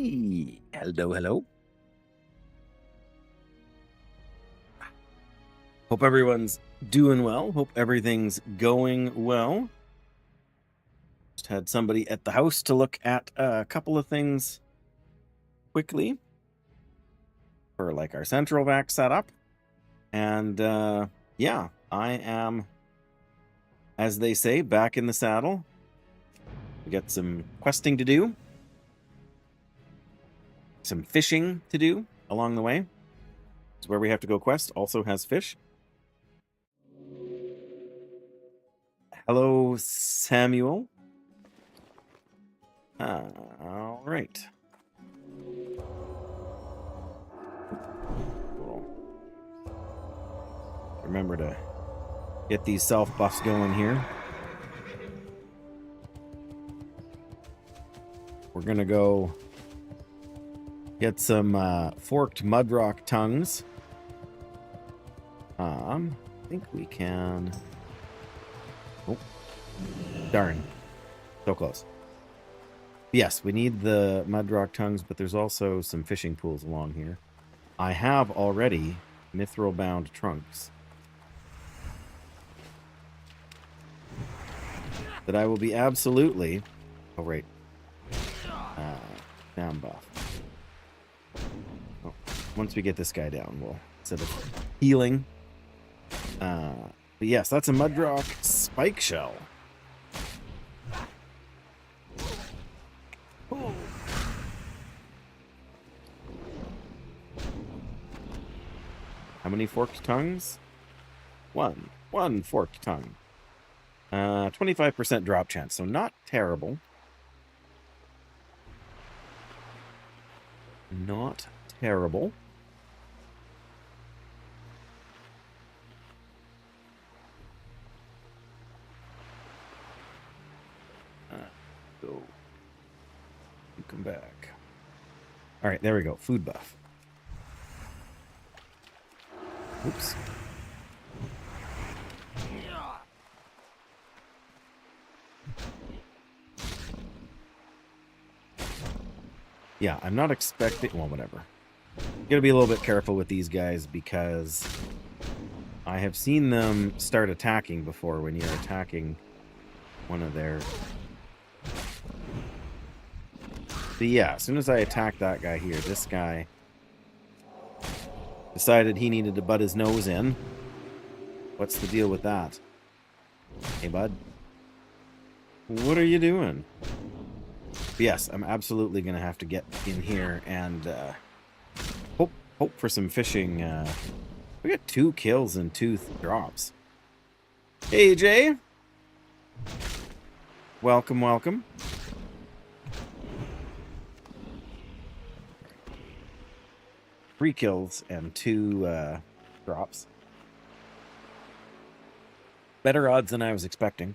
Hey, hello, hello. Hope everyone's doing well. Hope everything's going well. Just had somebody at the house to look at a couple of things quickly for like our central vac setup. And yeah, I am, as they say, back in the saddle. We got some questing to do, some fishing to do along the way. It's where we have to go quest, also has fish. Hello, Samuel. All right. Cool. Remember to get these self buffs going here. We're gonna go get some forked mudrock tongues. I think we can. Oh, darn! So close. Yes, we need the mudrock tongues, but there's also some fishing pools along here. I have already mithril-bound trunks that I will be absolutely. Oh, right. Down buff. Oh, once we get this guy down, we'll instead of healing. But yes, that's a mudrock spike shell. How many forked tongues? One forked tongue. 25% drop chance, so not terrible. Not terrible. Go. Come back. All right, there we go. Food buff. Oops. Yeah, I'm not expecting... Well, whatever. Gotta be a little bit careful with these guys because I have seen them start attacking before when you're attacking one of their... But yeah, as soon as I attacked that guy here, this guy decided he needed to butt his nose in. What's the deal with that? Hey, bud. What are you doing? But yes, I'm absolutely going to have to get in here and hope for some fishing. We got 2 kills and 2 drops. Hey, Jay. Welcome, welcome. 3 kills and 2 drops. Better odds than I was expecting.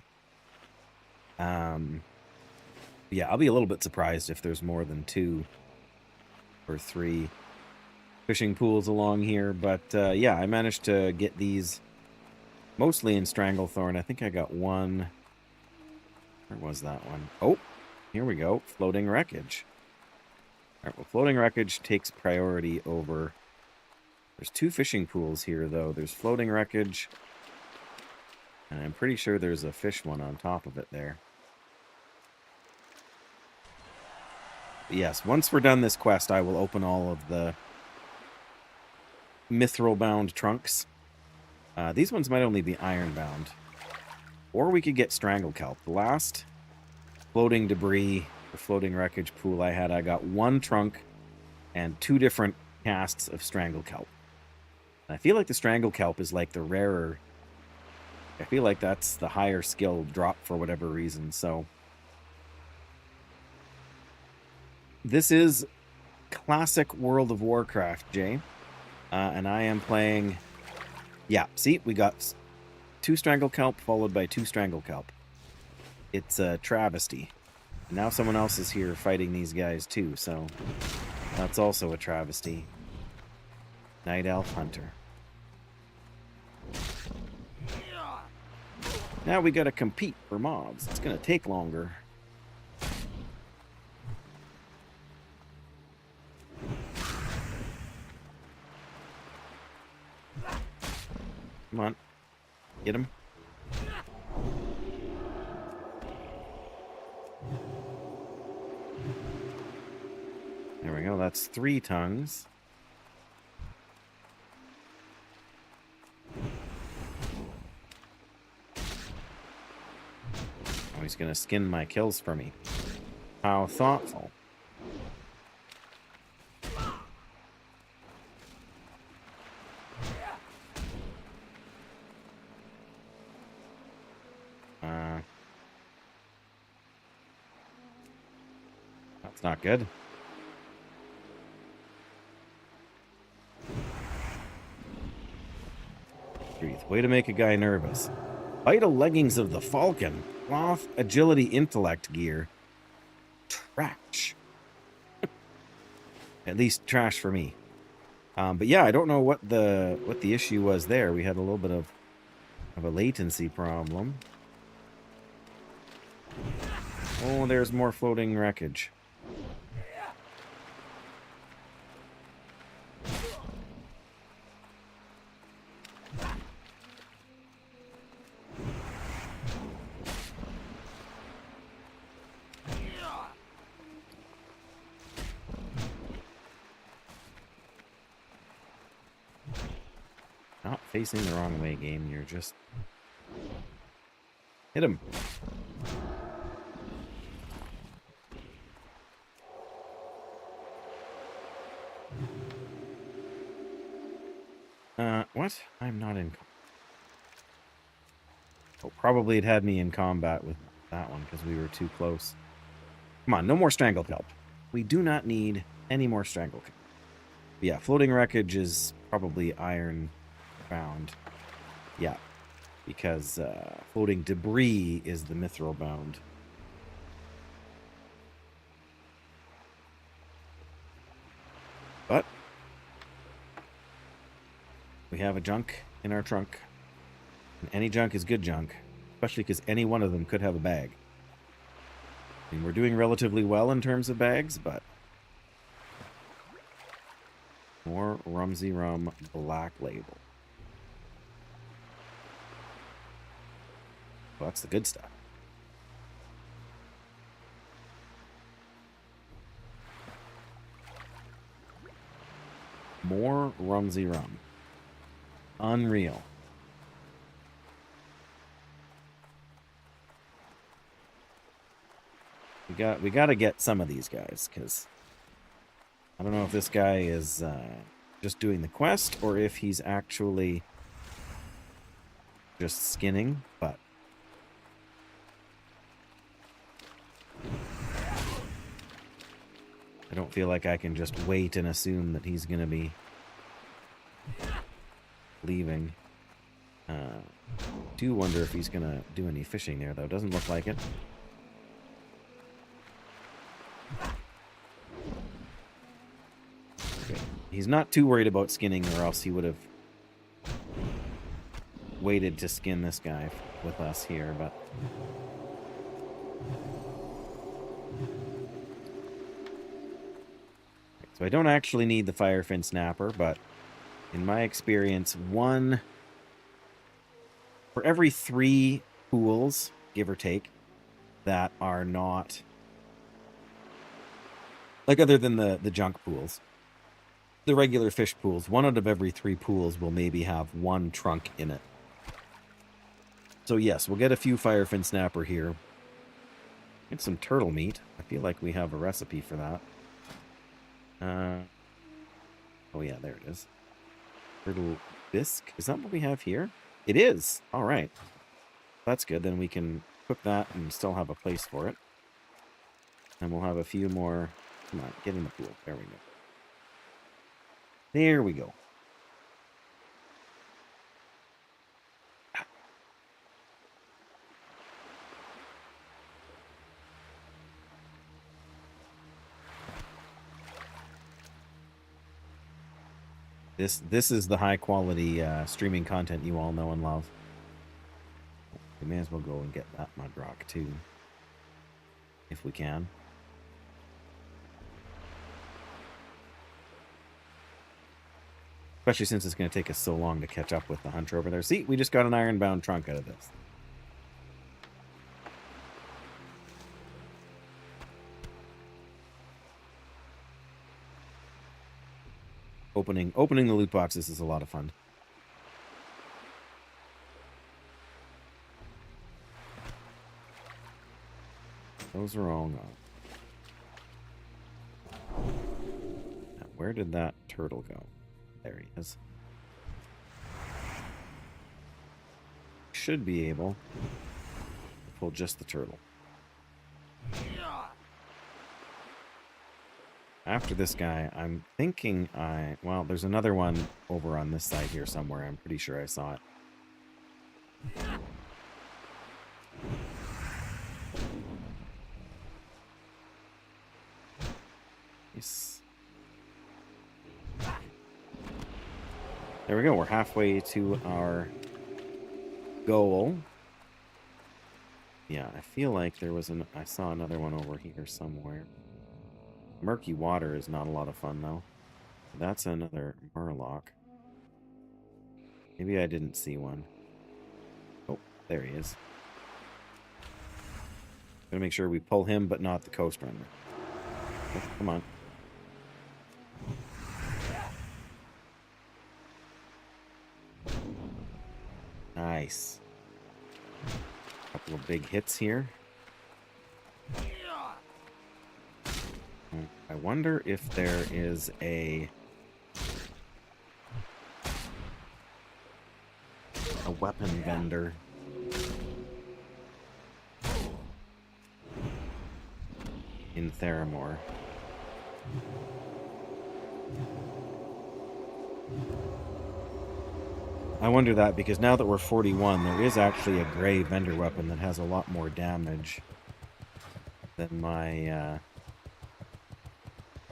Yeah, I'll be a little bit surprised if there's more than 2 or 3 fishing pools along here. But yeah, I managed to get these mostly in Stranglethorn. I think I got one. Where was that one? Oh, here we go. Floating wreckage. All right, well, floating wreckage takes priority over... There's 2 fishing pools here, though. There's floating wreckage, and I'm pretty sure there's a fish one on top of it there. But yes, once we're done this quest, I will open all of the mithril-bound trunks. These ones might only be iron-bound. Or we could get strangle kelp. The last floating debris or floating wreckage pool I had, I got 1 trunk and 2 different casts of strangle kelp. And I feel like the strangle kelp is like the rarer... I feel like that's the higher skill drop for whatever reason, so... This is classic World of Warcraft, Jay. And I am playing... Yeah, see, we got 2 strangle kelp followed by 2 strangle kelp. It's a travesty. And now someone else is here fighting these guys too, so that's also a travesty. Night Elf Hunter. Now we gotta compete for mobs. It's gonna take longer. Come on. Get him. There we go. That's 3 tongues. Oh, he's going to skin my kills for me. How thoughtful. That's not good. Breathe. Way to make a guy nervous. Vital leggings of the Falcon. Cloth, agility, intellect gear. Trash. At least trash for me. But yeah, I don't know what the issue was there. We had a little bit of a latency problem. Oh, there's more floating wreckage. Not facing the wrong way, game. You're just... Hit him. What? I'm not in... Oh, probably it had me in combat with that one because we were too close. Come on, no more Stranglekelp. We do not need any more Stranglekelp. Yeah, floating wreckage is probably iron bound. Yeah, because floating debris is the mithril bound. But we have a junk in our trunk. And any junk is good junk, especially because any one of them could have a bag. I mean, we're doing relatively well in terms of bags, but... More Rumsey Rum Black Label. Well, that's the good stuff. More Rumsey Rum. Unreal. We got to get some of these guys, because I don't know if this guy is just doing the quest or if he's actually just skinning, but I don't feel like I can just wait and assume that he's going to be leaving. Do wonder if he's going to do any fishing there, though. Doesn't look like it. Okay. He's not too worried about skinning, or else he would have waited to skin this guy with us here, but... So I don't actually need the Firefin Snapper, but in my experience, one... For every 3 pools, give or take, that are not... Like, other than the junk pools, the regular fish pools, 1 out of every 3 pools will maybe have 1 trunk in it. So yes, we'll get a few Firefin Snapper here. Get some turtle meat. I feel like we have a recipe for that. Oh yeah, there it is. Turtle bisque. Is that what we have here? It is. All right. That's good. Then we can cook that and still have a place for it. And we'll have a few more. Come on, get in the pool. There we go. There we go. This is the high quality streaming content you all know and love. We may as well go and get that mud rock too, if we can. Especially since it's going to take us so long to catch up with the hunter over there. See, we just got an ironbound trunk out of this. Opening the loot boxes is a lot of fun. Those are all gone. Now, where did that turtle go? There he is. Should be able to pull just the turtle. After this guy, I'm thinking well, there's another one over on this side here somewhere. I'm pretty sure I saw it. Nice. There we go. We're halfway to our goal. Yeah, I feel like there was I saw another one over here somewhere. Murky water is not a lot of fun, though. That's another murloc. Maybe I didn't see one. Oh, there he is. Gotta make sure we pull him, but not the coast runner. Oh, come on. Nice. Couple of big hits here. I wonder if there is a weapon vendor. In Theramore. I wonder that because now that we're 41, there is actually a gray vendor weapon that has a lot more damage than my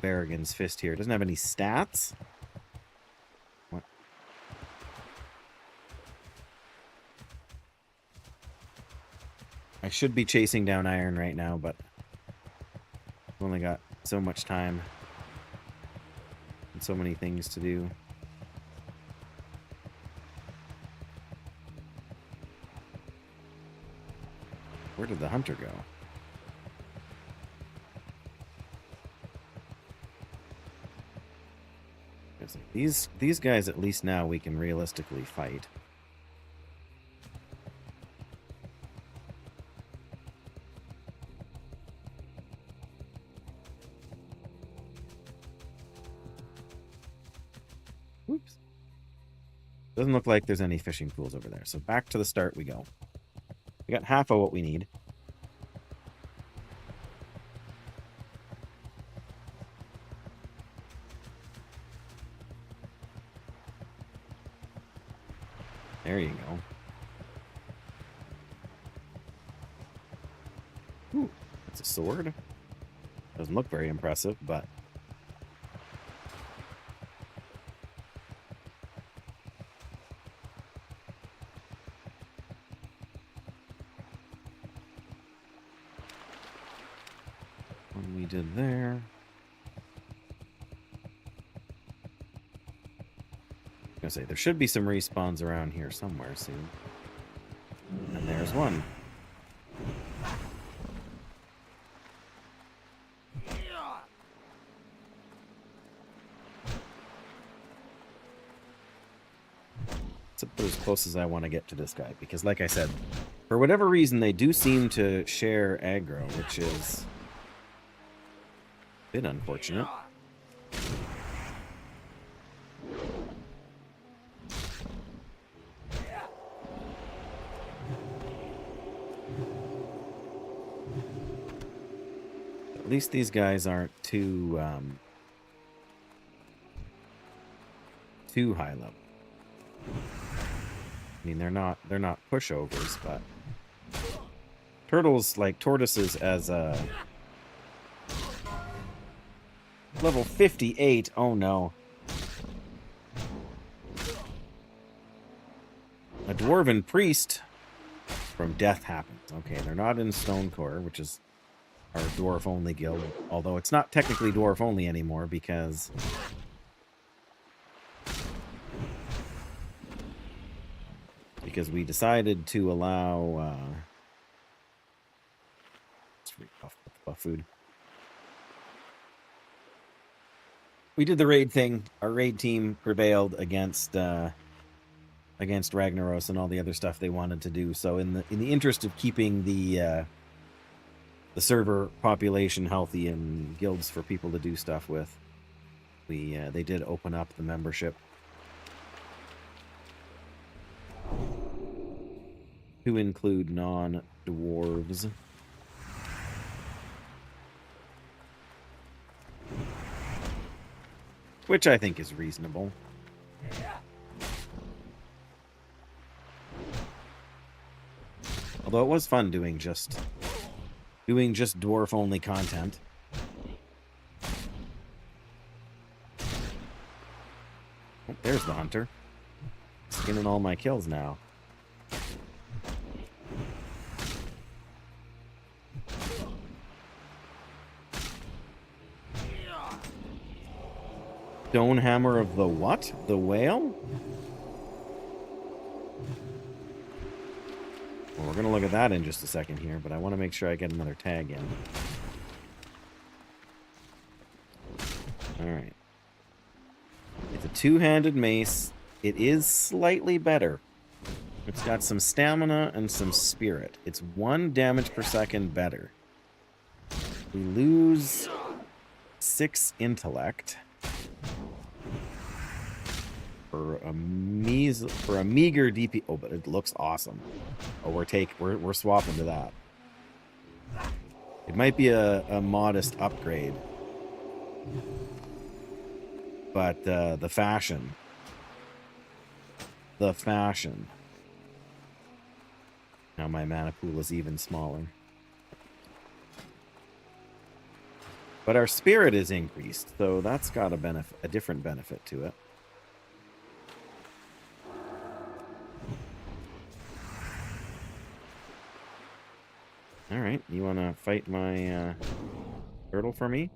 Barragan's Fist here. It doesn't have any stats. What? I should be chasing down iron right now, but I've only got so much time and so many things to do. Where did the hunter go? These guys, at least now, we can realistically fight. Oops. Doesn't look like there's any fishing pools over there. So back to the start we go. We got half of what we need. There you go. Ooh, that's a sword. Doesn't look very impressive, but... what we did there... I was gonna say, there should be some respawns around here somewhere soon. And there's one. It's about as close as I want to get to this guy, because like I said, for whatever reason, they do seem to share aggro, which is a bit unfortunate. At least these guys aren't too high level. I mean, they're not pushovers, but turtles, like tortoises, as a level 58. Oh no, a dwarven priest from Death happens. Okay, they're not in STONECORE, which is our dwarf-only guild, although it's not technically dwarf-only anymore because because we decided to allow buff food. We did the raid thing. Our raid team prevailed against Ragnaros and all the other stuff they wanted to do. So in the interest of keeping the server population healthy and guilds for people to do stuff with, they did open up the membership to include non-dwarves. Which I think is reasonable. Although it was fun doing just dwarf-only content. Oh, there's the hunter. Skinning all my kills now. Stone hammer of the what? The whale? Well, we're going to look at that in just a second here, but I want to make sure I get another tag in. Alright. It's a two-handed mace. It is slightly better. It's got some stamina and some spirit. It's 1 damage per second better. We lose 6 intellect. For a meager DP. Oh, but it looks awesome. Oh, we're swapping to that. It might be a modest upgrade, but the fashion. Now my mana pool is even smaller. But our spirit is increased, so that's got a different benefit to it. Alright, you want to fight my turtle for me?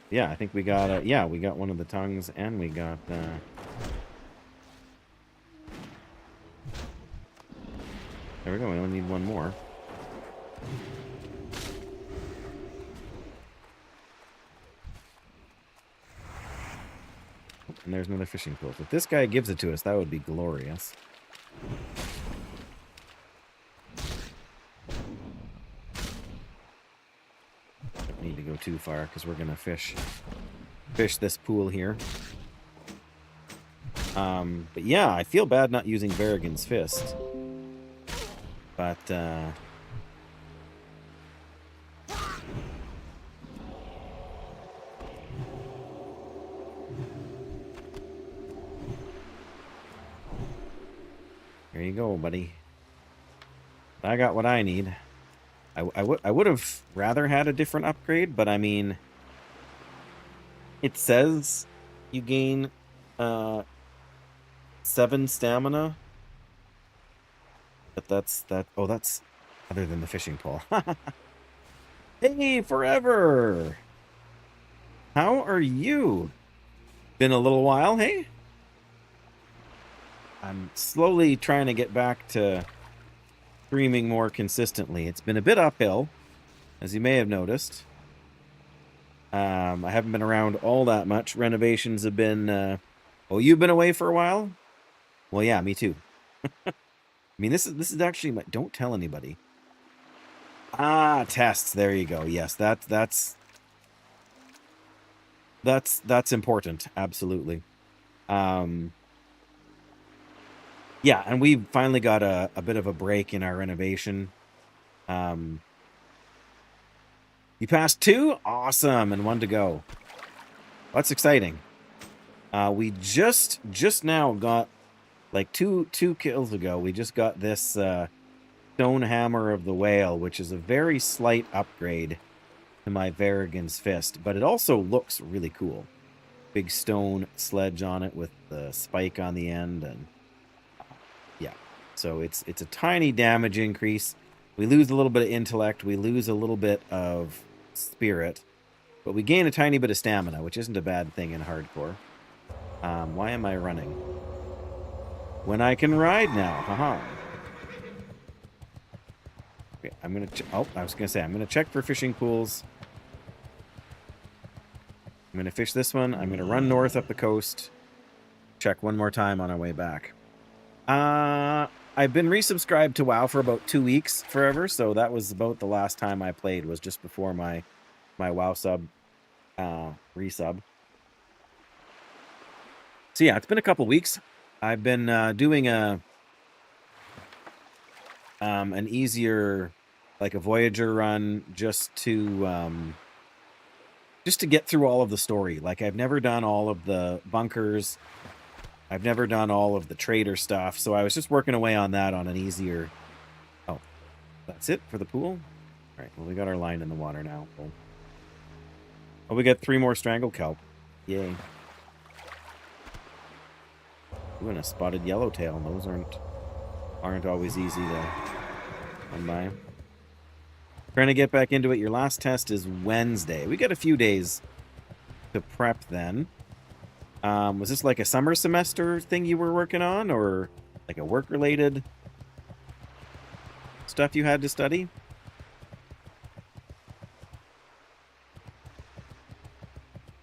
Yeah, I think we got we got one of the tongues, and we got there we go, we only need one more. And there's another fishing pole. If this guy gives it to us, that would be glorious. Don't need to go too far because we're gonna fish this pool here. But yeah, I feel bad not using Varrigan's Fist. But there you go, buddy. I got what I need. I would have rather had a different upgrade, but I mean, it says you gain 7 stamina. But that's other than the fishing pole. Hey, Forever! How are you? Been a little while, hey? I'm slowly trying to get back to streaming more consistently. It's been a bit uphill, as you may have noticed. I haven't been around all that much. Renovations have been... Oh, you've been away for a while? Well, yeah, me too. I mean, this is actually my... Don't tell anybody. Ah, tests. There you go. Yes, that's important. Absolutely. Yeah, and we finally got a bit of a break in our renovation. You passed 2? Awesome, and 1 to go. That's exciting. We just now got, like two kills ago, we just got this Stone Hammer of the Whale, which is a very slight upgrade to my Varrigan's Fist, but it also looks really cool. Big stone sledge on it with the spike on the end, and yeah. So it's a tiny damage increase. We lose a little bit of intellect, we lose a little bit of spirit, But we gain a tiny bit of stamina, which isn't a bad thing in hardcore. Why am I running? When I can ride now. Haha. Okay, I'm going to... Oh, I was going to say, I'm going to check for fishing pools. I'm going to fish this one. I'm going to run north up the coast. Check one more time on our way back. I've been resubscribed to WoW for about 2 weeks forever, so that was about the last time I played, was just before my WoW sub resub. So yeah, it's been a couple weeks. I've been doing an easier, like a Voyager run, just to get through all of the story. Like, I've never done all of the bunkers. I've never done all of the trader stuff, so I was just working away on that on an easier... Oh, that's it for the pool? All right, well, we got our line in the water now. Cool. Oh, we got 3 more strangle kelp. Yay. Ooh, and a spotted yellowtail. Those aren't always easy to come by. Trying to get back into it. Your last test is Wednesday. We got a few days to prep then. Was this like a summer semester thing you were working on, or like a work-related stuff you had to study?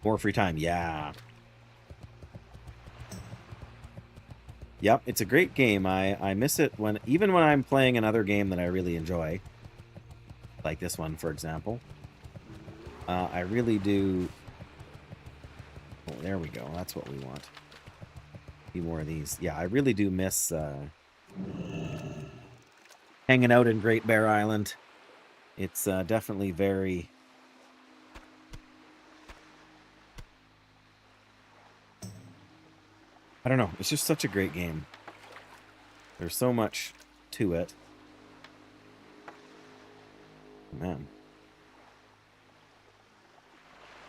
More free time, yeah. Yep, it's a great game. I miss it even when I'm playing another game that I really enjoy. Like this one, for example. I really do... Oh, there we go. That's what we want. A few more of these. Yeah, I really do miss hanging out in Great Bear Island. It's definitely very... I don't know. It's just such a great game. There's so much to it. Man.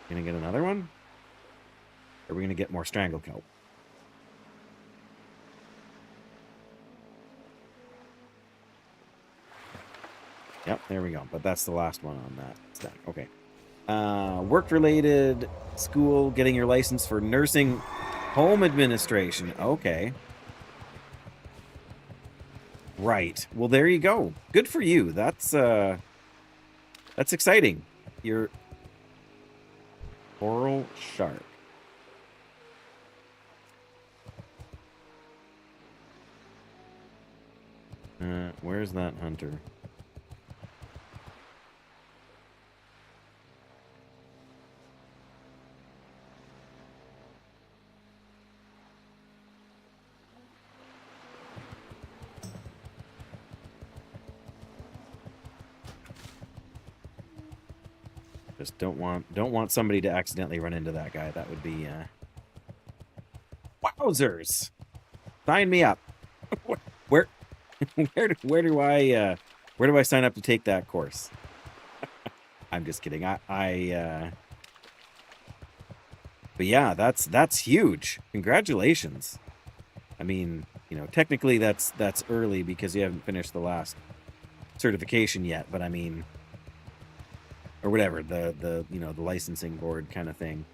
Gonna get another one? Or are we gonna get more strangle kelp? Yep, there we go. But that's the last one on that stack. Okay. Work-related, school, getting your license for nursing home administration. Okay. Right. Well, there you go. Good for you. That's exciting. Your coral shark. Where's that hunter? Just don't want somebody to accidentally run into that guy. That would be wowzers. Sign me up. Where where do I sign up to take that course? I'm just kidding. But yeah, that's huge. Congratulations. I mean, you know, technically that's early because you haven't finished the last certification yet, but I mean, or whatever, the you know, the licensing board kind of thing.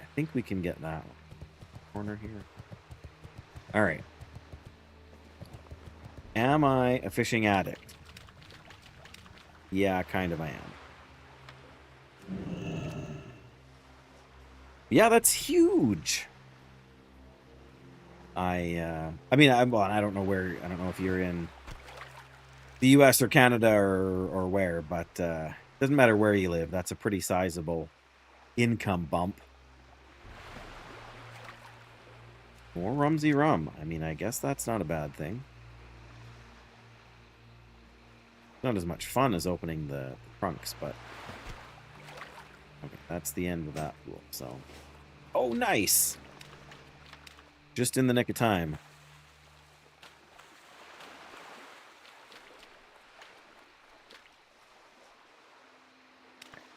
I think we can get that corner here. All right. Am I a fishing addict? Yeah, kind of I am. Yeah, that's huge. I mean, I don't know if you're in the US or Canada or where, but doesn't matter where you live. That's a pretty sizable income bump. More Rumsy Rum. I mean, I guess that's not a bad thing. Not as much fun as opening the trunks, but... Okay, that's the end of that pool, so... Oh, nice! Just in the nick of time.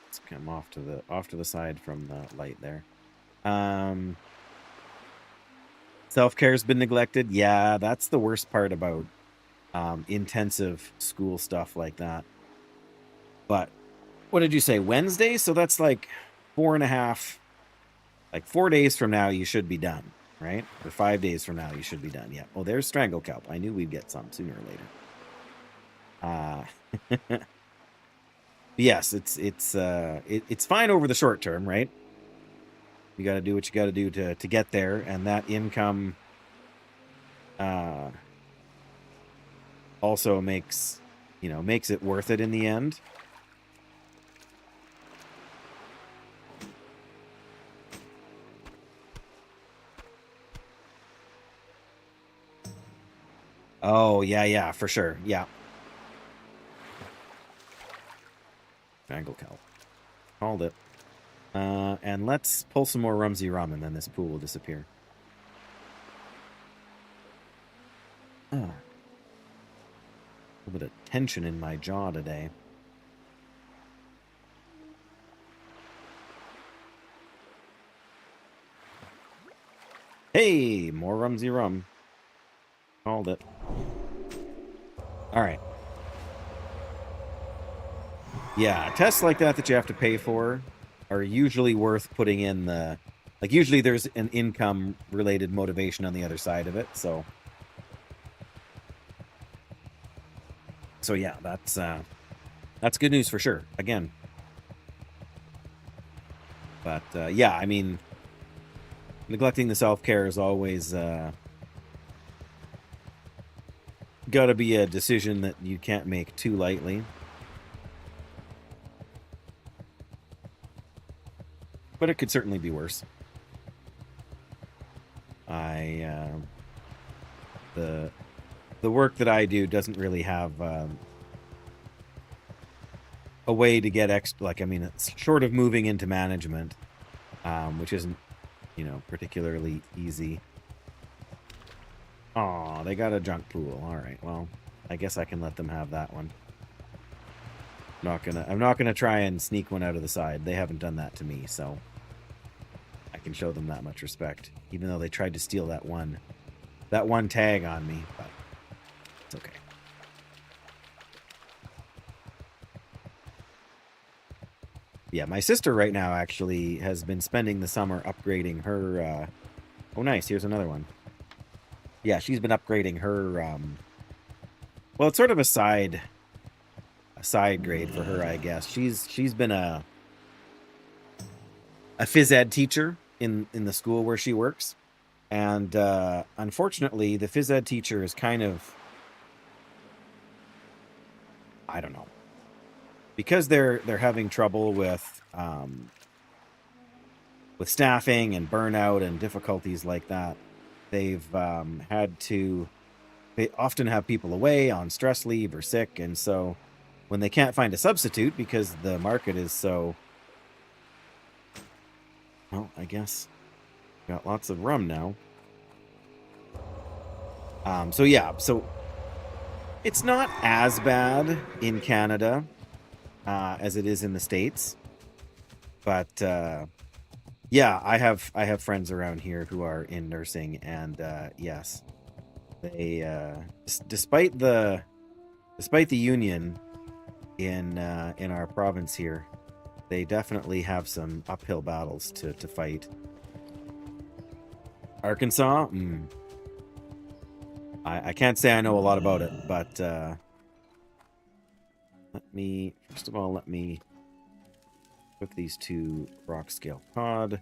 Let's come off to the side from the light there. Self-care's been neglected. Yeah, that's the worst part about intensive school stuff like that. But what did you say, Wednesday? So that's like 4.5, like 4 days from now you should be done, right? Or 5 days from now you should be done. Yeah. Oh, there's strangle kelp. I knew we'd get some sooner or later. Yes, it's fine over the short term, right? You got to do what you got to do to get there, and that income also makes it worth it in the end. Oh, yeah, for sure. Yeah. Strangle kelp. Called it. And let's pull some more Rumsey rum, and then this pool will disappear. A little bit of tension in my jaw today. Hey, more Rumsey rum. Called it. All right. Yeah, tests like that you have to pay for are usually worth putting in the... Like, usually there's an income-related motivation on the other side of it, so... So yeah, that's good news for sure, again. But, yeah, I mean... Neglecting the self-care is always... gotta be a decision that you can't make too lightly. But it could certainly be worse. The work that I do doesn't really have a way to get extra. Like, I mean, it's short of moving into management, which isn't, particularly easy. Oh, they got a junk pool. All right, well, I guess I can let them have that one. I'm not gonna try and sneak one out of the side. They haven't done that to me, so I can show them that much respect. Even though they tried to steal that one tag on me, but it's okay. Yeah, my sister right now actually has been spending the summer upgrading her. Oh, nice. Here's another one. Yeah, she's been upgrading her. Well, it's sort of a side grade for her, I guess. She's been a phys ed teacher in the school where she works, and unfortunately, the phys ed teacher is kind of, I don't know, because they're having trouble with staffing and burnout and difficulties like that. They've they often have people away on stress leave or sick, and so when they can't find a substitute because the market is so, well, I guess got lots of rum now. So yeah, so it's not as bad in Canada as it is in the States, but yeah, I have friends around here who are in nursing, and yes, they despite the union in our province here, they definitely have some uphill battles to fight. Arkansas, I can't say I know a lot about it, but first of all, let me cook these 2 rock scale cod.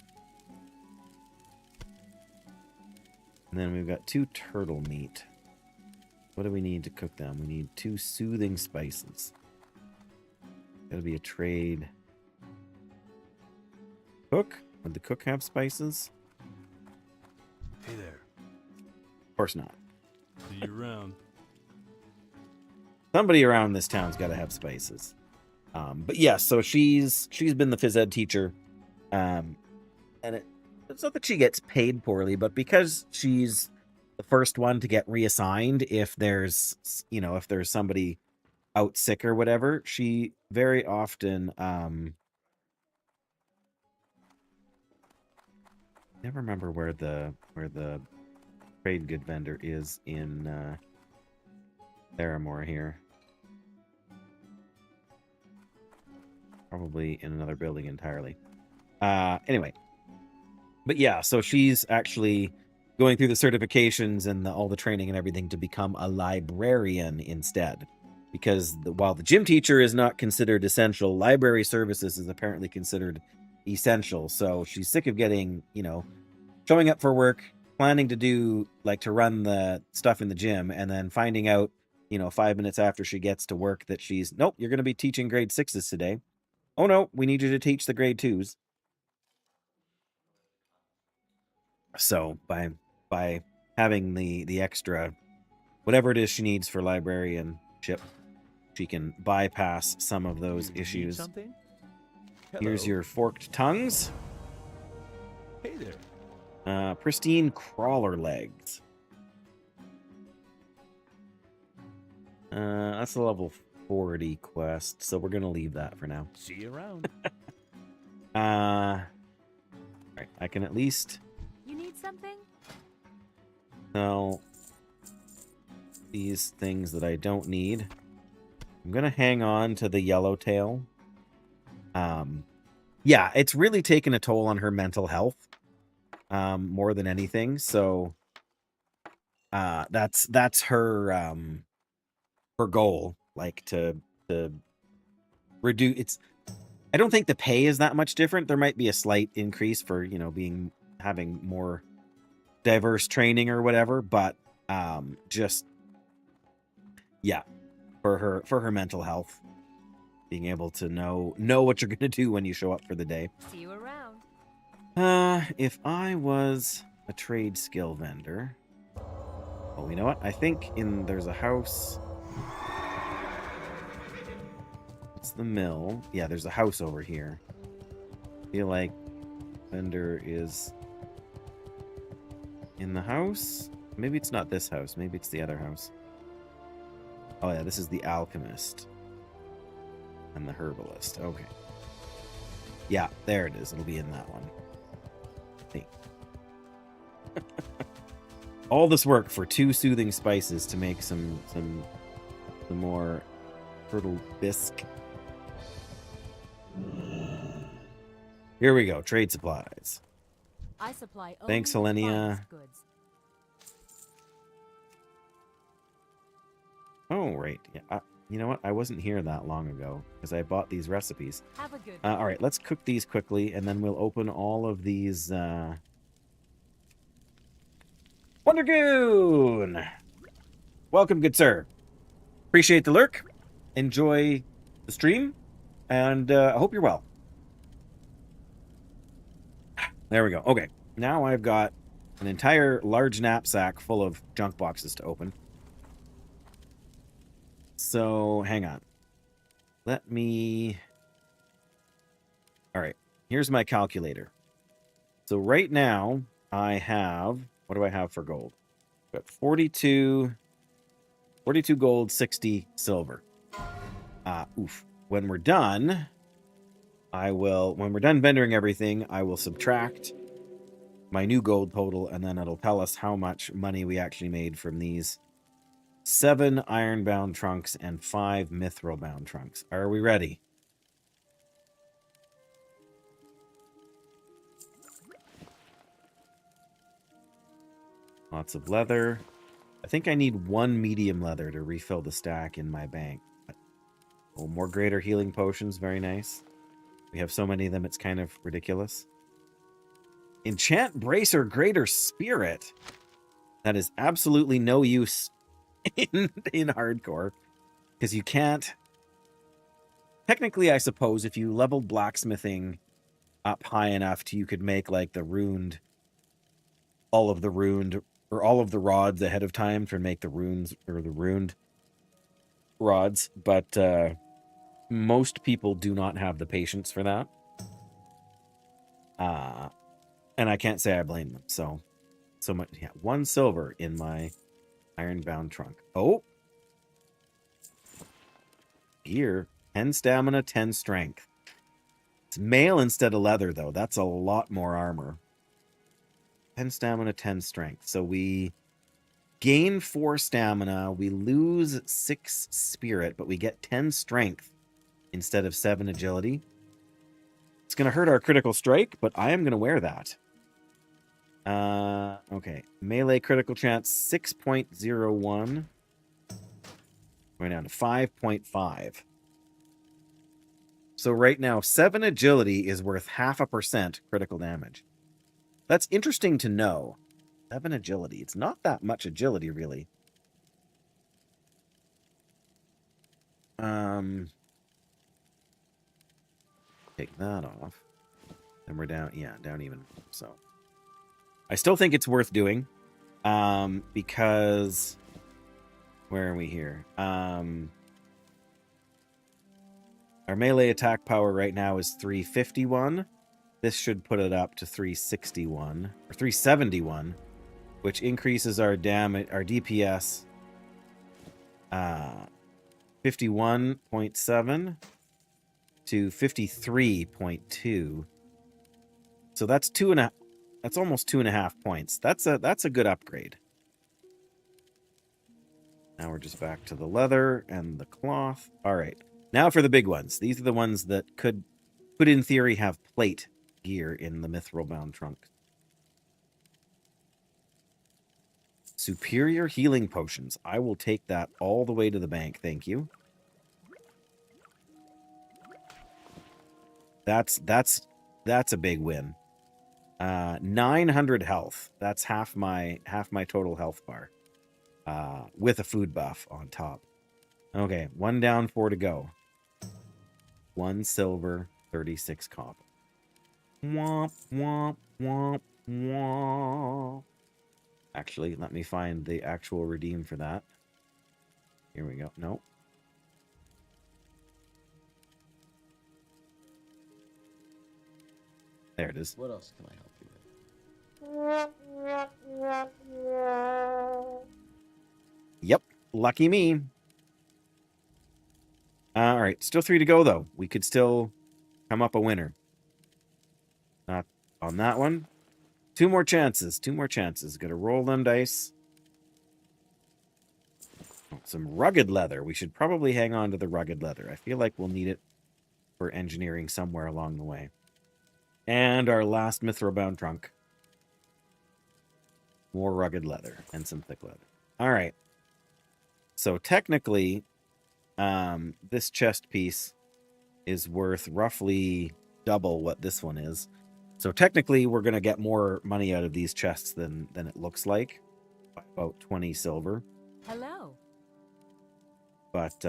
And then we've got 2 turtle meat. What do we need to cook them? We need 2 soothing spices. Gotta be a trade. Cook? Would the cook have spices? Hey there. Of course not. See you around. Somebody around this town's got to have spices. But yeah, so she's been the phys ed teacher, and it's not that she gets paid poorly, but because she's the first one to get reassigned if there's somebody out sick or whatever, she very often never remember where the trade good vendor is in Theramore here. Probably in another building entirely. Anyway. But yeah, so she's actually going through the certifications and all the training and everything to become a librarian instead. Because while the gym teacher is not considered essential, library services is apparently considered essential. So she's sick of getting, showing up for work, planning to do, to run the stuff in the gym, and then finding out, 5 minutes after she gets to work that nope, you're going to be teaching grade 6s today. Oh no, we need you to teach the grade 2s. So by having the extra, whatever it is she needs for librarianship, she can bypass some of those issues. Here's your forked tongues. Hey there. Pristine crawler legs. That's a level 40 quest, so we're gonna leave that for now. See you around. Alright, I can at least Something? sell these things that I don't need. I'm gonna hang on to the yellowtail. Yeah, it's really taken a toll on her mental health, more than anything. So, that's her goal, to reduce. I don't think the pay is that much different. There might be a slight increase for having more diverse training or whatever, but just yeah, for her mental health, being able to know what you're gonna do when you show up for the day. See you around. If I was a trade skill vendor, oh, you know what? I think there's a house. It's the mill. Yeah, there's a house over here. I feel like vendor is in the house. Maybe it's not this house. Maybe it's the other house. Oh yeah, this is the alchemist and the herbalist. Okay. Yeah, there it is. It'll be in that one. Hey. All this work for 2 soothing spices to make some more turtle bisque. Here we go. Trade supplies. I supply Thanks, only the Helenia. finest goods. Oh, right. Yeah. You know what? I wasn't here that long ago because I bought these recipes. Have a good All right, let's cook these quickly, and then we'll open all of these. Wonder Goon! Welcome, good sir. Appreciate the lurk. Enjoy the stream, and I hope you're well. There we go. Okay, now I've got an entire large knapsack full of junk boxes to open. So, hang on. Let me... All right, here's my calculator. So right now, I have... What do I have for gold? I've got 42 gold, 60 silver. Oof. When we're done, when we're done vendoring everything, I will subtract my new gold total, and then it'll tell us how much money we actually made from these 7 iron-bound trunks and 5 mithril-bound trunks. Are we ready? Lots of leather. I think I need 1 medium leather to refill the stack in my bank. Oh, more greater healing potions. Very nice. We have so many of them, it's kind of ridiculous. Enchant Bracer Greater Spirit. That is absolutely no use in hardcore. Because you can't... Technically, I suppose, if you leveled blacksmithing up high enough you could make, like, all of the rods ahead of time to make the runes, or the runed rods, but most people do not have the patience for that. And I can't say I blame them. So much, yeah. 1 silver in my iron-bound trunk. Oh! Gear. 10 stamina, 10 strength. It's mail instead of leather, though. That's a lot more armor. 10 stamina, 10 strength. So we gain 4 stamina. We lose 6 spirit, but we get 10 strength instead of 7 agility. It's going to hurt our critical strike, but I am going to wear that. Okay. Melee critical chance 6.01. Going down to 5.5. So right now, 7 agility is worth 0.5% critical damage. That's interesting to know. 7 agility. It's not that much agility, really. Take that off. And we're down, yeah, down even. So I still think it's worth doing. Because where are we here? Our melee attack power right now is 351. This should put it up to 361 or 371, which increases our damage, our DPS 51.7 to 53.2. So that's that's almost 2.5 points. That's a good upgrade. Now we're just back to the leather and the cloth. All right. Now for the big ones. These are the ones that could in theory have plate gear in the mithril bound trunk. Superior healing potions. I will take that all the way to the bank. Thank you. That's a big win. 900 health. That's half my total health bar. With a food buff on top. Okay, 1 down, 4 to go. 1 silver, 36 copper. Womp, womp, womp, womp. Actually, let me find the actual redeem for that. Here we go. Nope. There it is. What else can I help you with? Yep. Lucky me. All right. Still 3 to go, though. We could still come up a winner. Not on that one. 2 more chances. 2 more chances. Gotta roll them dice. Oh, some rugged leather. We should probably hang on to the rugged leather. I feel like we'll need it for engineering somewhere along the way. And our last mithril-bound trunk. More rugged leather and some thick leather. All right. So technically, this chest piece is worth roughly double what this one is. So technically, we're going to get more money out of these chests than it looks like. By about 20 silver. Hello. But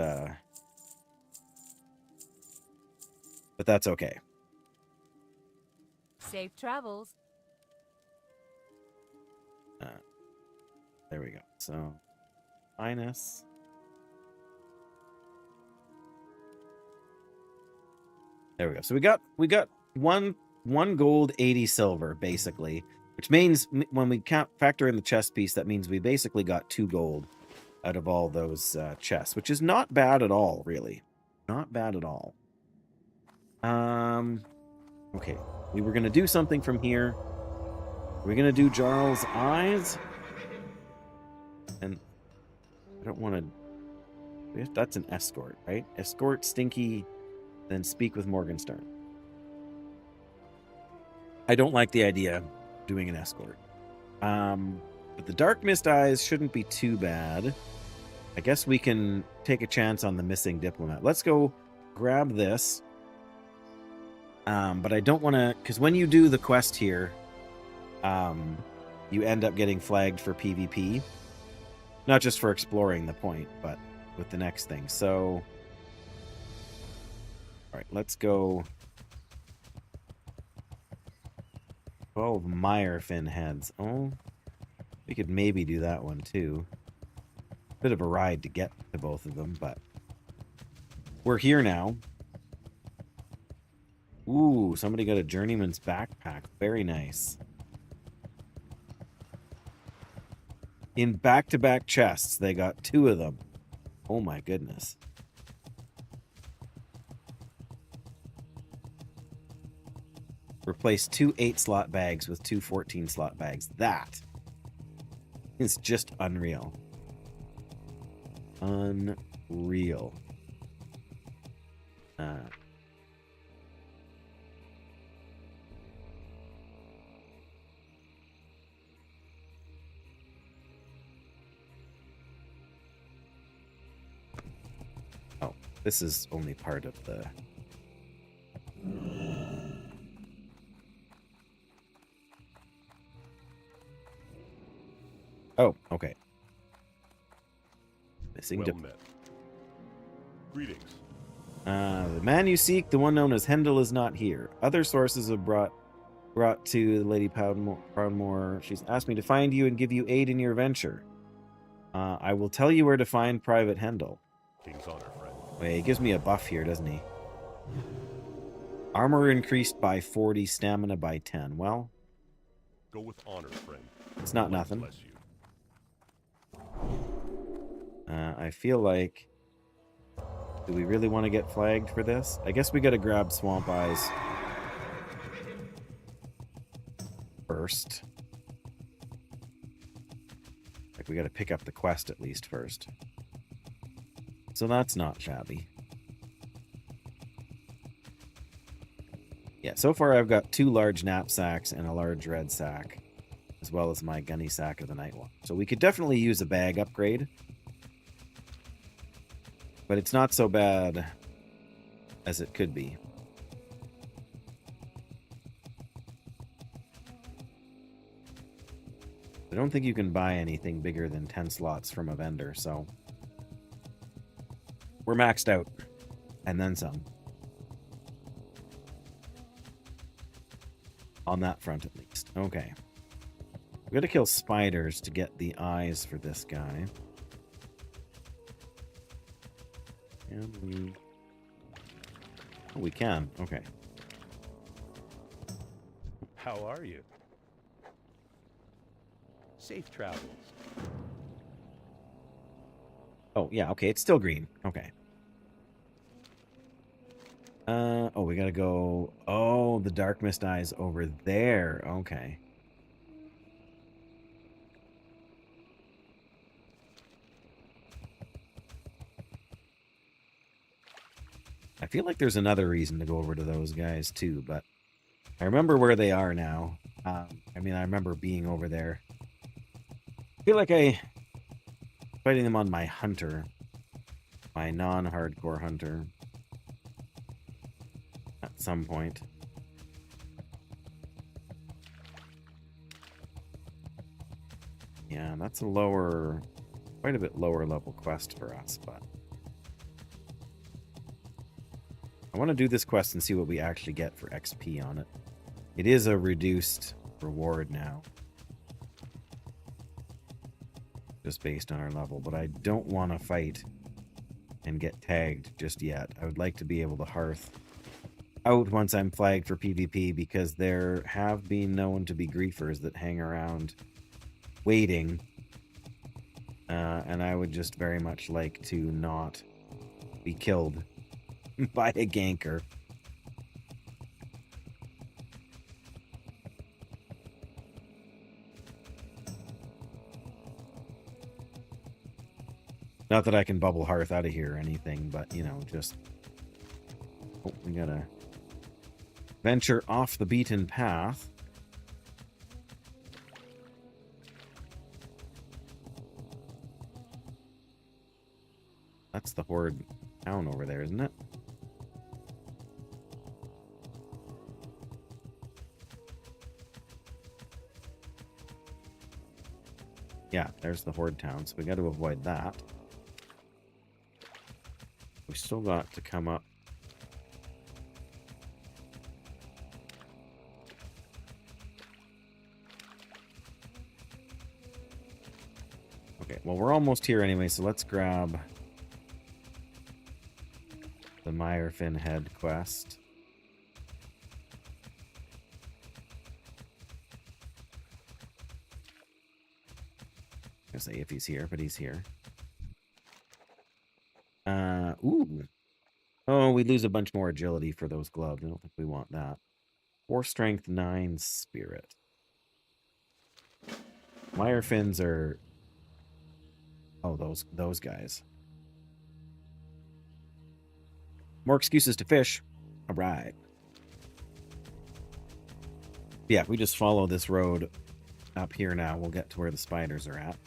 that's okay. Safe travels. There we go. So, minus. There we go. So we got one gold, 80 silver, basically. Which means when we factor in the chest piece, that means we basically got 2 gold out of all those chests, which is not bad at all, really. Not bad at all. Okay. We were going to do something from here. We're going to do Jarl's Eyes. And I don't want to... That's an escort, right? Escort Stinky, then speak with Morgenstern. I don't like the idea of doing an escort. But the Dark Mist Eyes shouldn't be too bad. I guess we can take a chance on the missing diplomat. Let's go grab this. But I don't want to... Because when you do the quest here, you end up getting flagged for PvP. Not just for exploring the point, but with the next thing. So... Alright, let's go... 12 mire fin heads. Oh, we could maybe do that one too. Bit of a ride to get to both of them, but we're here now. Ooh, somebody got a journeyman's backpack. Very nice. In back-to-back chests, they got 2 of them. Oh my goodness. Replace 2 8-slot bags with 2 14-slot bags. That is just unreal. Unreal. This is only part of the... Oh, okay. Missing Well met. Greetings. the man you seek, the one known as Hendel, is not here. Other sources have brought to the Lady Proudmoore. She's asked me to find you and give you aid in your venture. I will tell you where to find Private Hendel. King's honor, friend. Wait, he gives me a buff here, doesn't he? Armor increased by 40, stamina by 10. Well, Go with honor, friend. it's not Lord nothing. Bless you. I feel like... Do we really want to get flagged for this? I guess we gotta grab Swamp Eyes first. Like, we gotta pick up the quest at least first. So that's not shabby. Yeah, so far I've got 2 large knapsacks and a large red sack, as well as my gunny sack of the night one. So we could definitely use a bag upgrade. But it's not so bad as it could be. I don't think you can buy anything bigger than 10 slots from a vendor, so... We're maxed out. And then some. On that front, at least. Okay. We've got to kill spiders to get the eyes for this guy. And we... Oh, we can. Okay. How are you? Safe travels. Oh, yeah, okay. It's still green. Okay. Oh, we gotta go... Oh, the Dark Mist Eye's over there. Okay. I feel like there's another reason to go over to those guys, too, but... I remember where they are now. I mean, I remember being over there. I feel like fighting them on my hunter. My non-hardcore hunter. At some point. Yeah, that's a lower... Quite a bit lower level quest for us, but... I want to do this quest and see what we actually get for XP on it. It is a reduced reward now. Just based on our level, but I don't want to fight and get tagged just yet. I would like to be able to hearth out once I'm flagged for PvP, because there have been known to be griefers that hang around waiting, and I would just very much like to not be killed by a ganker. Not that I can bubble hearth out of here or anything, but, you know, just... Oh, we gotta venture off the beaten path. That's the Horde town over there, isn't it? Yeah, there's the Horde town, so we got to avoid that. We still got to come up. Okay, well, we're almost here anyway, so let's grab the Myrefin Head quest. I say if he's here, but he's here. Ooh. Oh, we lose a bunch more agility for those gloves. I don't think we want that. 4 strength, 9 spirit. Myrefins are... Oh, those guys. More excuses to fish. All right. Yeah, if we just follow this road up here now, we'll get to where the spiders are at.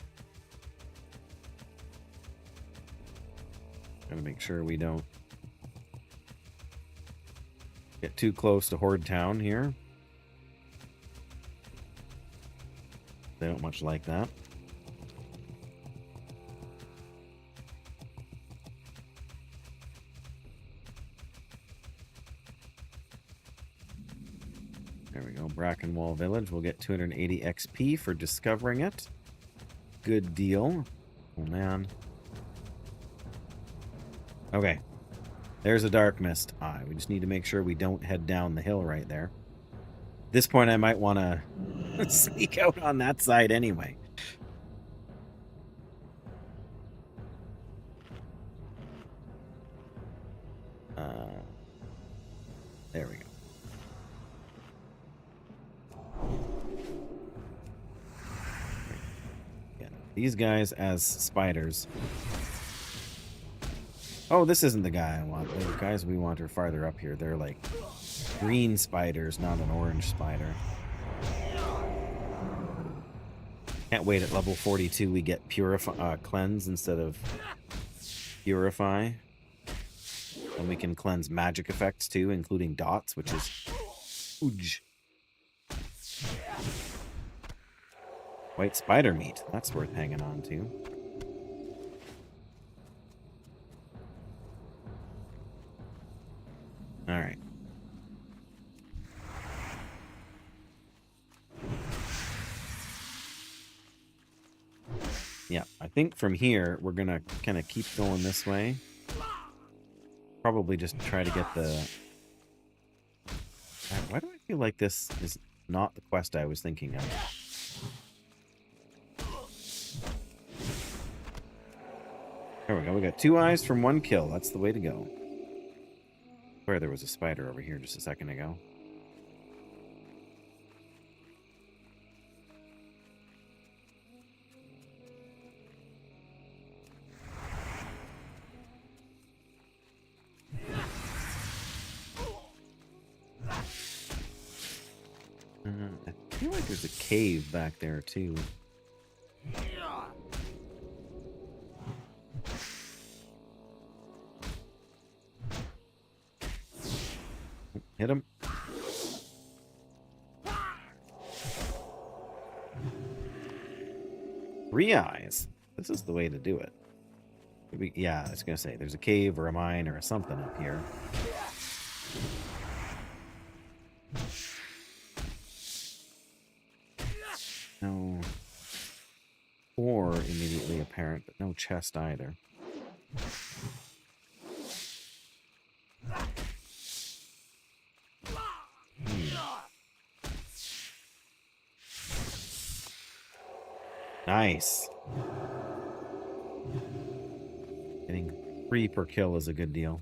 Gotta make sure we don't get too close to Horde Town here. They don't much like that. There we go. Brackenwall Village. We'll get 280 XP for discovering it. Good deal. Oh, man. Okay. There's a dark mist eye. We just need to make sure we don't head down the hill right there. At this point, I might want to sneak out on that side anyway. There we go. Yeah, these guys as spiders. Oh, this isn't the guy I want. The guys we want are farther up here. They're like green spiders, not an orange spider. Can't wait at level 42 we get cleanse instead of purify. And we can cleanse magic effects too, including dots, which is huge. White spider meat. That's worth hanging on to. All right. Yeah, I think from here, we're going to kind of keep going this way. Probably just try to get the... Why do I feel like this is not the quest I was thinking of? There we go. We got 2 eyes from 1 kill. That's the way to go. Where there was a spider over here just a second ago. I feel like there's a cave back there too. Hit him. 3 eyes. This is the way to do it. Yeah, I was going to say, there's a cave or a mine or something up here. No. Or immediately apparent, but no chest either. Nice. Getting 3 per kill is a good deal.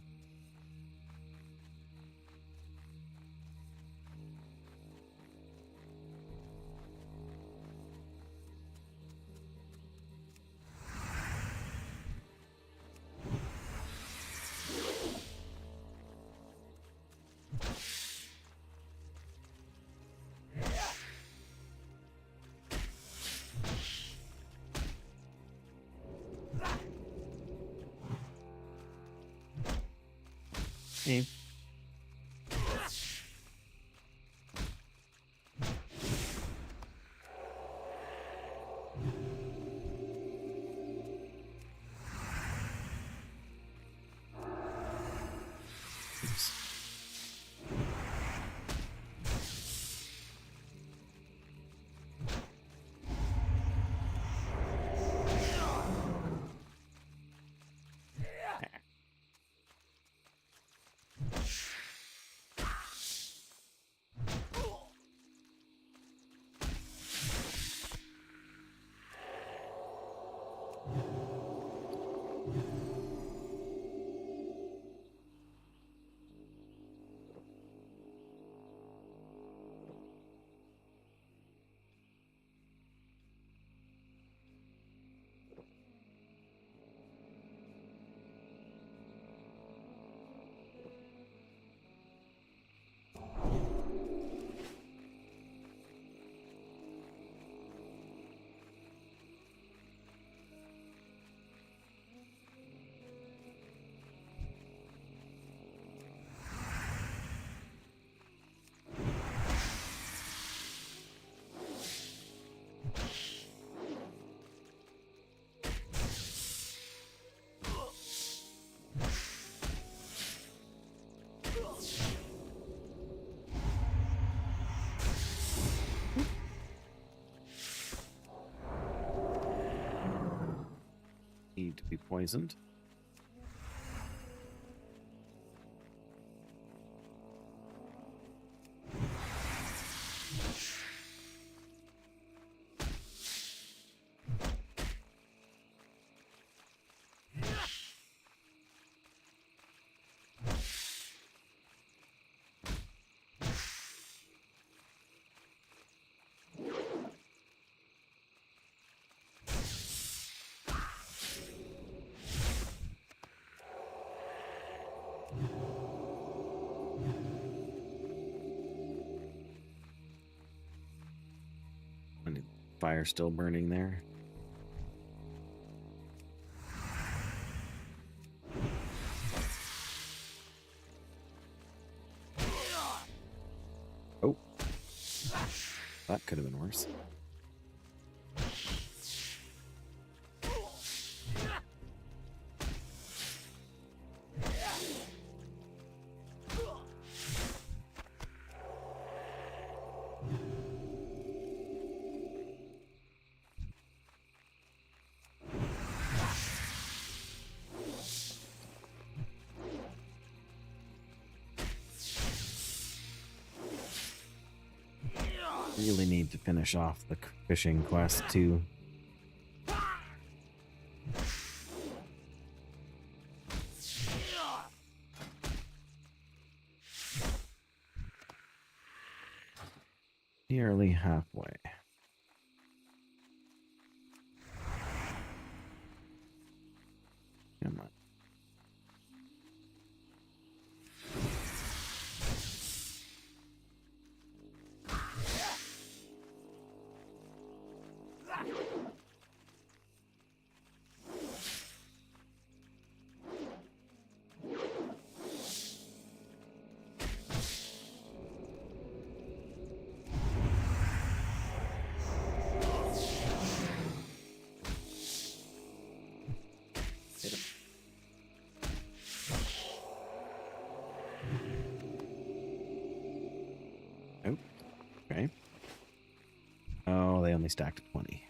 Hey. need to be poisoned. And the fire still burning there. Oh, that could have been worse. Really need to finish off the fishing quest too. Nearly halfway. Come on. Oh, okay. Oh, they only stacked 20.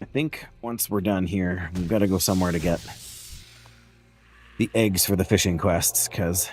I think once we're done here, we've got to go somewhere to get the eggs for the fishing quests, because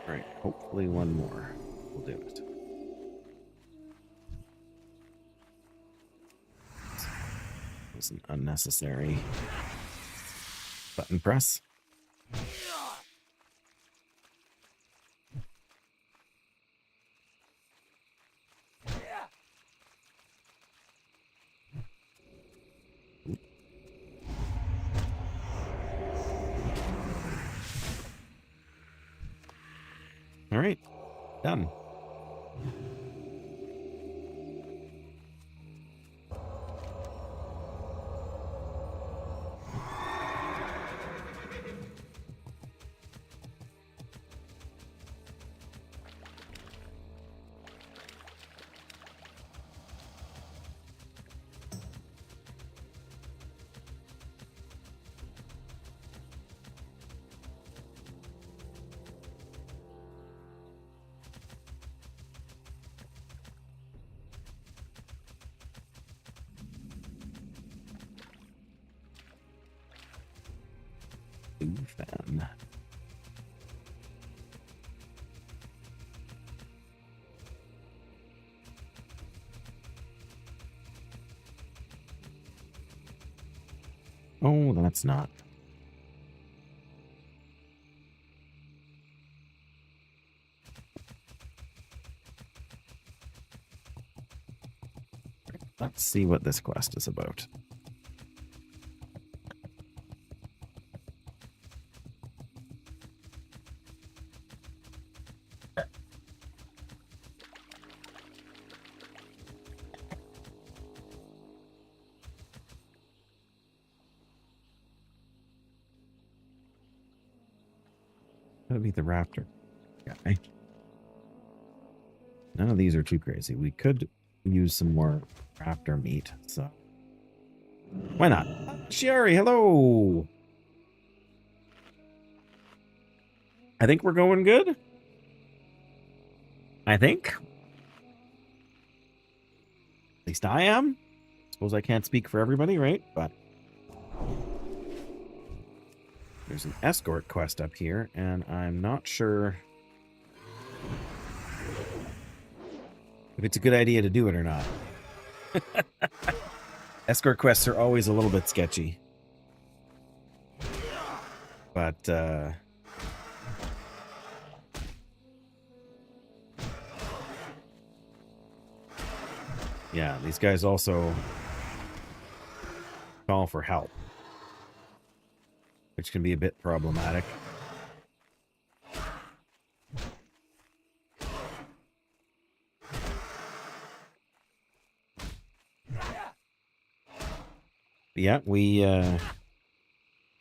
all right, hopefully one more will do it. It was an unnecessary button press. All right, done. Fan. Oh, that's not. Let's see what this quest is about. Gotta be the raptor guy. None of these are too crazy. We could use some more raptor meat, so why not? Sherry, hello. I think we're going good. I think. At least I am. Suppose I can't speak for everybody, right? But there's an escort quest up here, and I'm not sure if it's a good idea to do it or not. Escort quests are always a little bit sketchy. But, yeah, these guys also call for help, which can be a bit problematic. Yeah, we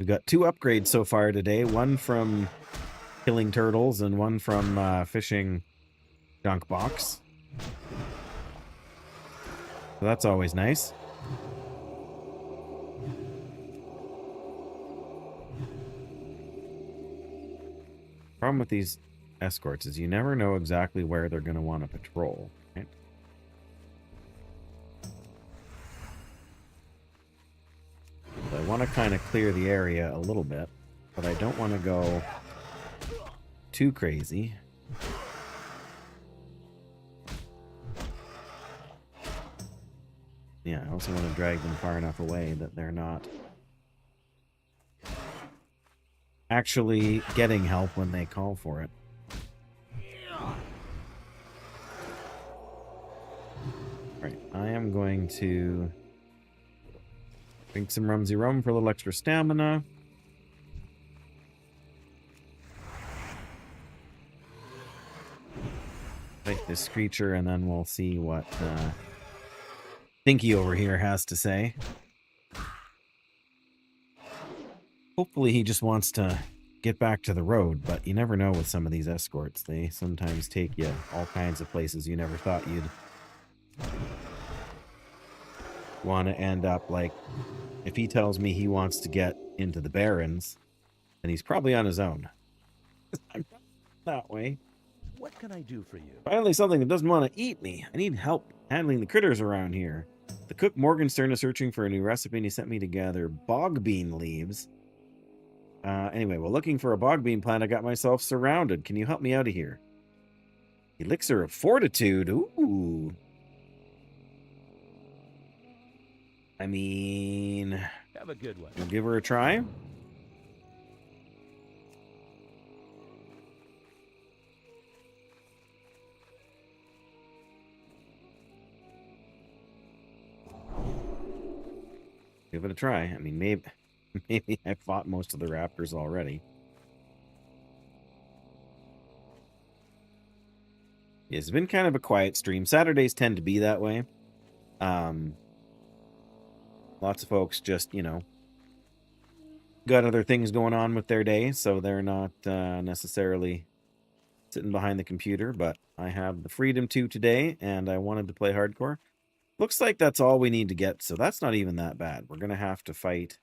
got 2 upgrades so far today. One from killing turtles and one from fishing junk box. So that's always nice. Problem with these escorts is you never know exactly where they're going to want to patrol. Right? So I want to kind of clear the area a little bit, but I don't want to go too crazy. Yeah, I also want to drag them far enough away that they're not actually getting help when they call for it. Right, I am going to drink some rumsy rum for a little extra stamina. Fight this creature, and then we'll see what Stinky over here has to say. Hopefully he just wants to get back to the road, but you never know with some of these escorts. They sometimes take you all kinds of places you never thought you'd want to end up. Like, if he tells me he wants to get into the Barrens, then he's probably on his own. I'm not that way. What can I do for you? Finally, something that doesn't want to eat me. I need help handling the critters around here. The cook Morgenstern is searching for a new recipe, and he sent me to gather bog bean leaves. Anyway, while looking for a bog bean plant, I got myself surrounded. Can you help me out of here? Elixir of Fortitude. Ooh. I mean, Have a good one. we'll give her a try. Give it a try. I mean, maybe I fought most of the raptors already. It's been kind of a quiet stream. Saturdays tend to be that way. Lots of folks just, you know, got other things going on with their day, so they're not necessarily sitting behind the computer, but I have the freedom to today, and I wanted to play hardcore. Looks like that's all we need to get, so that's not even that bad. We're going to have to fight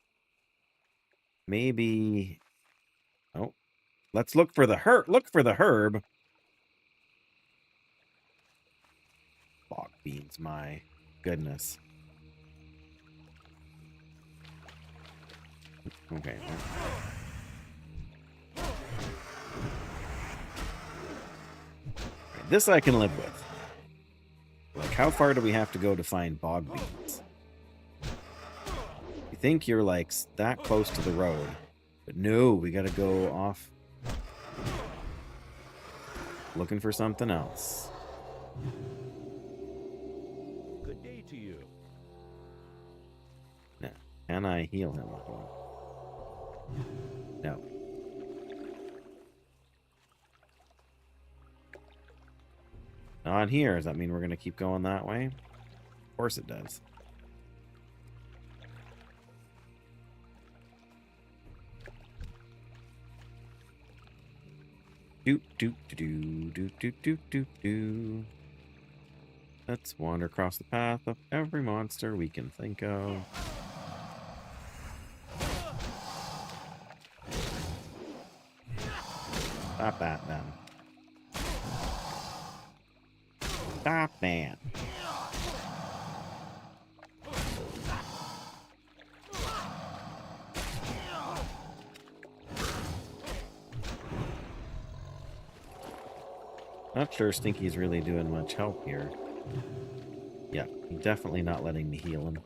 maybe... Oh, let's look for the herb. Look for the herb. Bog beans, my goodness. Okay. Right, this I can live with. Like, how far do we have to go to find bog beans? You think you're, like, that close to the road. But no, we gotta go off. Looking for something else. Good day to you. No. Can I heal him? No. Not here. Does that mean we're going to keep going that way? Of course it does. Do. Let's wander across the path of every monster we can think of. Stop that, then. Stop that. Not sure Stinky's really doing much help here. Yeah, definitely not letting me heal him.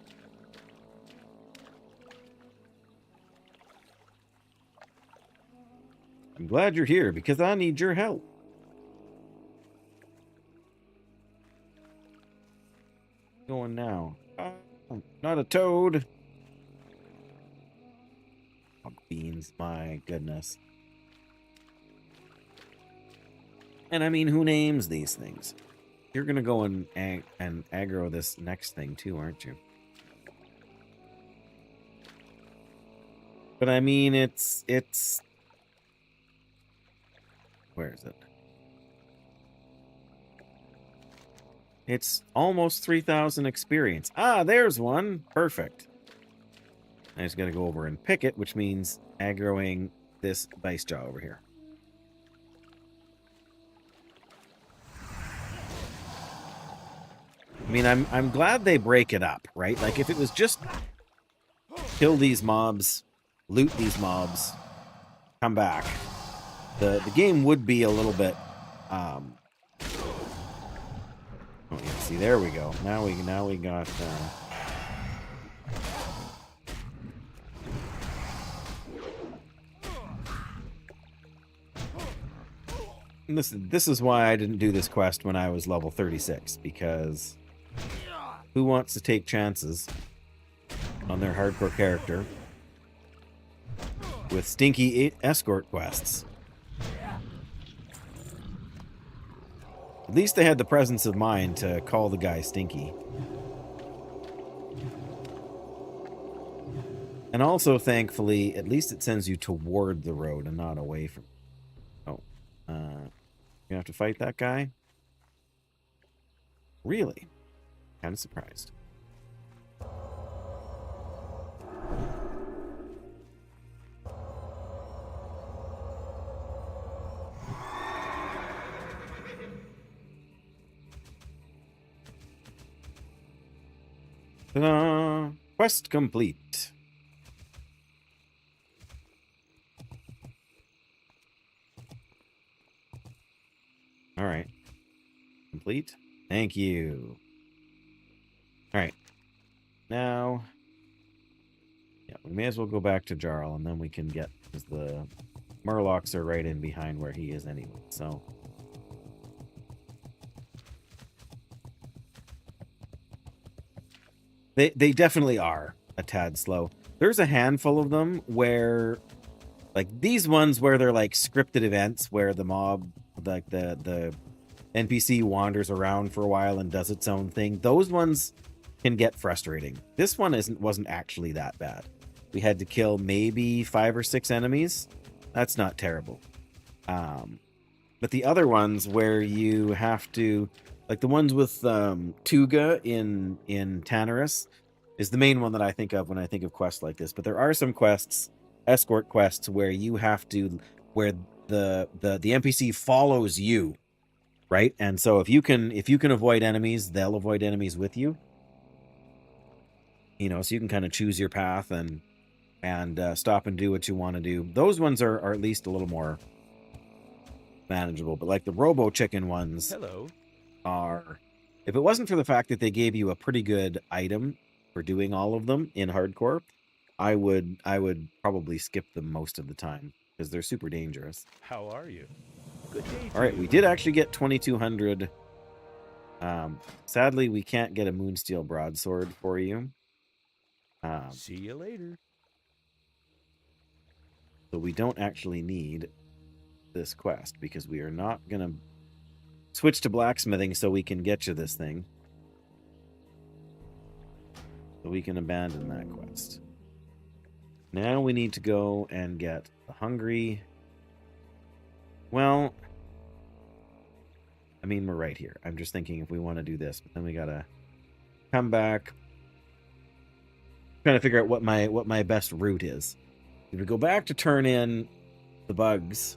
I'm glad you're here because I need your help. Going now. Not a toad. Bog beans, my goodness. And I mean, who names these things? You're gonna go and aggro this next thing too, aren't you? But I mean, it's where is it? It's almost 3,000 experience. Ah, there's one. Perfect. I just gotta go over and pick it, which means aggroing this Vice Jaw over here. I mean, I'm glad they break it up, right? Like, if it was just kill these mobs, loot these mobs, come back, the game would be a little bit. Oh yeah, see, there we go. Now we got. This is why I didn't do this quest when I was level 36, because who wants to take chances on their hardcore character with stinky escort quests? At least they had the presence of mind to call the guy stinky. And also, thankfully, at least it sends you toward the road and not away from. Oh, you have to fight that guy? Really? Kind of surprised. Ta-da! Quest complete. All right. Complete. Thank you. All right. Now, yeah, we may as well go back to Jarl, and then we can get, because the Murlocs are right in behind where he is anyway, so. They definitely are a tad slow. There's a handful of them where, like these ones where they're like scripted events where the mob, like the NPC wanders around for a while and does its own thing. Those ones can get frustrating. This one wasn't actually that bad. We had to kill maybe 5 or 6 enemies. That's not terrible. But the other ones where you have to, like the ones with Tuga in Tanarus is the main one that I think of when I think of quests like this. But there are some quests, escort quests, where you have to, where the NPC follows you, right? And so if you can avoid enemies, they'll avoid enemies with you. You know, so you can kind of choose your path and stop and do what you want to do. Those ones are at least a little more manageable. But like the Robo Chicken ones, Hello. are, if it wasn't for the fact that they gave you a pretty good item for doing all of them in hardcore, I would probably skip them most of the time because they're super dangerous. How are you? Good day to All right, you. we did actually get 2200. Sadly, we can't get a Moonsteel broadsword for you. See you later. So we don't actually need this quest because we are not gonna switch to blacksmithing so we can get you this thing. So we can abandon that quest. Now we need to go and get the hungry. Well, I mean, we're right here. I'm just thinking if we want to do this, but then we gotta come back. Trying to figure out what my best route is. If we go back to turn in the bugs,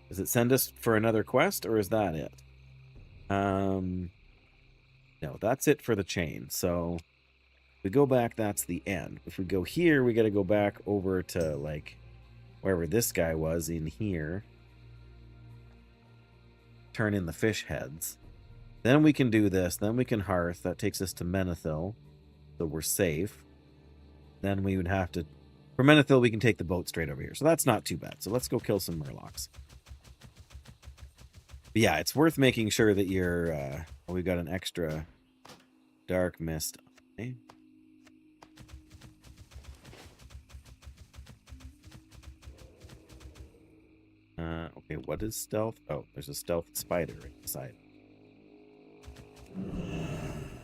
does it send us for another quest or is that it? No, that's it for the chain. So if we go back, that's the end. If we go here, we got to go back over to like wherever this guy was in here. Turn in the fish heads. Then we can do this. Then we can hearth. That takes us to Menethil. So we're safe. Then we would have to, for Menethil, we can take the boat straight over here. So that's not too bad. So let's go kill some Murlocs. But yeah, it's worth making sure that you're, we've got an extra dark mist. Okay. Okay, what is stealth? Oh, there's a stealth spider right beside.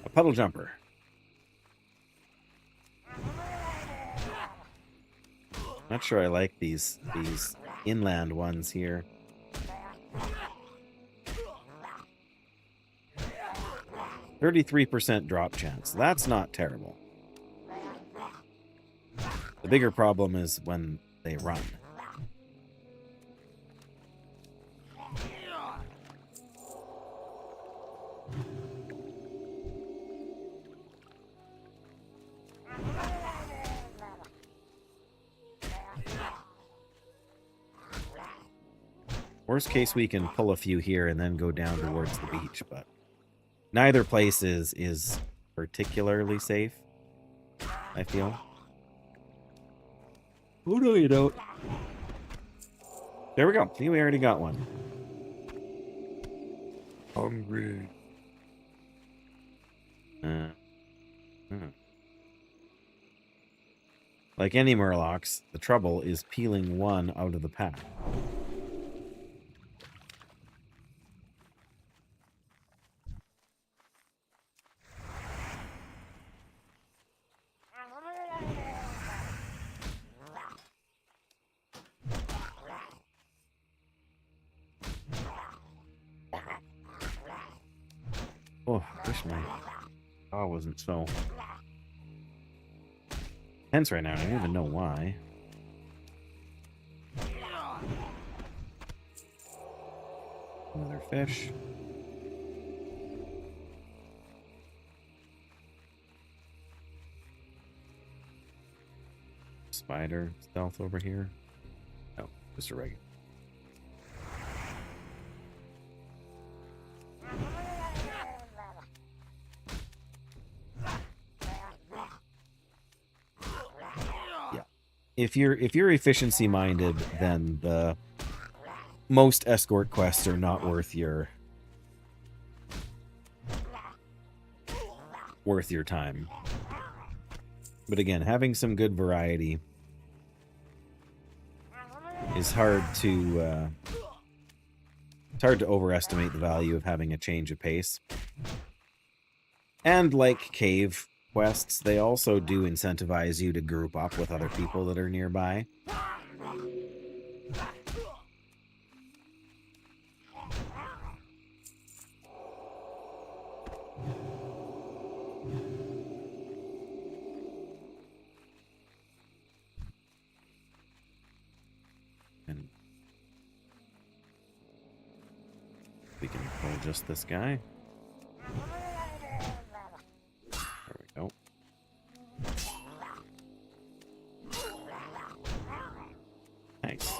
A puddle jumper. Not sure I like these inland ones here. 33% drop chance. That's not terrible. The bigger problem is when they run. Worst case, we can pull a few here and then go down towards the beach, but neither place is particularly safe, I feel. Oh, no, you don't. There we go. See, we already got one. Hungry. Like any murlocs, the trouble is peeling one out of the pack. Oh, wish my jaw wasn't so tense right now. I don't even know why. Another fish. Spider stealth over here. Oh, just a regular. If you're efficiency minded, then the most escort quests are not worth your time. But again, having some good variety is hard to it's hard to overestimate the value of having a change of pace. And like cave quests, they also do incentivize you to group up with other people that are nearby. And we can pull just this guy. There we go. Nice.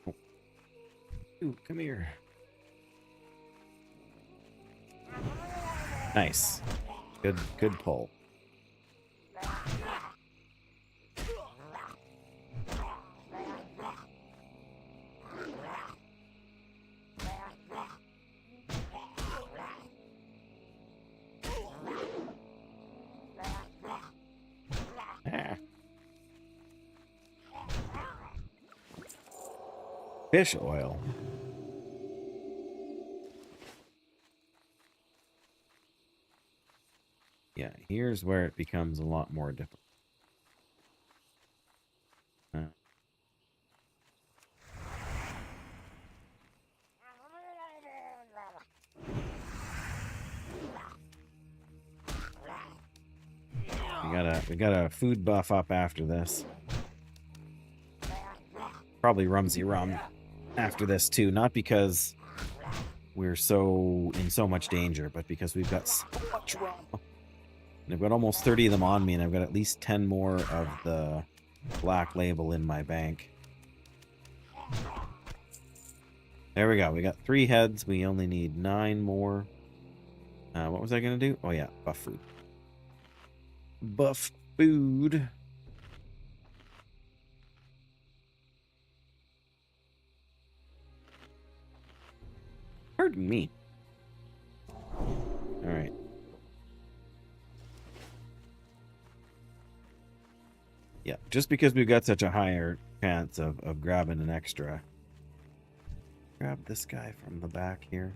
Oh. Ooh, come here. Nice. Good pull. Fish oil. Yeah, here's where it becomes a lot more difficult. We got a food buff up after this. Probably Rumsey Rum after this too, not because we're in so much danger, but because we've got so much rum. And I've got almost 30 of them on me, and I've got at least 10 more of the black label in my bank. There we go. We got 3 heads. We only need 9 more. What was I going to do? Oh, yeah. Buff food. Buff food. Pardon me. All right. Yeah, just because we've got such a higher chance of grabbing an extra. Grab this guy from the back here.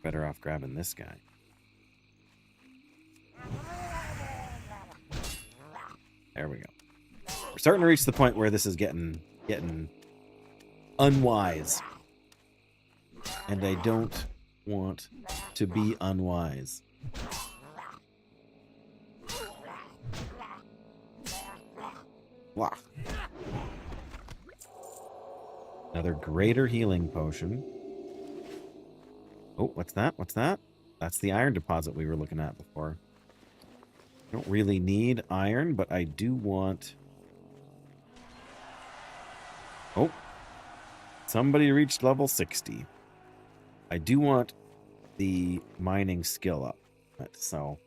Better off grabbing this guy. There we go. We're starting to reach the point where this is getting unwise. And I don't want to be unwise. Blah. Another greater healing potion. Oh, what's that? What's that? That's the iron deposit we were looking at before. I don't really need iron, but I do want... Oh. Somebody reached level 60. I do want the mining skill up. So...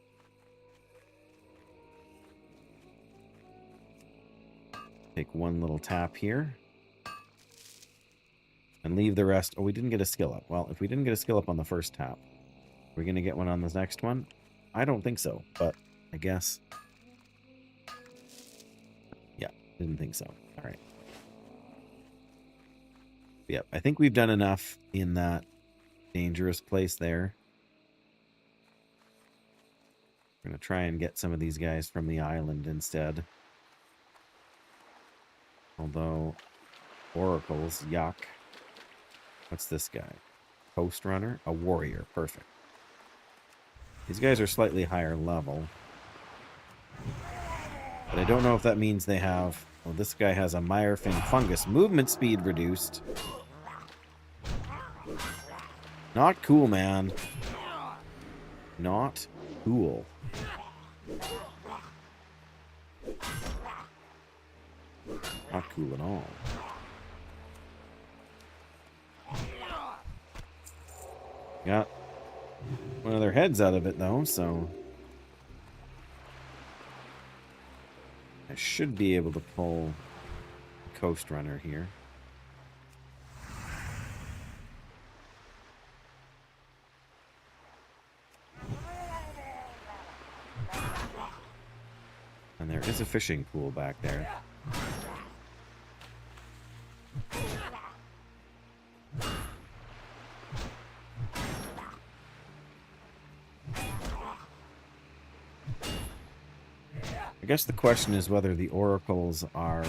take one little tap here. And leave the rest... Oh, we didn't get a skill up. Well, if we didn't get a skill up on the first tap, we're going to get one on this next one? I don't think so, but I guess... yeah, didn't think so. All right. Yep, I think we've done enough in that dangerous place there. We're going to try and get some of these guys from the island instead. Although, oracles, yuck. What's this guy? Coast runner? A warrior. Perfect. These guys are slightly higher level. But I don't know if that means they have... well, this guy has a Myrefin fungus. Movement speed reduced. Not cool, man. Not cool. Not cool at all. Got one of their heads out of it, though, so... I should be able to pull Coast Runner here. And there is a fishing pool back there. I guess the question is whether the oracles are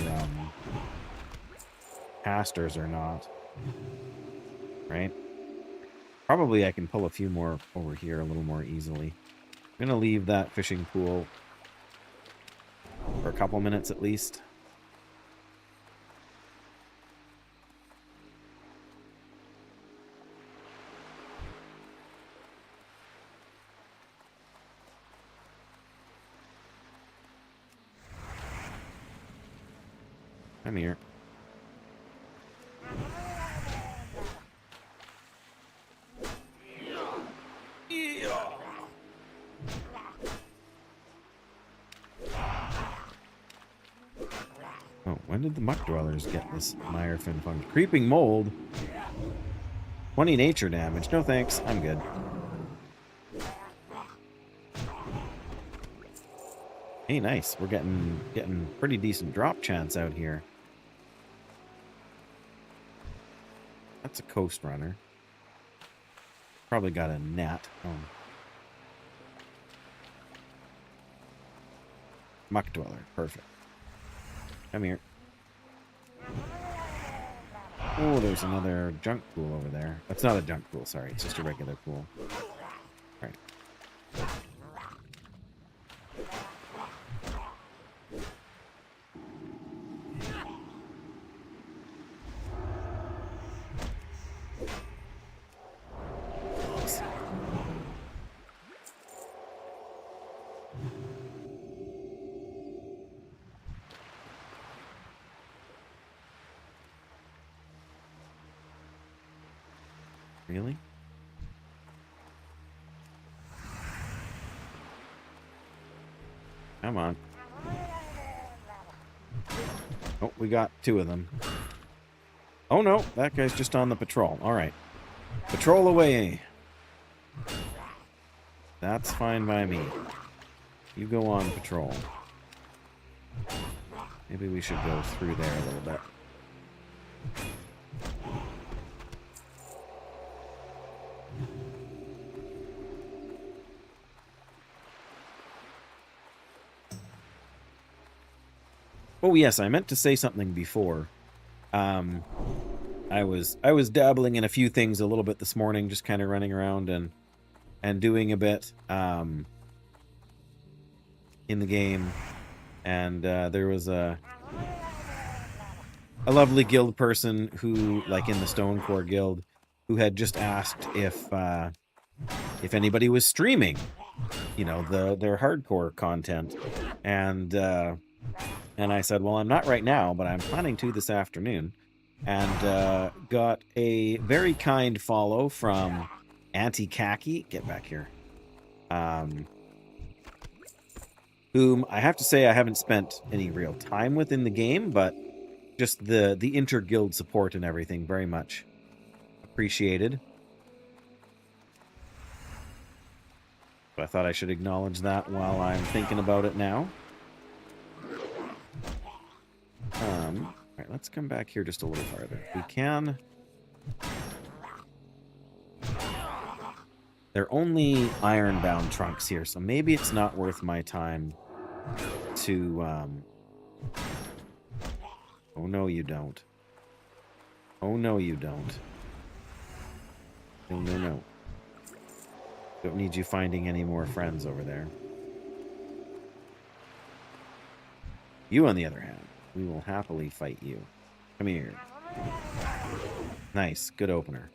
casters or not. Right? Probably I can pull a few more over here a little more easily. I'm going to leave that fishing pool for a couple minutes at least. Come here. Oh, when did the muck dwellers get this Myrefin fungus? Creeping mold. 20 nature damage. No thanks. I'm good. Hey, nice. We're getting pretty decent drop chance out here. That's a coast runner. Probably got a gnat. Oh. Muck dweller. Perfect. Come here. Oh, there's another junk pool over there. That's not a junk pool, sorry. It's just a regular pool. All right. Really? Come on. Oh, we got two of them. Oh no, that guy's just on the patrol. All right. Patrol away. That's fine by me. You go on patrol. Maybe we should go through there a little bit. Oh, yes, I meant to say something before. I was dabbling in a few things a little bit this morning, just kind of running around and doing a bit in the game. And there was a lovely guild person who, like in the STONECORE guild, who had just asked if anybody was streaming, you know, their hardcore content. And I said, well, I'm not right now, but I'm planning to this afternoon. And got a very kind follow from Auntie Khaki. Get back here. Whom I have to say I haven't spent any real time with in the game, but just the inter-guild support and everything very much appreciated. So I thought I should acknowledge that while I'm thinking about it now. All right, let's come back here just a little farther. We can. They're only iron-bound trunks here, so maybe it's not worth my time to... Oh, no, you don't. Oh, no, you don't. No, no, no. Don't need you finding any more friends over there. You, on the other hand, we will happily fight you. Come here. Nice. Good opener.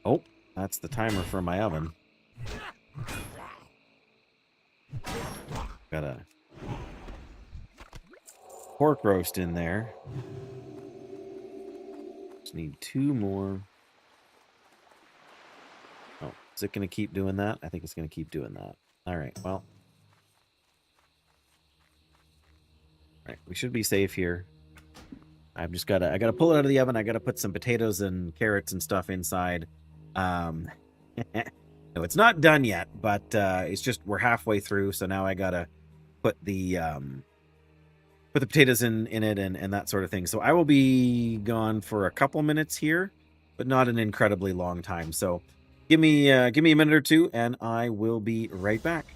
Oh, that's the timer for my oven. Got a pork roast in there. Just need 2 more. Oh, is it going to keep doing that? I think it's going to keep doing that. All right, well. All right, we should be safe here. I've just got to, I got to pull it out of the oven. I got to put some potatoes and carrots and stuff inside. No, it's not done yet, but it's just, we're halfway through. So now I got to put the potatoes in it and that sort of thing. So I will be gone for a couple minutes here, but not an incredibly long time. So give me a minute or two and I will be right back.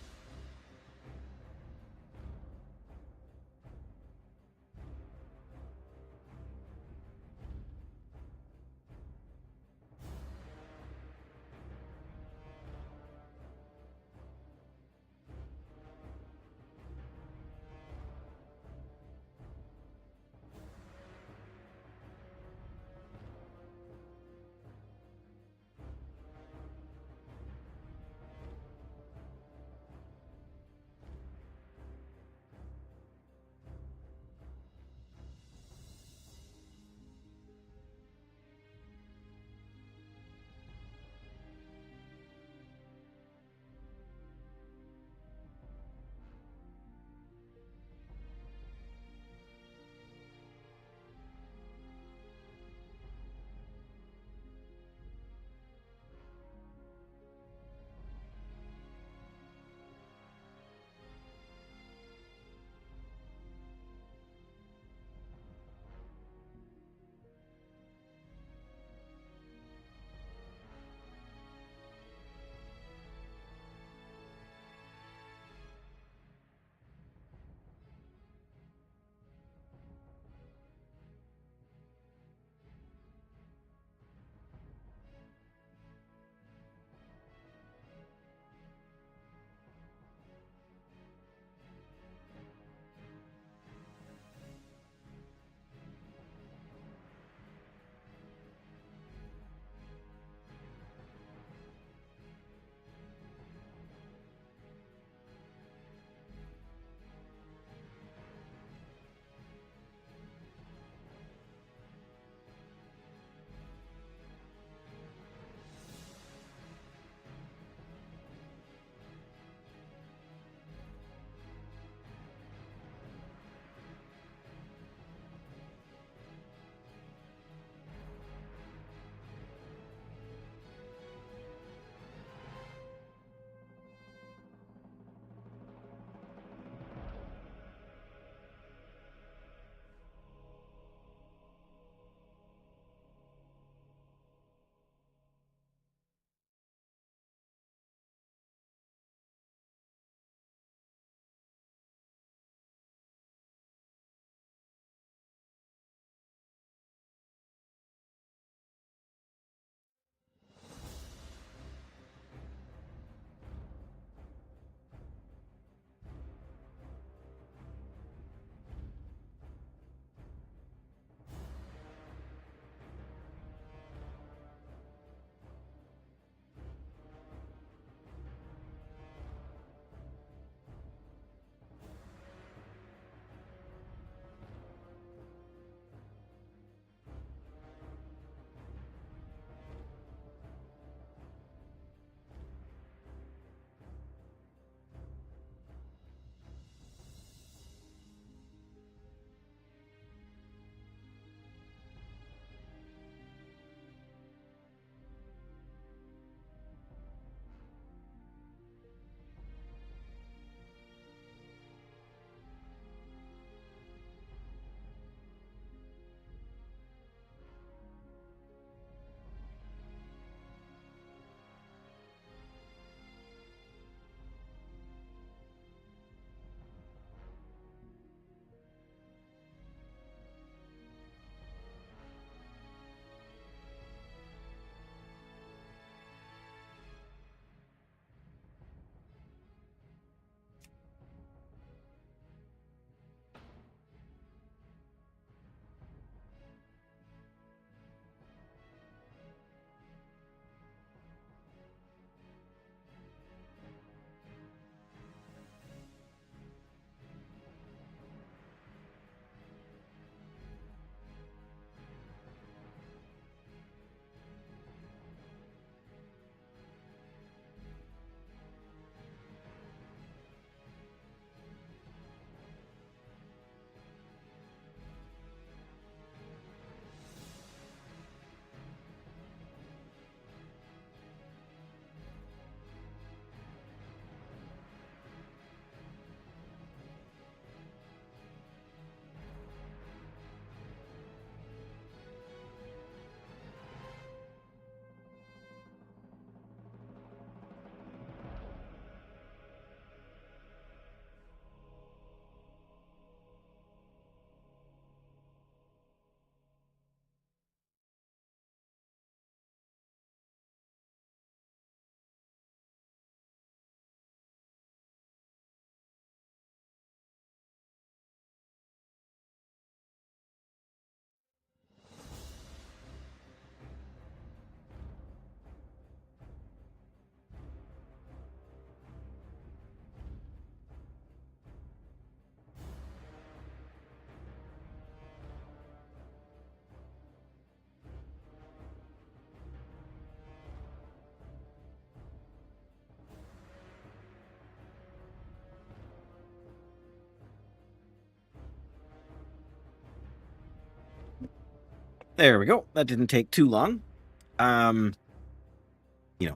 There we go. That didn't take too long.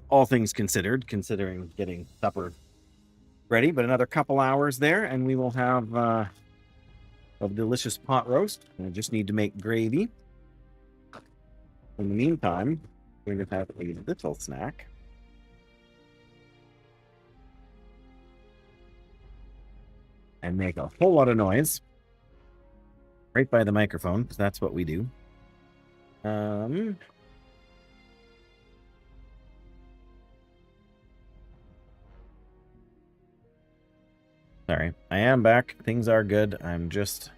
All things considered, considering getting supper ready, but another couple hours there, and we will have a delicious pot roast. I just need to make gravy. In the meantime, we're going to have a little snack. And make a whole lot of noise. Right by the microphone, because that's what we do. Sorry, I am back. Things are good. I'm just...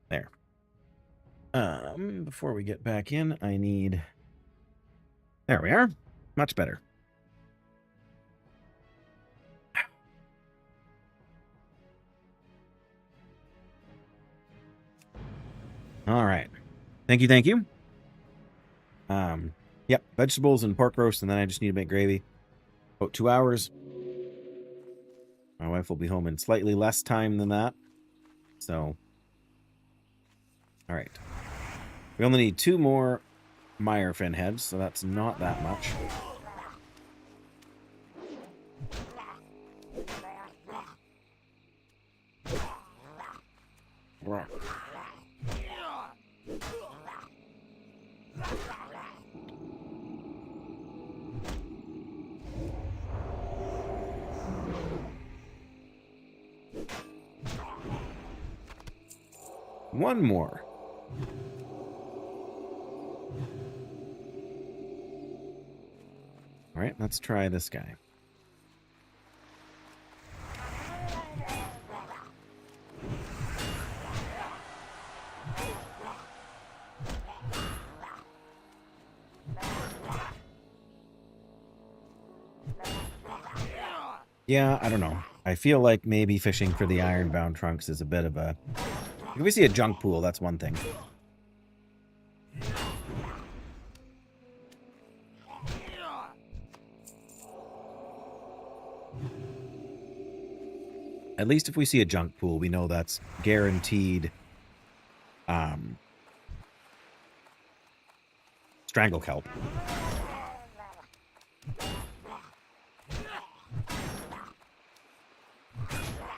There. Before we get back in, I need... There we are. Much better. All right. Thank you, thank you. Yep, vegetables and pork roast, and then I just need to make gravy. About 2 hours. My wife will be home in slightly less time than that. So, all right. We only need 2 more Meyer fin heads, so that's not that much. One more. All right, let's try this guy. Yeah, I don't know. I feel like maybe fishing for the ironbound trunks is a bit of a... If we see a junk pool, that's one thing. At least if we see a junk pool, we know that's guaranteed strangle kelp.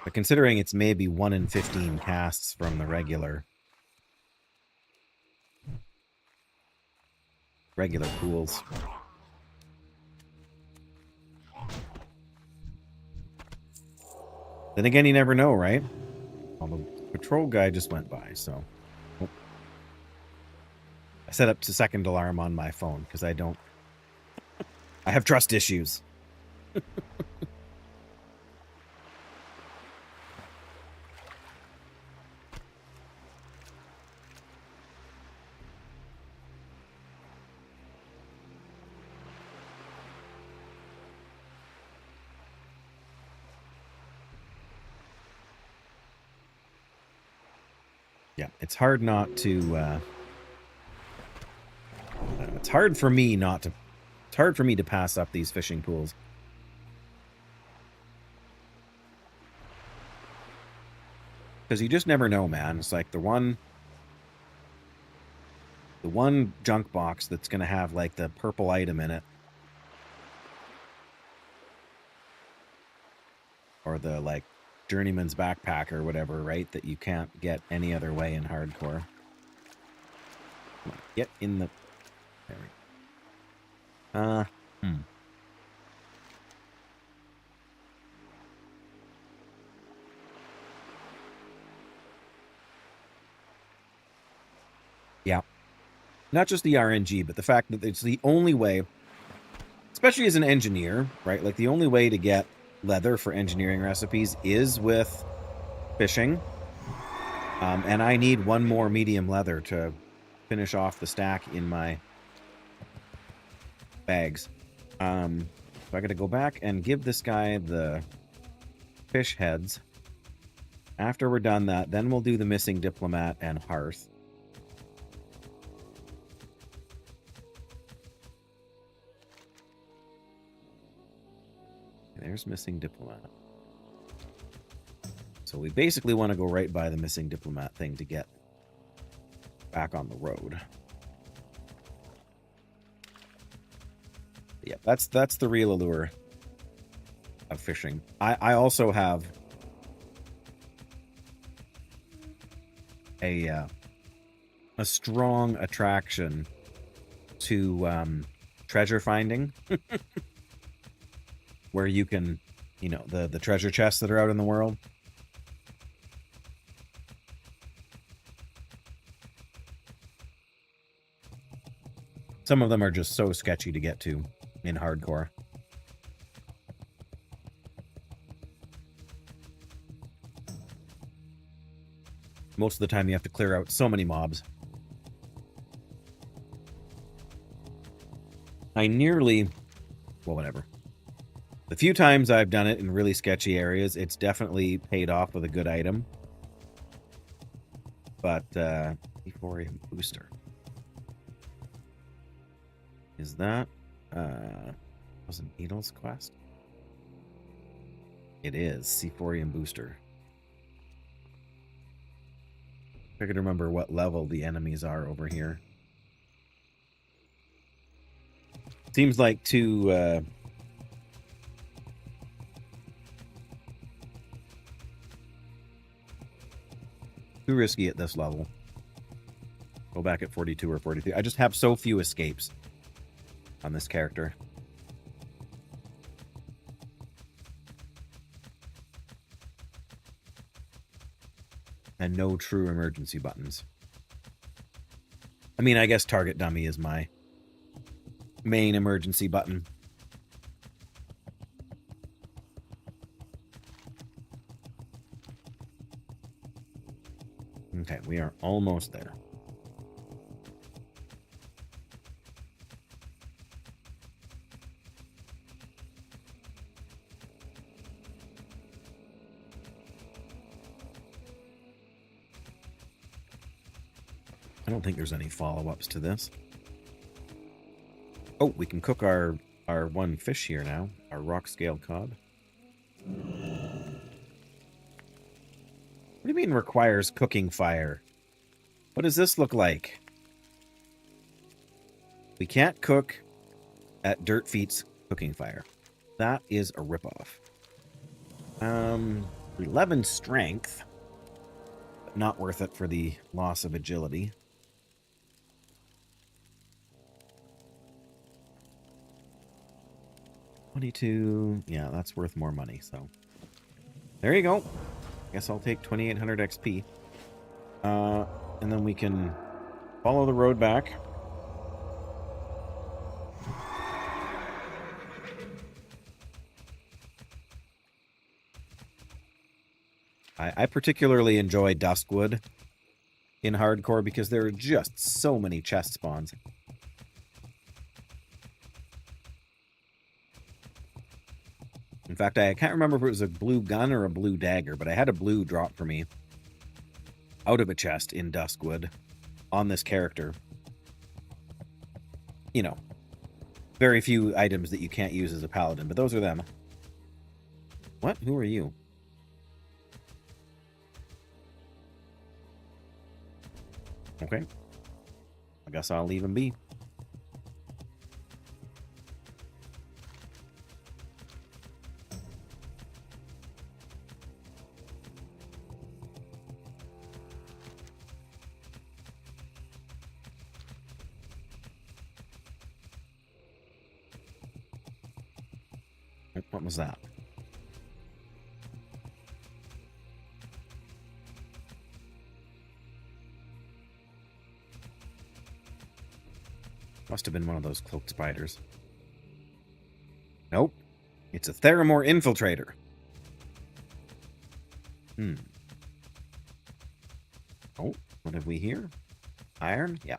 But considering it's maybe 1 in 15 casts from the regular pools. Then again, you never know, right? Well, the patrol guy just went by, so... Oh. I set up to second alarm on my phone, because I don't... I have trust issues. Yeah, it's hard not to, it's hard for me not to, it's hard for me to pass up these fishing pools. Because you just never know, man. It's like the one junk box that's going to have, like, the purple item in it. Or the, like, Journeyman's Backpack or whatever, right? That you can't get any other way in hardcore. Come on, get in the... There we go. Yeah. Not just the RNG, but the fact that it's the only way, especially as an engineer, right? Like, the only way to get leather for engineering recipes is with fishing. And I need 1 more medium leather to finish off the stack in my bags. So I gotta go back and give this guy the fish heads. After we're done that, then we'll do the missing diplomat and hearth. There's missing diplomat. So we basically want to go right by the missing diplomat thing to get back on the road. Yeah, that's the real allure of fishing. I also have a strong attraction to treasure finding, where you can, you know, the treasure chests that are out in the world. Some of them are just so sketchy to get to in hardcore. Most of the time you have to clear out so many mobs. I nearly... well, whatever. The few times I've done it in really sketchy areas, it's definitely paid off with a good item. But, Euphoria Booster. Is that, was it Needles quest? It is. Sephorian Booster. I can remember what level the enemies are over here. Seems like too risky at this level. Go back at 42 or 43. I just have so few escapes on this character. And no true emergency buttons. I mean, I guess target dummy is my main emergency button. Okay, we are almost there. I don't think there's any follow-ups to this. Oh, we can cook our one fish here now. Our rock-scaled cod. What do you mean requires cooking fire? What does this look like? We can't cook at Dirt Feet's cooking fire. That is a ripoff. 11 strength. But not worth it for the loss of agility. 22. Yeah, that's worth more money, so. There you go. Guess I'll take 2800 XP. And then we can follow the road back. I particularly enjoy Duskwood in hardcore because there are just so many chest spawns. In fact, I can't remember if it was a blue gun or a blue dagger, but I had a blue drop for me out of a chest in Duskwood on this character. You know, very few items that you can't use as a paladin, but those are them. What? Who are you? Okay. I guess I'll leave him be. What was that? Must have been one of those cloaked spiders. Nope. It's a Theramore infiltrator. Oh, what have we here? Iron? Yeah.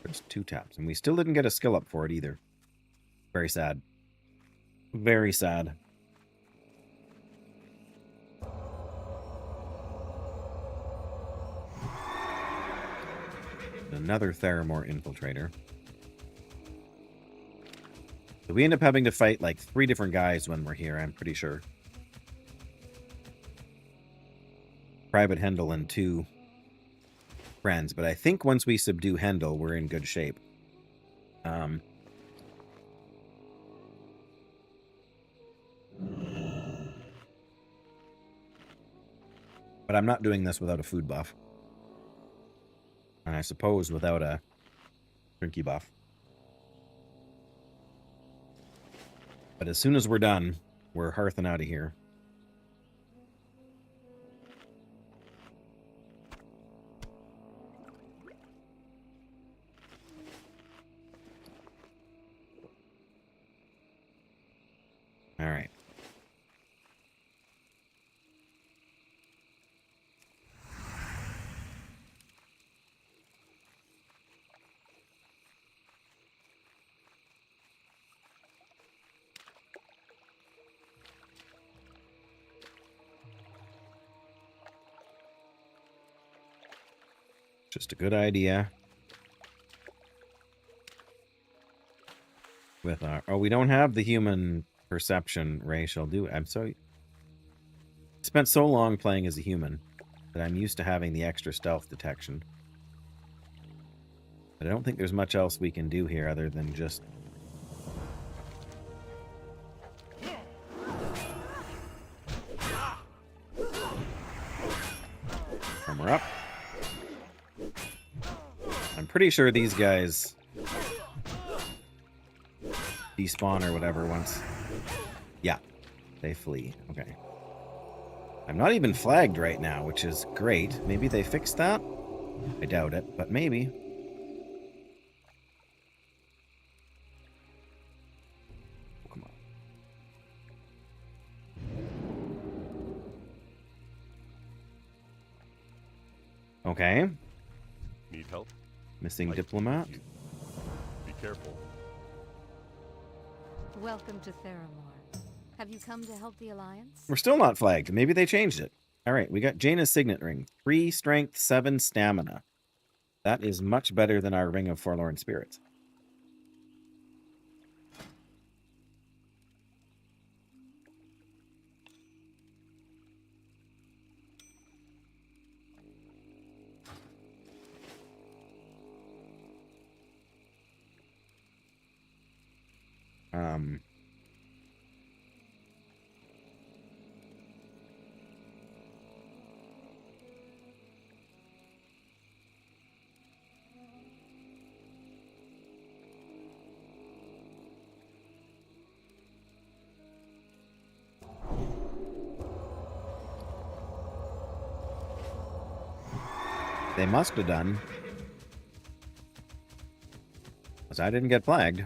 There's 2 taps, and we still didn't get a skill up for it either. Very sad. Very sad. Another Theramore infiltrator. So we end up having to fight like 3 different guys when we're here, I'm pretty sure. Private Hendel and 2 friends, but I think once we subdue Hendel, we're in good shape. But I'm not doing this without a food buff. And I suppose without a drinky buff. But as soon as we're done, we're hearthing out of here. All right. Just a good idea. With our... Oh, we don't have the human perception racial, do I'm so... Spent so long playing as a human that I'm used to having the extra stealth detection. But I don't think there's much else we can do here other than just... Armor up. I'm pretty sure these guys despawn or whatever once. Yeah, they flee. Okay. I'm not even flagged right now, which is great. Maybe they fixed that? I doubt it, but maybe. Oh, come on. Okay. Need help? Missing diplomat. Be careful. Welcome to Theramore. Have you come to help the Alliance? We're still not flagged. Maybe they changed it. All right, we got Jaina's signet ring. 3 strength, 7 stamina. That is much better than our Ring of Forlorn Spirits. They must have done. Because I didn't get flagged.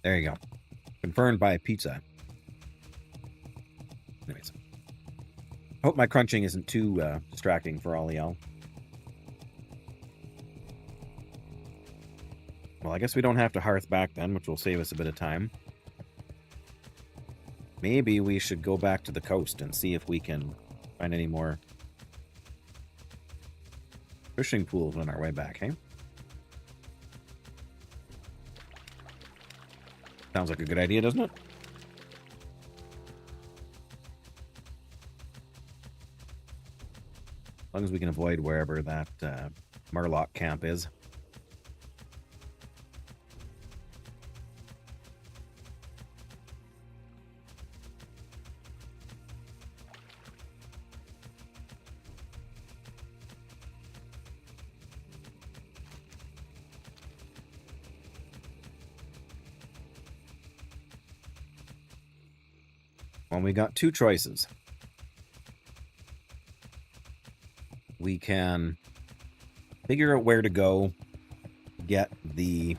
There you go. Confirmed by pizza. Anyways. Hope my crunching isn't too distracting for all y'all. Well, I guess we don't have to hearth back then, which will save us a bit of time. Maybe we should go back to the coast and see if we can find any more fishing pools on our way back, hey? Sounds like a good idea, doesn't it? As long as we can avoid wherever that Murloc camp is. Well, we got 2 choices. We can figure out where to go, get the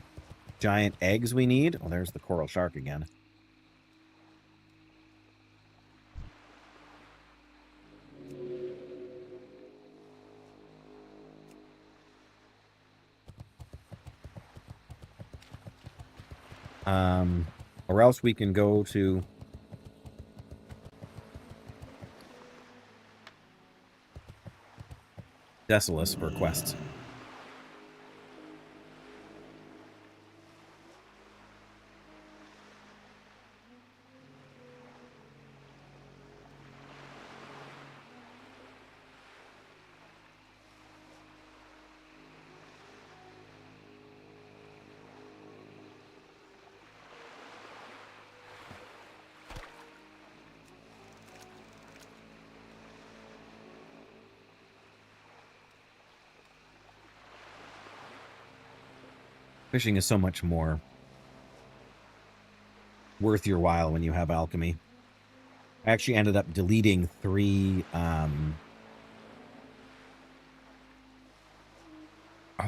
giant eggs we need. Oh, there's the coral shark again. Or else we can go to Defenseless for quests. Fishing is so much more worth your while when you have alchemy. I actually ended up deleting 3, oh,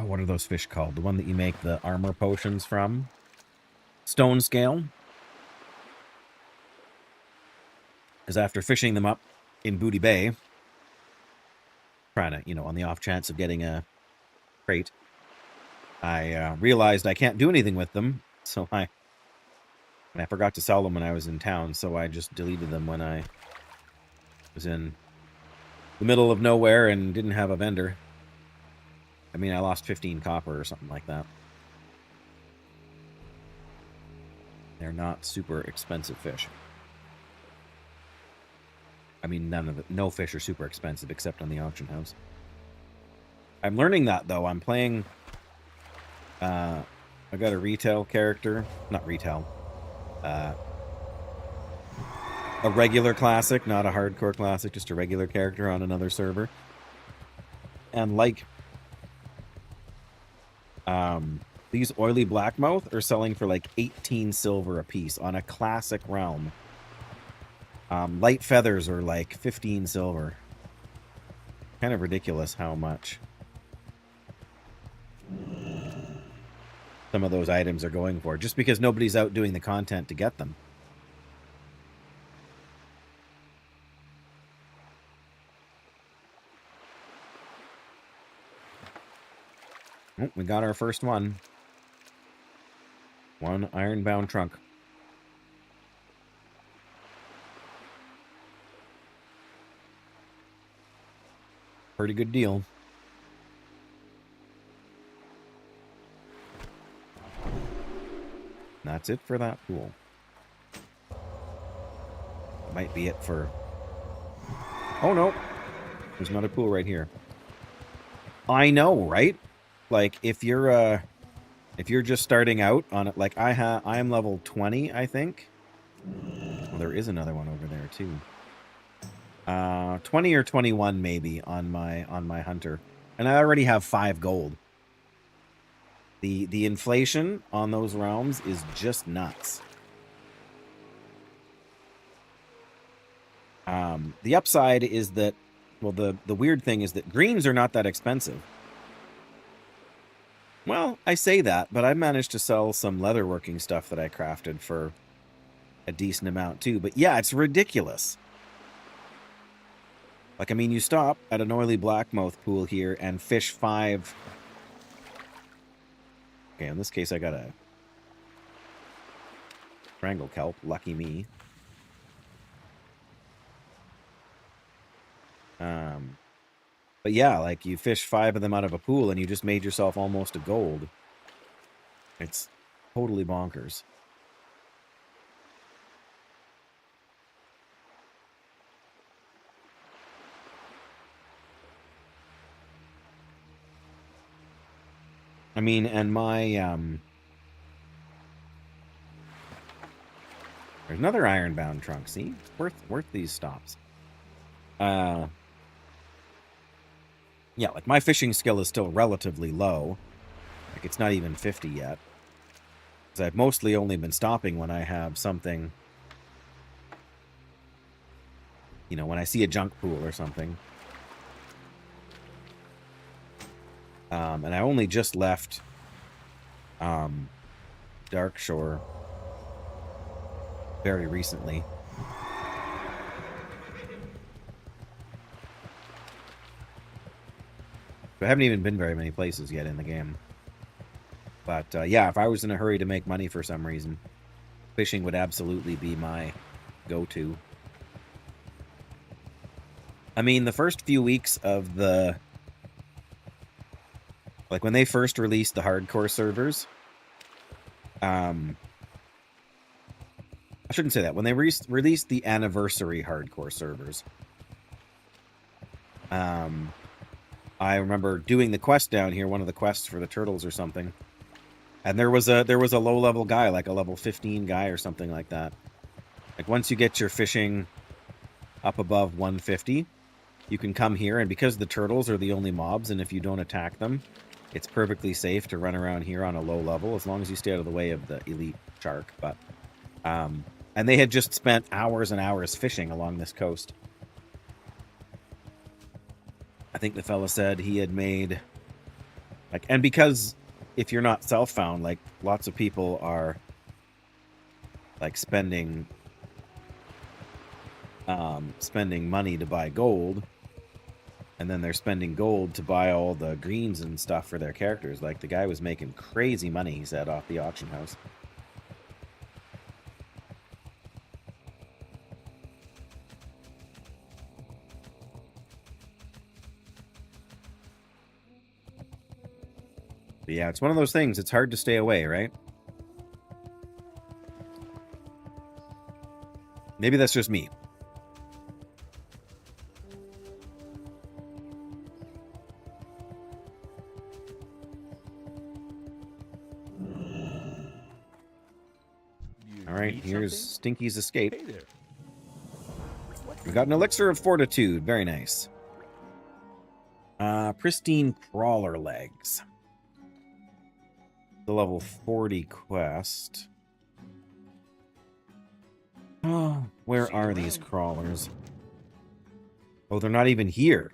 what are those fish called? The one that you make the armor potions from? Stone scale. Because after fishing them up in Booty Bay, trying to, you know, on the off chance of getting a crate, I realized I can't do anything with them, so I forgot to sell them when I was in town, so I just deleted them when I was in the middle of nowhere and didn't have a vendor. I mean, I lost 15 copper or something like that. They're not super expensive fish. I mean, no fish are super expensive except on the auction house. I'm learning that, though. I'm playing... I got a retail character. Not retail. A regular classic, not a hardcore classic, just a regular character on another server. And like... these oily blackmouth are selling for like 18 silver a piece on a classic realm. Light feathers are like 15 silver. Kind of ridiculous how much some of those items are going for, just because nobody's out doing the content to get them. Oh, we got our first one. One ironbound trunk. Pretty good deal. That's it for that pool. Might be it for... Oh, no. There's another pool right here. I know, right? Like, if you're just starting out on it, like I am level 20, I think. Well, there is another one over there, too. 20 or 21 maybe on my hunter. And I already have 5 gold. The inflation on those realms is just nuts. The upside is that, well, the weird thing is that greens are not that expensive. Well, I say that, but I managed to sell some leatherworking stuff that I crafted for a decent amount too. But yeah, it's ridiculous. Like, I mean, you stop at an oily blackmouth pool here and fish 5... Okay, in this case, I got a strangle kelp. Lucky me. But yeah, like, you fish 5 of them out of a pool and you just made yourself almost a gold. It's totally bonkers. I mean, and my, there's another ironbound trunk, see? It's worth these stops. Yeah, like, my fishing skill is still relatively low. Like, it's not even 50 yet. Because I've mostly only been stopping when I have something, you know, when I see a junk pool or something. And I only just left Dark Shore very recently. I haven't even been very many places yet in the game. But yeah, if I was in a hurry to make money for some reason, fishing would absolutely be my go-to. I mean, the first few weeks of the... Like, when they first released the hardcore servers... I shouldn't say that. When they released the anniversary hardcore servers... I remember doing the quest down here, one of the quests for the turtles or something. And there was a low-level guy, like a level 15 guy or something like that. Like, once you get your fishing up above 150, you can come here, and because the turtles are the only mobs, and if you don't attack them, it's perfectly safe to run around here on a low level, as long as you stay out of the way of the elite shark. But, and they had just spent hours and hours fishing along this coast. I think the fella said he had made, like, and because if you're not self-found, like, lots of people are, like, spending money to buy gold, and then they're spending gold to buy all the greens and stuff for their characters. Like, the guy was making crazy money, he said, off the auction house. But yeah, it's one of those things. It's hard to stay away, right? Maybe that's just me. All right, here's Stinky's escape. Hey there. We got an elixir of fortitude. Very nice. Pristine crawler legs. The level 40 quest. Oh, where are these crawlers? Oh, they're not even here.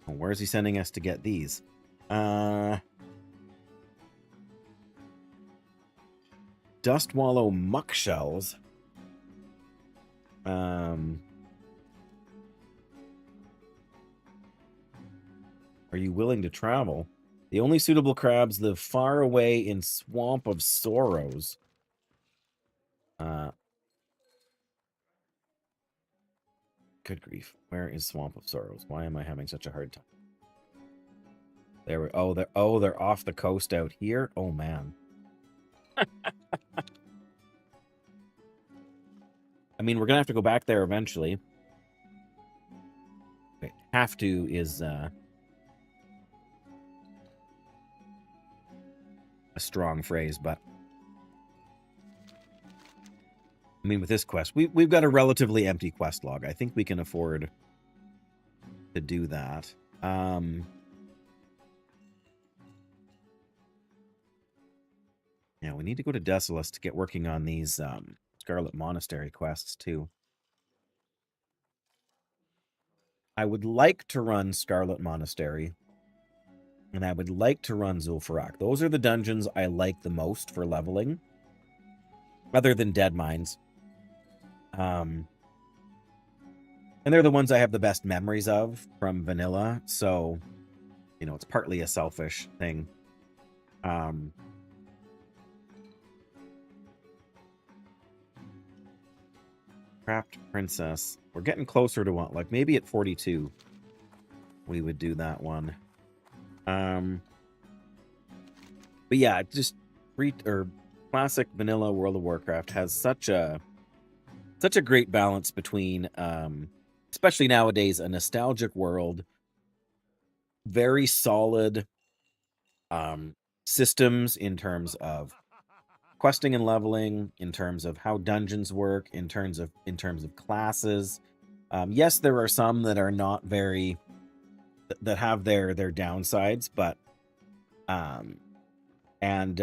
Oh, where is he sending us to get these? Dust wallow muck shells. Are you willing to travel? The only suitable crabs live far away in Swamp of Sorrows. Good grief. Where is Swamp of Sorrows? Why am I having such a hard time? There we they're off the coast out here. Oh man. I mean, we're gonna have to go back there eventually. Wait, have to is a strong phrase, but I mean, with this quest, we've got a relatively empty quest log. I think we can afford to do that. Yeah, we need to go to Desolus to get working on these Scarlet Monastery quests too. I would like to run Scarlet Monastery, and I would like to run Zul'Farrak. Those are the dungeons I like the most for leveling, other than Dead Mines. And they're the ones I have the best memories of from vanilla, so, you know, it's partly a selfish thing. Craft Princess. We're getting closer to one. Like, maybe at 42, we would do that one. But yeah, just classic vanilla World of Warcraft has such a great balance between, especially nowadays, a nostalgic world, very solid systems in terms of questing and leveling, in terms of how dungeons work, in terms of classes. Yes, there are some that are not very that have their downsides, but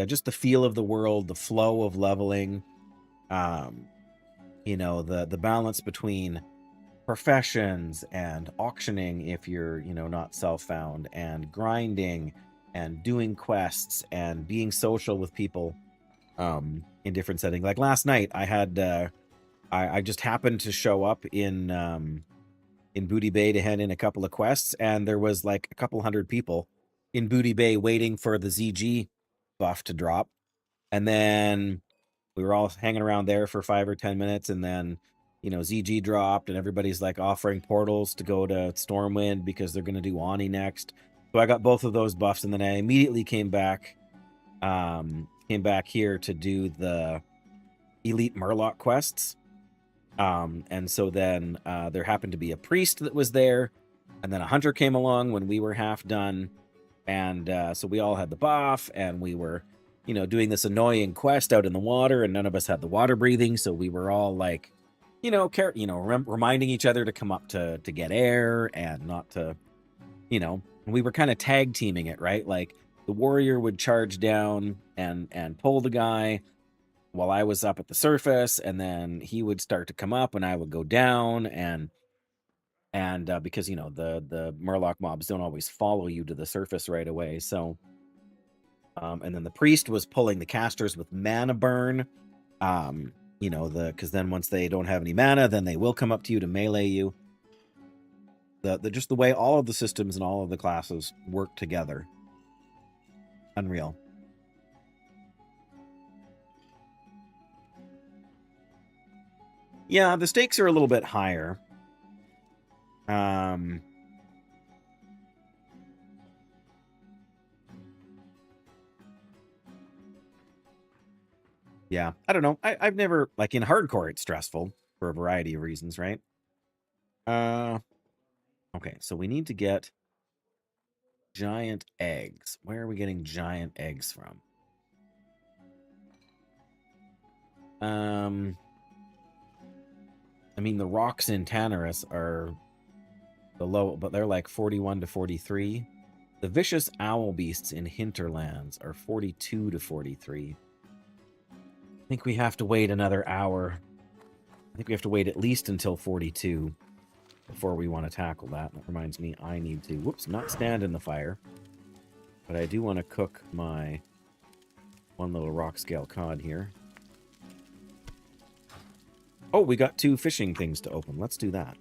just the feel of the world, the flow of leveling, you know, the balance between professions and auctioning if you're, you know, not self-found, and grinding and doing quests and being social with people in different settings. Like last night, I had I just happened to show up in Booty Bay to hand in a couple of quests, and there was like a couple hundred people in Booty Bay waiting for the ZG buff to drop. And then we were all hanging around there for 5 or 10 minutes, and then, you know, ZG dropped, and everybody's like offering portals to go to Stormwind because they're going to do Ani next. So I got both of those buffs, and then I immediately came back here to do the Elite Murloc quests. And so then there happened to be a priest that was there, and then a hunter came along when we were half done, and so we all had the buff, and we were, you know, doing this annoying quest out in the water, and none of us had the water breathing, so we were all like, you know, reminding each other to come up to get air and not to, you know, we were kind of tag teaming it, right? Like the warrior would charge down and pull the guy while I was up at the surface, and then he would start to come up and I would go down, and because, you know, the Murloc mobs don't always follow you to the surface right away, so and then the priest was pulling the casters with mana burn, you know, because then once they don't have any mana, then they will come up to you to melee you. Just the way all of the systems and all of the classes work together. Unreal. Yeah, the stakes are a little bit higher. Yeah, I don't know. I've never, like in hardcore, it's stressful for a variety of reasons, right? Okay, so we need to get giant eggs. Where are we getting giant eggs from? I mean, the rocks in Tanarus are the low, but they're like 41 to 43. The vicious owl beasts in Hinterlands are 42 to 43. I think we have to wait another hour. I think we have to wait at least until 42 before we want to tackle that. That reminds me, I need to, whoops, not stand in the fire. But I do want to cook my one little rock scale cod here. Oh, we got 2 fishing things to open. Let's do that.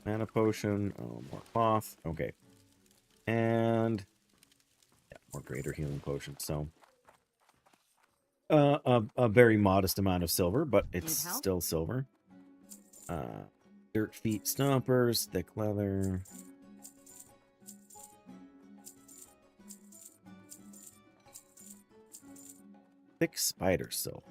Mana potion. Oh, more cloth. Okay. And yeah, more greater healing potion. So a very modest amount of silver, but it's still silver. Dirt feet stompers, thick leather. Thick spider silk.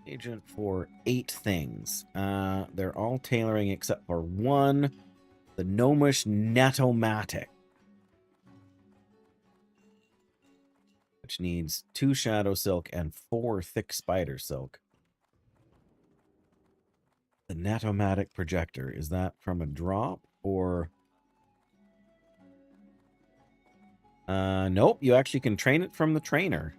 Agent for 8 things. They're all tailoring except for one. The Gnomish Natomatic, which needs 2 shadow silk and 4 thick spider silk. The Natomatic projector, is that from a drop or? Nope, you actually can train it from the trainer.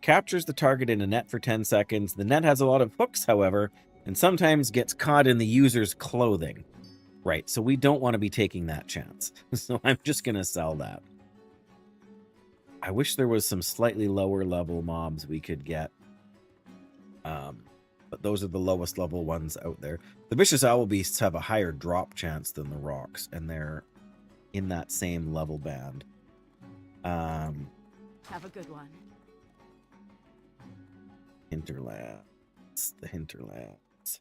Captures the target in a net for 10 seconds. The net has a lot of hooks, however, and sometimes gets caught in the user's clothing. Right, so we don't want to be taking that chance. So I'm just going to sell that. I wish there was some slightly lower level mobs we could get. But those are the lowest level ones out there. The Vicious Owl Beasts have a higher drop chance than the Rocks, and they're in that same level band. Have a good one. Hinterlands. The Hinterlands.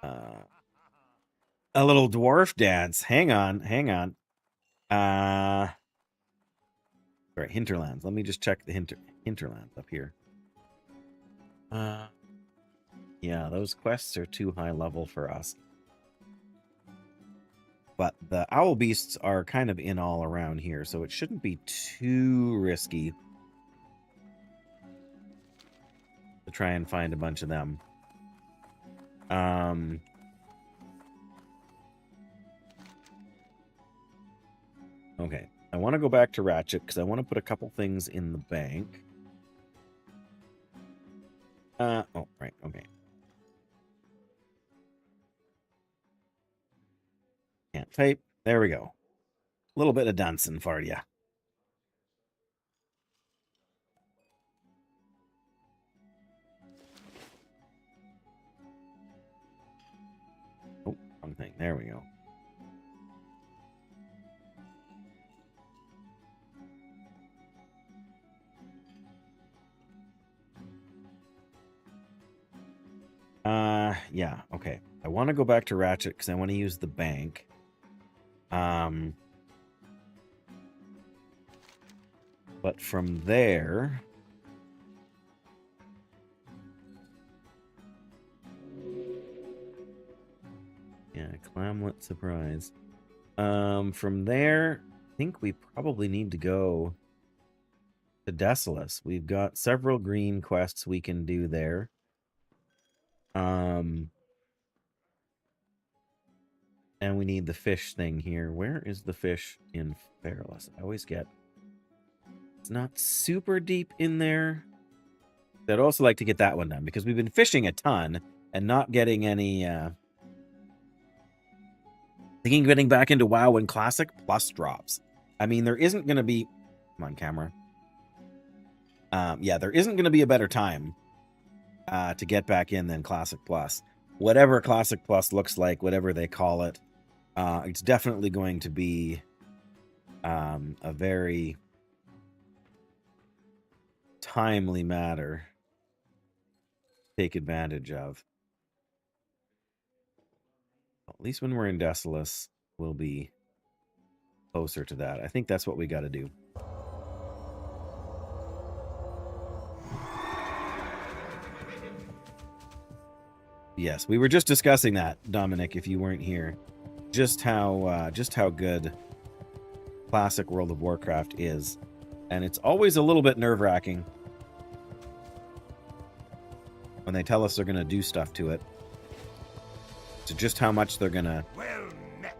A little dwarf dance. Hang on. All right, Hinterlands. Let me just check the Hinterlands up here. Yeah, those quests are too high level for us. But the owl beasts are kind of in all around here, so it shouldn't be too risky to try and find a bunch of them. Okay. I want to go back to Ratchet because I want to put a couple things in the bank. Oh, right. Okay. Can't type. There we go. A little bit of dancing for you. Oh, wrong thing. There we go. Yeah, okay. I want to go back to Ratchet because I want to use the bank. But from there... Yeah, clamlet surprise. From there, I think we probably need to go to Defenseless. We've got several green quests we can do there. And we need the fish thing here. Where is the fish in Feralus? I always get... It's not super deep in there. I'd also like to get that one done because we've been fishing a ton and not getting any... Thinking of getting back into WoW and Classic plus drops. I mean, there isn't going to be... Come on, camera. Yeah, there isn't going to be a better time to get back in than Classic Plus. Whatever Classic Plus looks like, whatever they call it, it's definitely going to be a very timely matter to take advantage of. At least when we're in Defenseless, we'll be closer to that. I think that's what we got to do. Yes, we were just discussing that, Dominic, if you weren't here. Just how good Classic World of Warcraft is. And it's always a little bit nerve-wracking when they tell us they're going to do stuff to it. To just how much they're going to... Well met.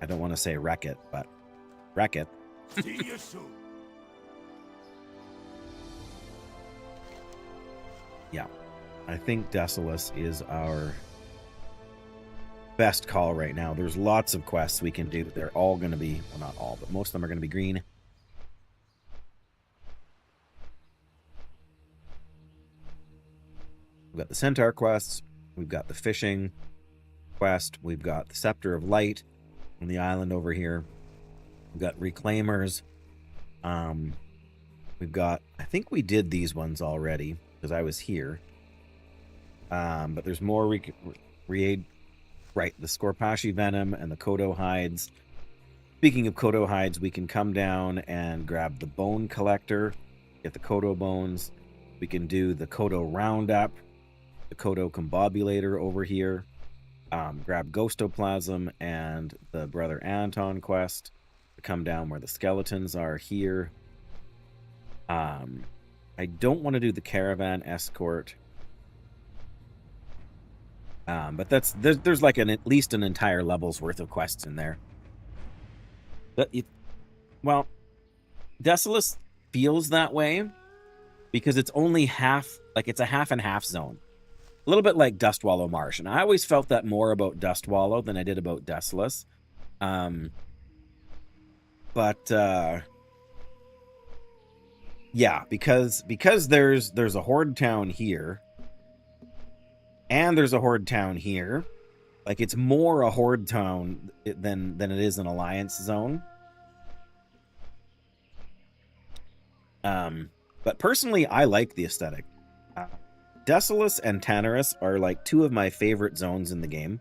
I don't want to say wreck it, but wreck it. See you soon. Yeah. I think Defenseless is our best call right now. There's lots of quests we can do. They're all going to be, well, not all, but most of them are going to be green. We've got the Centaur quests. We've got the fishing quest. We've got the Scepter of Light on the island over here. We've got Reclaimers. We've got, I think we did these ones already because I was here. But there's more right, the Scorpashi Venom and the Kodo Hides. Speaking of Kodo Hides, we can come down and grab the Bone Collector, get the Kodo Bones. We can do the Kodo Roundup, the Kodo Combobulator over here. Grab Ghostoplasm and the Brother Anton quest to come down where the skeletons are here. I don't want to do the Caravan Escort. But there's like at least an entire level's worth of quests in there. Well, Defenseless feels that way because it's only half, like it's a half and half zone. A little bit like Dustwallow Marsh. And I always felt that more about Dustwallow than I did about Defenseless. Yeah, because there's a Horde town here. And there's a Horde town here. Like, it's more a Horde town than it is an Alliance zone. But personally, I like the aesthetic. Defenseless and Tanarus are like two of my favorite zones in the game.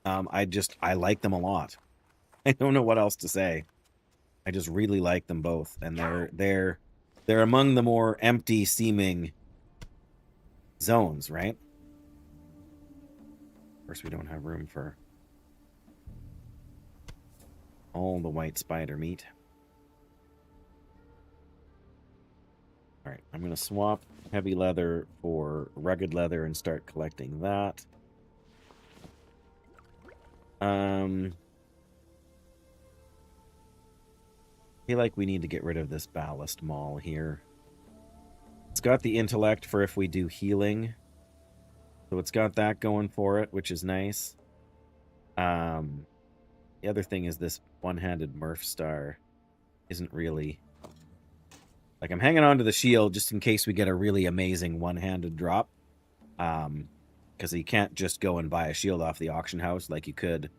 I like them a lot. I don't know what else to say. I just really like them both, and they're among the more empty seeming zones, right? Of course, we don't have room for all the white spider meat. All right, I'm going to swap heavy leather for rugged leather and start collecting that. I feel like we need to get rid of this ballast maul here. It's got the intellect for if we do healing. So it's got that going for it, which is nice. The other thing is this one-handed Murph star isn't really... Like, I'm hanging on to the shield just in case we get a really amazing one-handed drop. Because you can't just go and buy a shield off the auction house like you could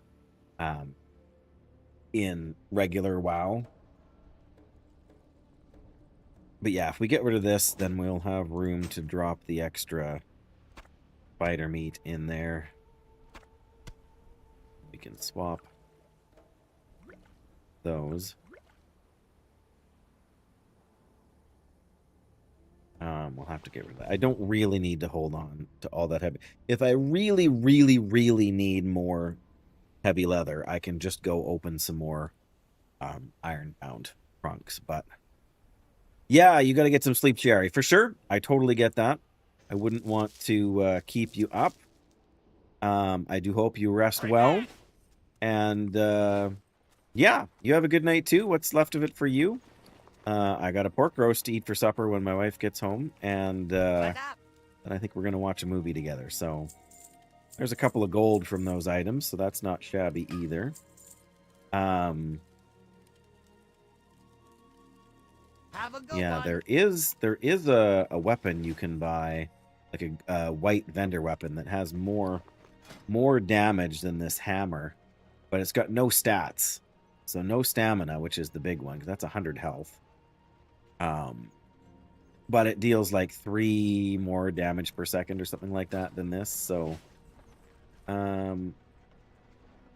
in regular WoW. But yeah, if we get rid of this, then we'll have room to drop the extra spider meat in there. We can swap those. We'll have to get rid of that. I don't really need to hold on to all that heavy. If I really, really, really need more heavy leather, I can just go open some more iron-bound trunks. But yeah, you got to get some sleep, Jerry. For sure. I totally get that. I wouldn't want to keep you up. I do hope you rest well. And yeah, you have a good night too. What's left of it for you? I got a pork roast to eat for supper when my wife gets home, and I think we're going to watch a movie together. So there's a couple of gold from those items, so that's not shabby either. Yeah, there is a weapon you can buy, like a white vendor weapon that has more damage than this hammer, but it's got no stats. So no stamina, which is the big one, because that's 100 health. But it deals like 3 more damage per second or something like that than this. So,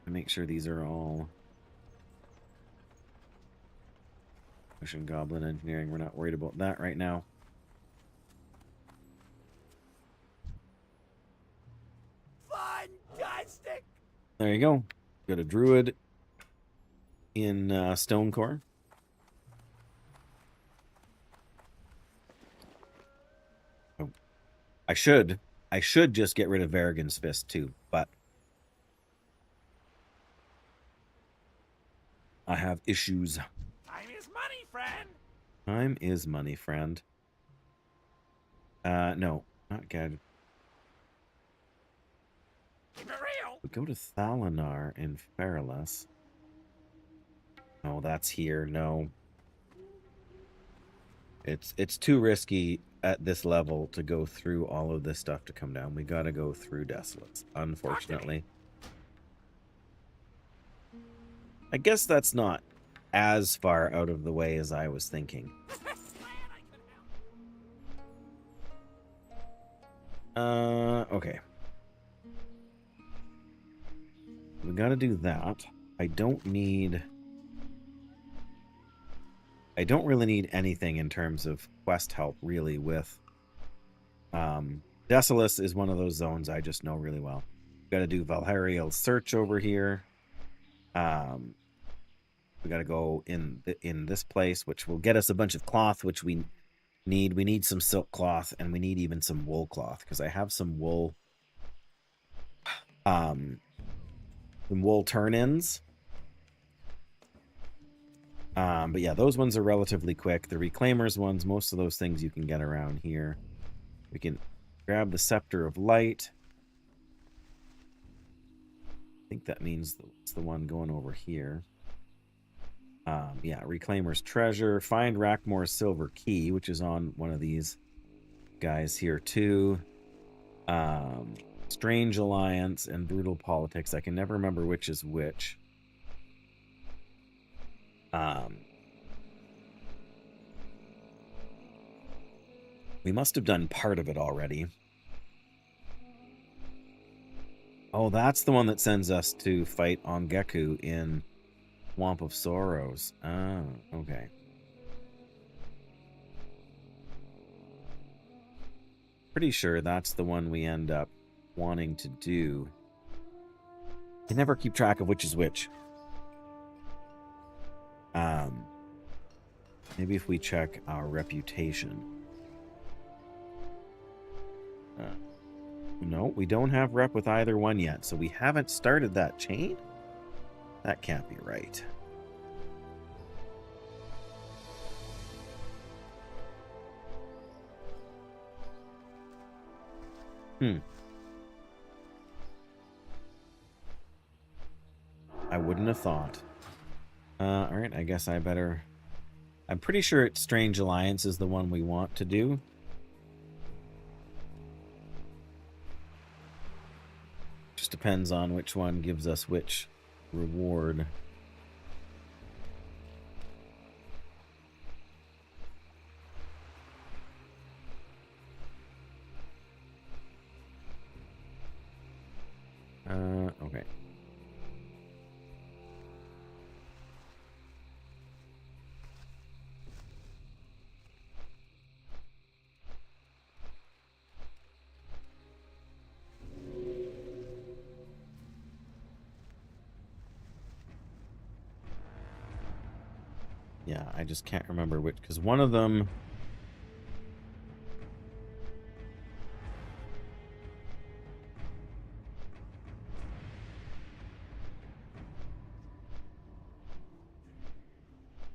make sure these are all Ocean Goblin Engineering. We're not worried about that right now. Fantastic! There you go. Got a druid in STONECORE. Oh, I should just get rid of Varrigan's Fist too, but I have issues. Time is money, friend! Time is money, friend. No, not good. Keep it real! We go to Thalinar in Fairless. Oh, that's here. No. It's too risky at this level to go through all of this stuff to come down. We gotta go through Desolates, unfortunately. I guess that's not as far out of the way as I was thinking. Okay. We gotta do that. I don't really need anything in terms of quest help, really, with... Desolace is one of those zones I just know really well. Gotta do Valhariel's Search over here. We gotta go in this place, which will get us a bunch of cloth, which we need. We need some silk cloth, and we need even some wool cloth, because I have some wool... some wool turn-ins. But yeah, those ones are relatively quick. The Reclaimers ones, most of those things you can get around here. We can grab the Scepter of Light. I think that means it's the one going over here. Yeah, Reclaimer's Treasure. Find Rackmore's Silver Key, which is on one of these guys here too. Strange Alliance and Brutal Politics. I can never remember which is which. We must have done part of it already. Oh, that's the one that sends us to fight Ongeku in Swamp of Sorrows. Oh, okay. Pretty sure that's the one we end up wanting to do. I never keep track of which is which. Maybe if we check our reputation. No, we don't have rep with either one yet, so we haven't started that chain. That can't be right. I wouldn't have thought. Alright, I guess I better... I'm pretty sure it's Strange Alliance is the one we want to do. Just depends on which one gives us which reward. Okay. Yeah, I just can't remember which, because one of them...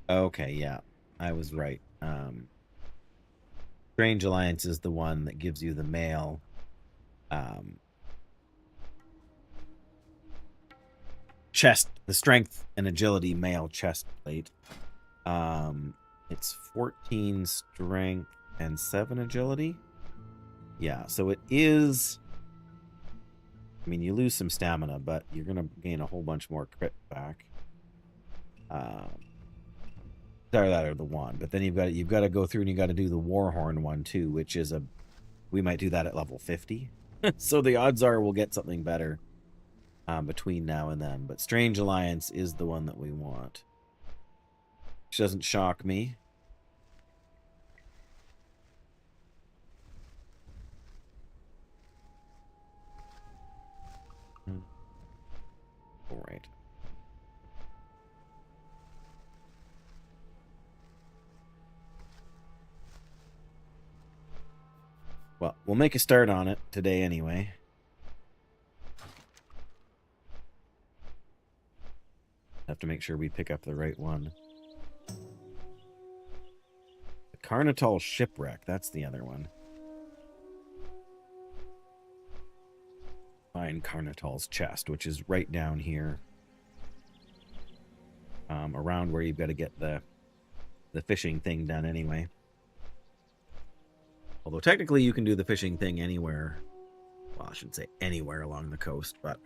Okay, yeah, I was right. Strange Alliance is the one that gives you the mail. Chest, the strength and agility mail chest plate. It's 14 strength and 7 agility. Yeah, so it is... I mean, you lose some stamina, but you're going to gain a whole bunch more crit back. Sorry, that or the one. But then you've got to go through and you got to do the Warhorn one too, which is a... We might do that at level 50. So the odds are we'll get something better between now and then. But Strange Alliance is the one that we want. Which doesn't shock me. All right. Well, we'll make a start on it today anyway. Have to make sure we pick up the right one. The Carnital Shipwreck, that's the other one. Find Carnital's chest, which is right down here. Around where you've got to get the fishing thing done anyway. Although technically you can do the fishing thing anywhere. Well, I shouldn't say anywhere along the coast, but...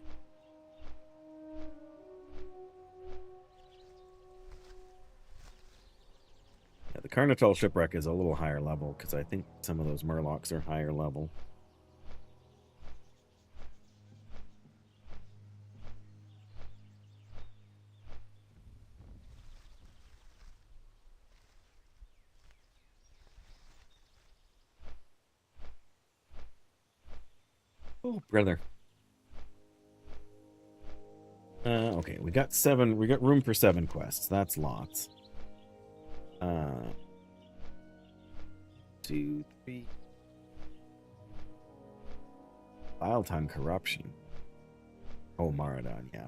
Yeah, the Carnital Shipwreck is a little higher level, because I think some of those Murlocs are higher level. Oh, brother. Okay, we got room for 7 quests. That's lots. 2, 3. Vile Tongue Corruption. Oh, Maradon, yeah.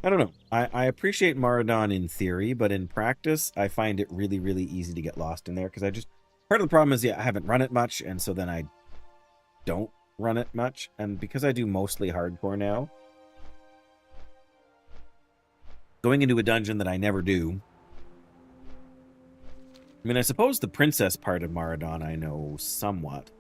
I don't know. I appreciate Maradon in theory, but in practice, I find it really, really easy to get lost in there, because part of the problem is, yeah, I haven't run it much, and so then I don't run it much, and because I do mostly hardcore now, going into a dungeon that I never do... I mean, I suppose the princess part of Maradon I know somewhat.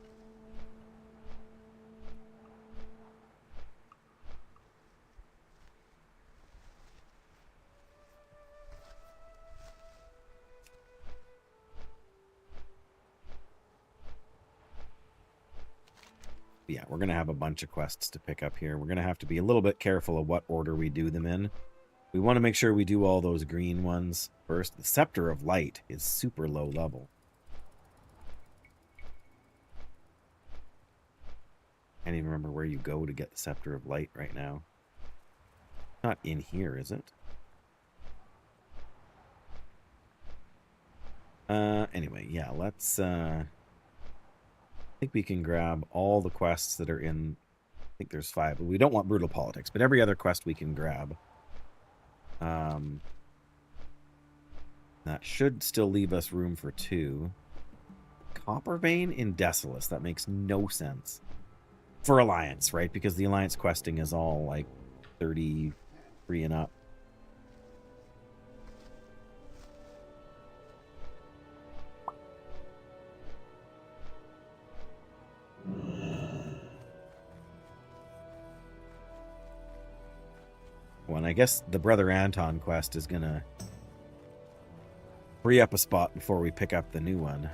Yeah, we're going to have a bunch of quests to pick up here. We're going to have to be a little bit careful of what order we do them in. We want to make sure we do all those green ones first. The Scepter of Light is super low level. I can't even remember where you go to get the Scepter of Light right now. Not in here, is it? Anyway, yeah, let's... I think we can grab all the quests that are in... I think there's 5. We don't want Brutal Politics, but every other quest we can grab. That should still leave us room for 2. Copper vein in Defenseless. That makes no sense. For Alliance, right? Because the Alliance questing is all like 33 and up. Well, and I guess the Brother Anton quest is gonna free up a spot before we pick up the new one.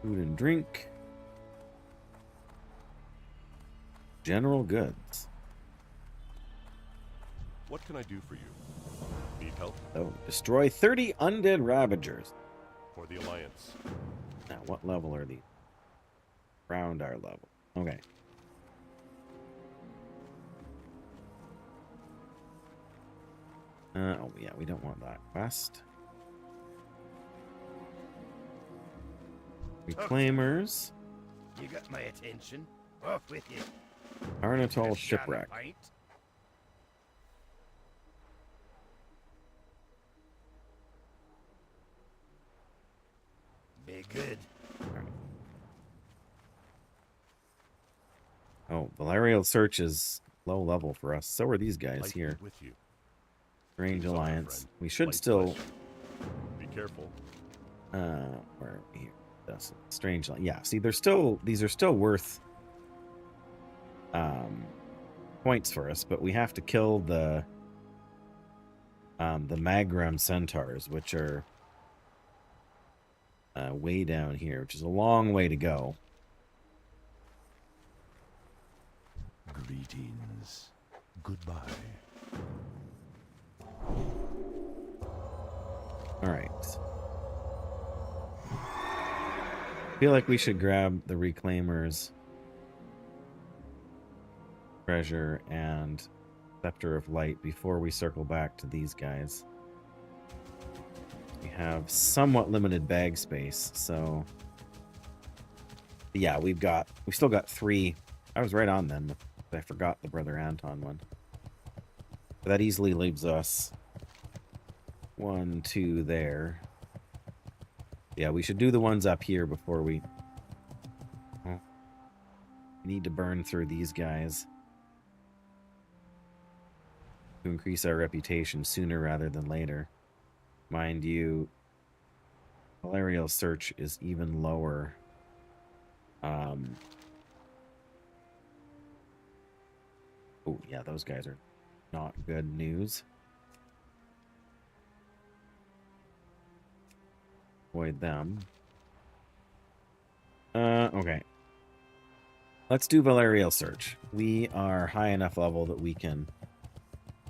Food and drink. General goods. What can I do for you? Need help? Oh, destroy 30 undead Ravagers. For the Alliance. Now, what level are these? Around our level. Okay. Oh, yeah, we don't want that quest. Reclaimers. You got my attention. Off with you. Arnatol Just got a Shipwreck. pint. Be good. Oh, Valerial Search is low level for us. So are these guys Light here. be with you. Strange Keep something, Alliance. friend. We should Light still... bless you. Be careful. Where are we here? That's Strange. Yeah, see, they're still... These are still worth... points for us, but we have to kill the Magrum Centaurs, which are way down here, which is a long way to go. Greetings. Goodbye. All right. Feel like we should grab the Reclaimers treasure and Scepter of Light before we circle back to these guys. We have somewhat limited bag space, so yeah, we still got 3. I was right on them. I forgot the Brother Anton one. But that easily leaves us 1, 2 there. Yeah, we should do the ones up here before we... Oh, we need to burn through these guys to increase our reputation sooner rather than later. Mind you, Valerial Search is even lower. Oh, yeah, those guys are not good news. Avoid them. Okay. Let's do Valerial Search. We are high enough level that we can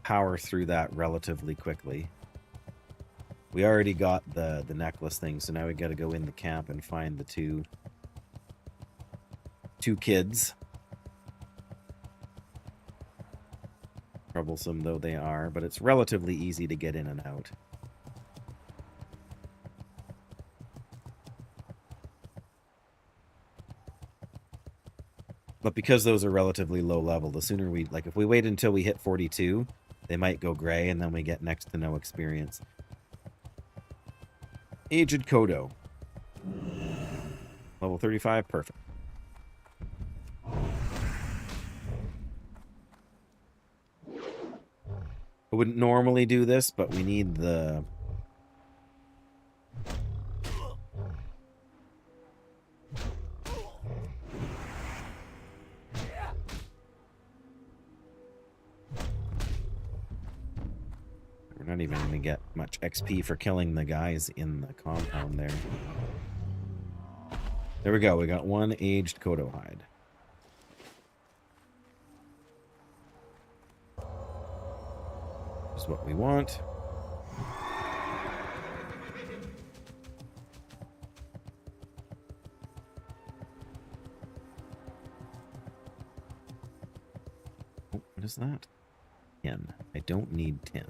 power through that relatively quickly. We already got the necklace thing, so now we got to go in the camp and find the two kids. Troublesome though they are, but it's relatively easy to get in and out. But because those are relatively low level, the sooner we, like if we wait until we hit 42, they might go gray and then we get next to no experience. Aged Kodo. Level 35, perfect. I wouldn't normally do this, but we need the... We're not even going to get much XP for killing the guys in the compound there. There we go, we got 1 aged Kodo hide. Is what we want. Oh, what is that? 10. I don't need 10.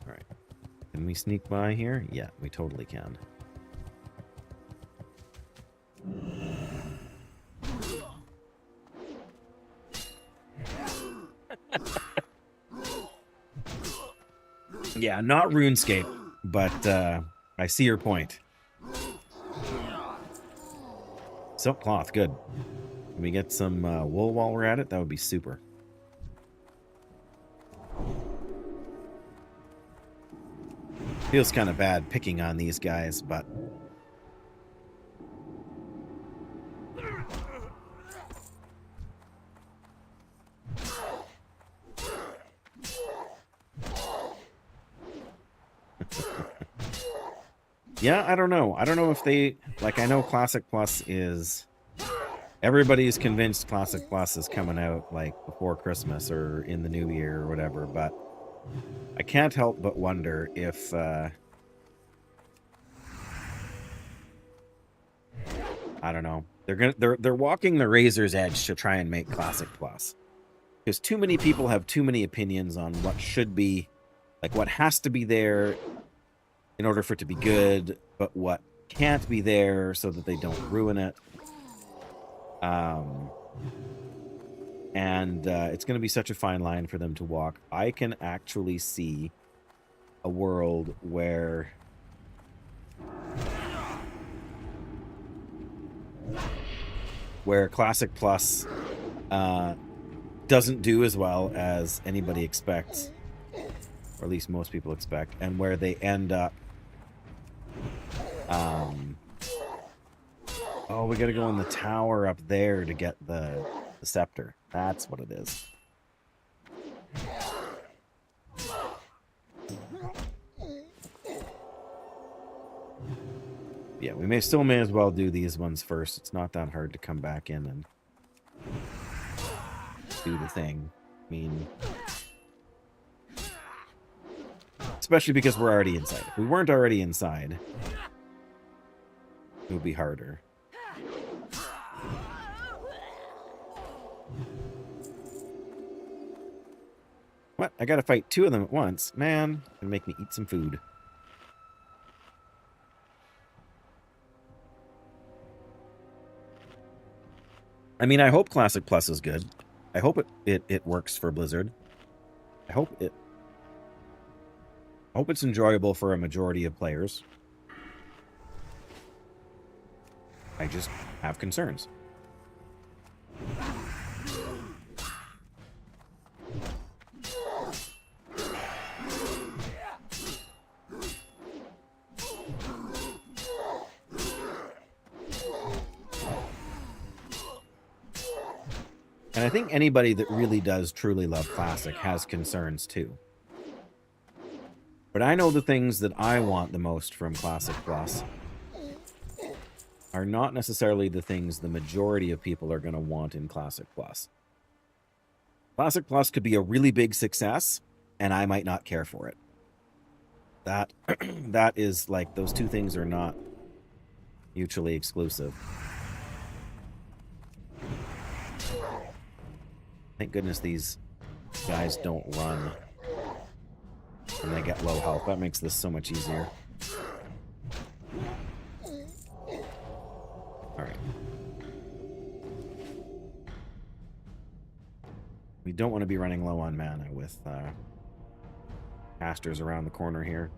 Alright. Can we sneak by here? Yeah, we totally can. Yeah, not RuneScape, but I see your point. Silk cloth, good. Can we get some wool while we're at it? That would be super. Feels kind of bad picking on these guys, but... yeah, I don't know. I don't know if they... Like, I know Classic Plus is... Everybody's convinced Classic Plus is coming out, like, before Christmas or in the new year or whatever, but... I can't help but wonder if... I don't know. They're walking the razor's edge to try and make Classic Plus. Because too many people have too many opinions on what should be... Like, what has to be there in order for it to be good, but what can't be there so that they don't ruin it. It's going to be such a fine line for them to walk. I can actually see a world where Classic Plus doesn't do as well as anybody expects, or at least most people expect, and where they end up oh, we gotta go in the tower up there to get the scepter. That's what it is. Yeah, we may as well do these ones first. It's not that hard to come back in and do the thing. I mean, especially because we're already inside. If we weren't already inside, it would be harder. What? I gotta fight two of them at once. Man, it'll make me eat some food. I mean, I hope Classic Plus is good. I hope it works for Blizzard. I hope it's enjoyable for a majority of players. I just have concerns. And I think anybody that really does truly love Classic has concerns too. But I know the things that I want the most from Classic Plus are not necessarily the things the majority of people are going to want in Classic Plus. Classic Plus could be a really big success, and I might not care for it. That is like, those two things are not mutually exclusive. Thank goodness these guys don't run when they get low health. That makes this so much easier. Alright. We don't want to be running low on mana with casters around the corner here.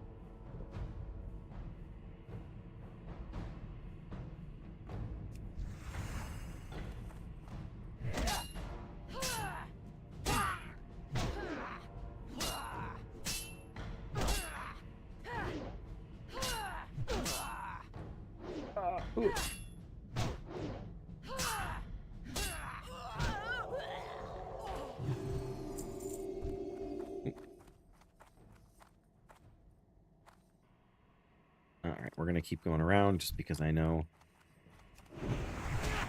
Alright, we're gonna keep going around just because I know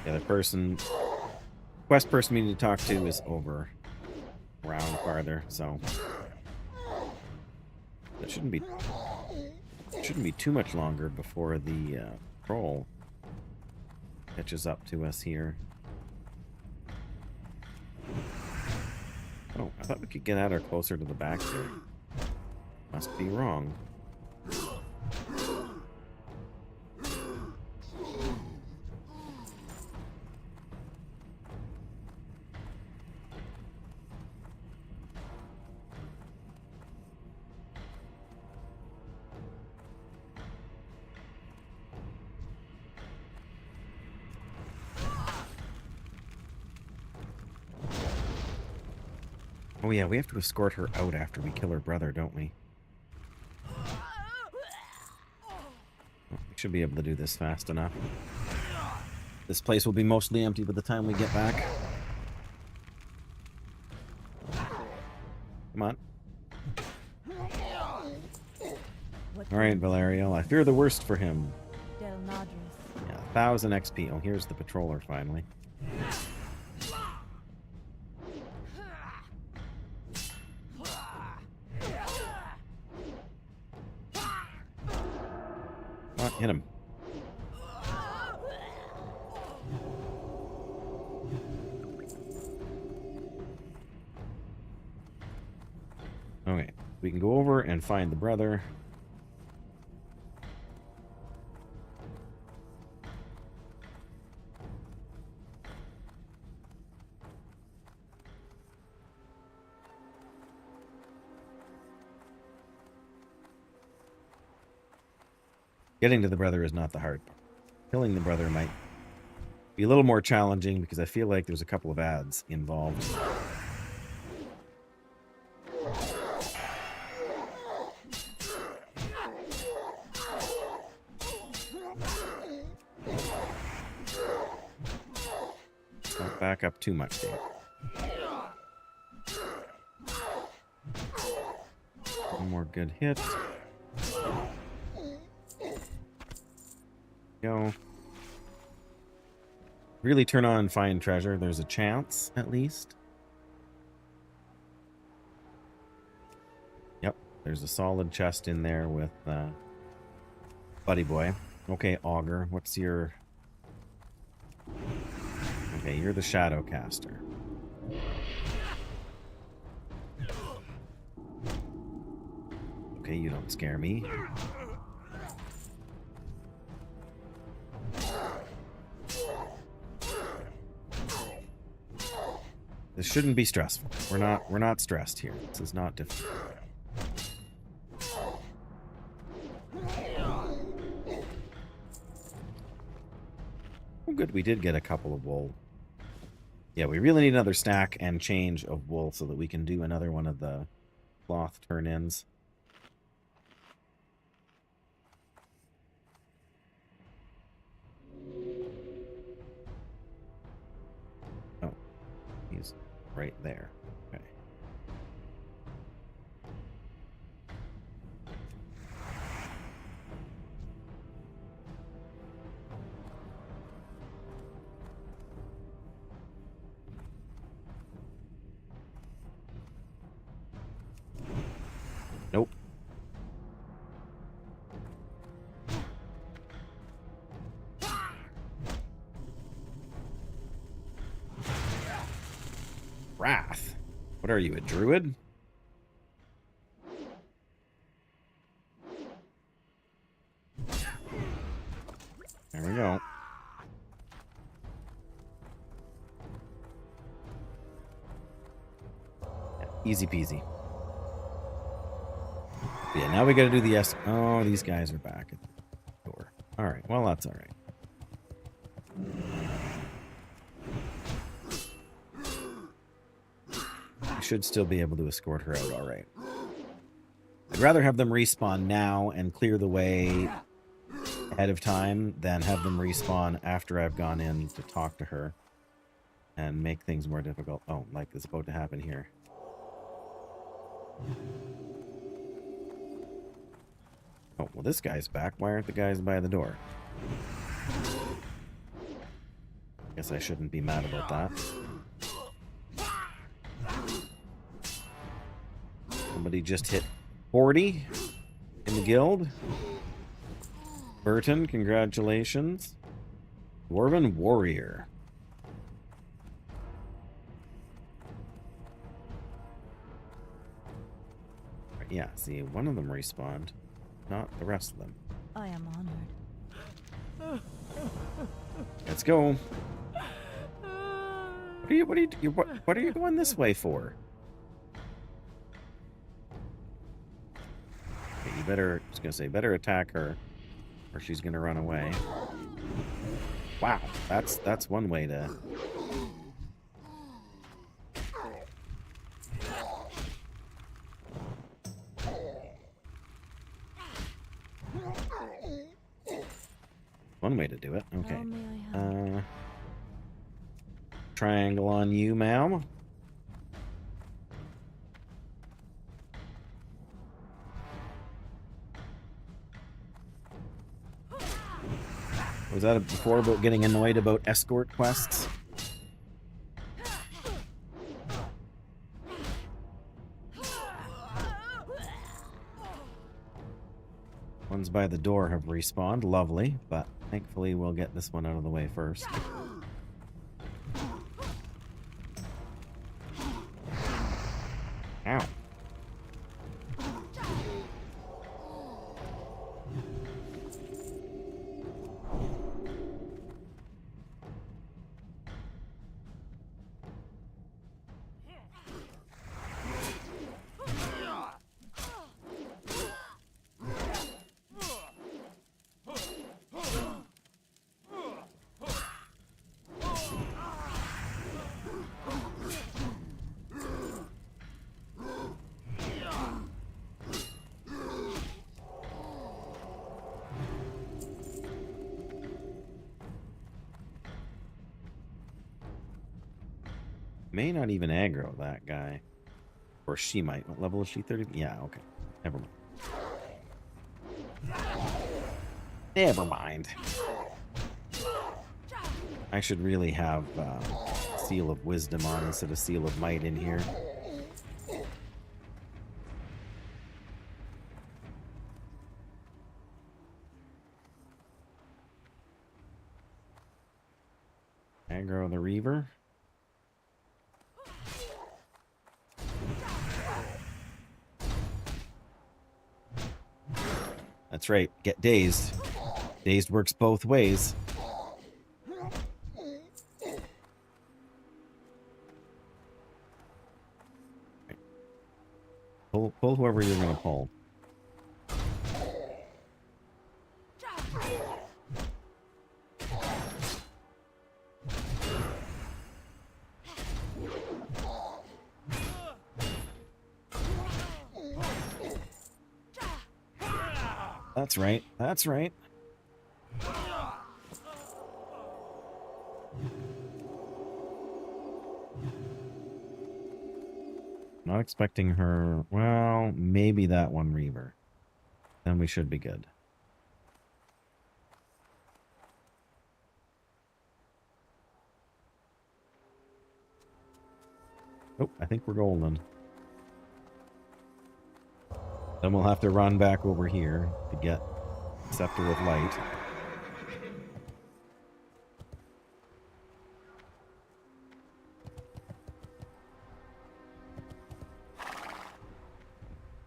the other quest person we need to talk to is over around farther, so that shouldn't be too much longer before the troll catches up to us here. Oh, I thought we could get at her closer to the back here. Must be wrong. Oh yeah, we have to escort her out after we kill her brother, don't we? We should be able to do this fast enough. This place will be mostly empty by the time we get back. Come on. Alright, Valerio. I fear the worst for him. Del Nadris. Yeah, 1,000 XP. Oh, here's the patroller finally. Come on, hit him. Okay, we can go over and find the brother. Getting to the brother is not the hard part. Killing the brother might be a little more challenging because I feel like there's a couple of ads involved. Don't back up too much, Dave. One more good hit. Go. Really turn on and find treasure. There's a chance, at least. Yep, there's a solid chest in there with Buddy Boy. Okay, Augur, what's your... Okay, you're the Shadow Caster. Okay, you don't scare me. This shouldn't be stressful. We're not stressed here. This is not difficult. Oh, good. We did get a couple of wool. Yeah, we really need another stack and change of wool so that we can do another one of the cloth turn-ins. Oh, he's right there. Okay. Nope. Wrath. What are you, a druid? There we go. Yeah, easy peasy. Yeah, now we gotta do the S. Oh, these guys are back at the door. Alright, well, that's alright. I should still be able to escort her out alright. I'd rather have them respawn now and clear the way ahead of time than have them respawn after I've gone in to talk to her and make things more difficult. Oh, like it's about to happen here. Oh, well, this guy's back. Why aren't the guys by the door? Guess I shouldn't be mad about that. Somebody just hit 40 in the guild. Burton, congratulations. Dwarven Warrior. Yeah, see, one of them respawned. Not the rest of them. I am honored. Let's go. What are you going this way for? Okay, you better, I was gonna say, better attack her, or she's gonna run away. Wow, that's one way to. one way to do it. Okay. How may I help? Triangle on you, ma'am. Was that before about getting annoyed about escort quests? Ones by the door have respawned. Lovely, but thankfully we'll get this one out of the way first. Ow. May not even aggro that guy. Or she might. What level is she? 30? Yeah, okay. Never mind. Never mind. I should really have Seal of Wisdom on instead of Seal of Might in here. Aggro the Reaver. That's right. Get dazed. Dazed works both ways. Right. Pull whoever you're gonna pull. That's right. That's right. Not expecting her. Well, maybe that one Reaver. Then we should be good. Oh, I think we're golden. Then we'll have to run back over here to get Scepter of Light.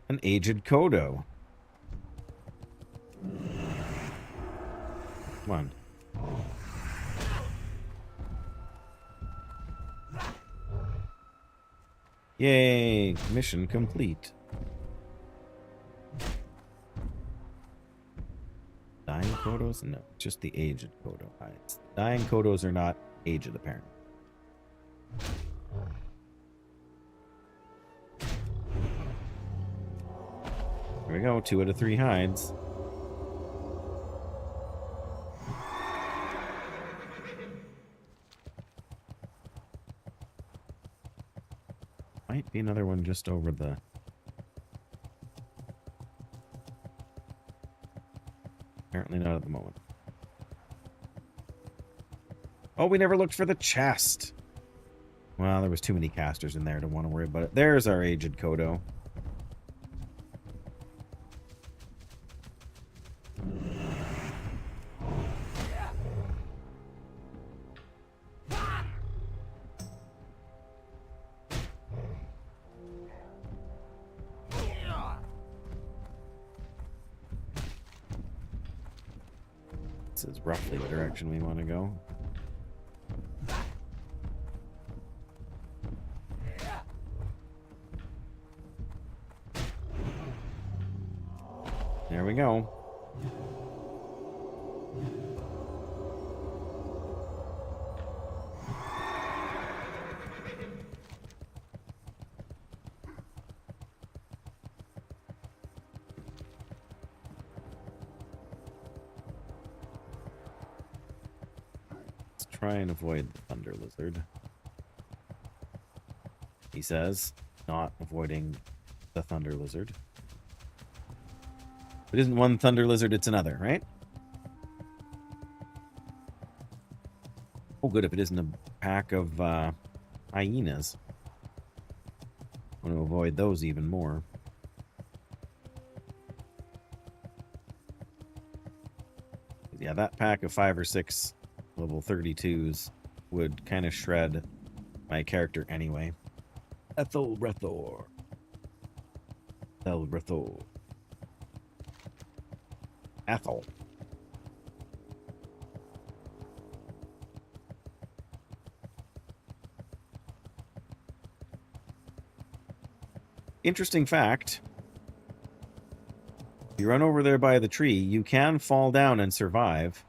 An aged Kodo. Come on. Yay! Mission complete. Dying Kodos? No, just the aged Kodo hides. Dying Kodos are not aged, apparently. There we go, 2 out of 3 hides. Might be another one just over the... Apparently not at the moment. Oh, we never looked for the chest. Well, there was too many casters in there to want to worry about it. There's our aged Kodo. This is roughly the direction we want to go. There we go. try and avoid the Thunder Lizard. He says, not avoiding the Thunder Lizard. If it isn't one Thunder Lizard, it's another, right? Oh, good, if it isn't a pack of hyenas. I want to avoid those even more. Yeah, that pack of 5 or 6 level 32s would kind of shred my character anyway. Ethel Rethor. Ethel. Interesting fact. If you run over there by the tree, you can fall down and survive.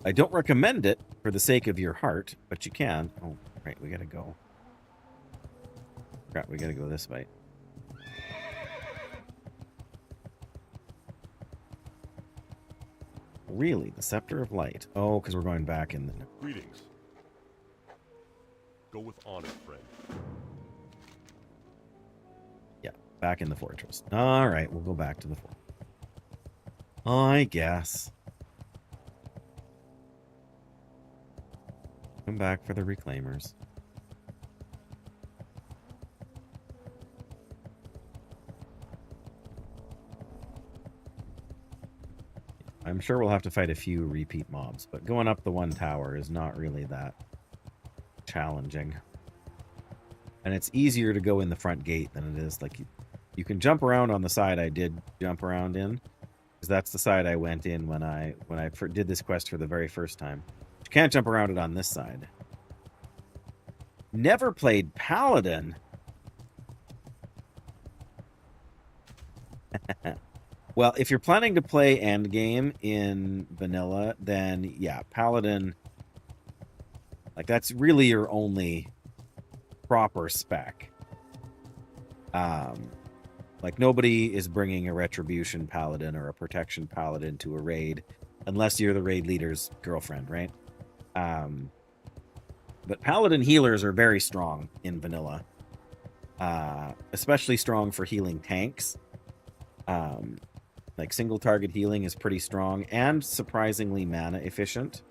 I don't recommend it for the sake of your heart, but you can. Oh, right, we gotta go. Forgot we gotta go this way. Really? The Scepter of Light. Oh, because we're going back in the... Greetings. Go with honor, friend. Yeah, back in the fortress. All right, we'll go back to the fortress. I guess. Come back for the reclaimers. I'm sure we'll have to fight a few repeat mobs, but going up the one tower is not really that challenging. And it's easier to go in the front gate than it is. Like, you can jump around on the side I did jump around in, because that's the side I went in when I did this quest for the very first time. You can't jump around it on this side. Never played Paladin. Well, if you're planning to play endgame in vanilla, then yeah, Paladin, like, that's really your only proper spec. Like, nobody is bringing a Retribution Paladin or a Protection Paladin to a raid unless you're the raid leader's girlfriend, right? But Paladin healers are very strong in vanilla. Especially strong for healing tanks. Like, single target healing is pretty strong and surprisingly mana efficient.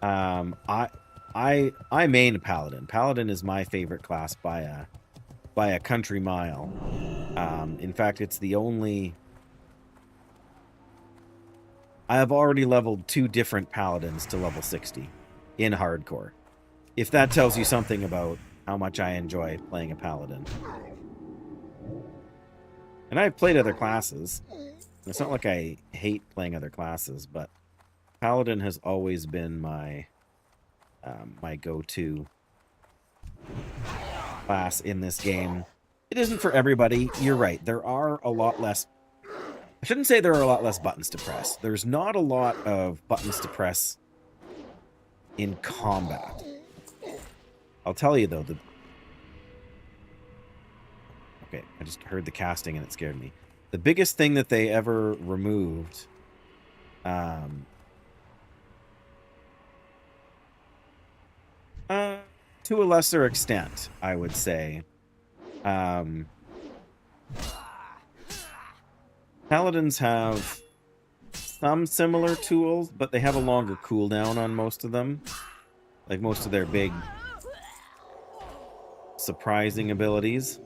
I main Paladin. Paladin is my favorite class by a country mile. In fact, it's the only... I have already leveled 2 different Paladins to level 60 in hardcore. If that tells you something about how much I enjoy playing a Paladin. And I've played other classes. It's not like I hate playing other classes, but Paladin has always been my my go-to class in this game. It isn't for everybody. You're right. There are a lot less... I shouldn't say there are a lot less buttons to press. There's not a lot of buttons to press in combat. I'll tell you, though, okay, I just heard the casting and it scared me. The biggest thing that they ever removed... to a lesser extent, I would say. Paladins have some similar tools, but they have a longer cooldown on most of them. Like, most of their big surprising abilities.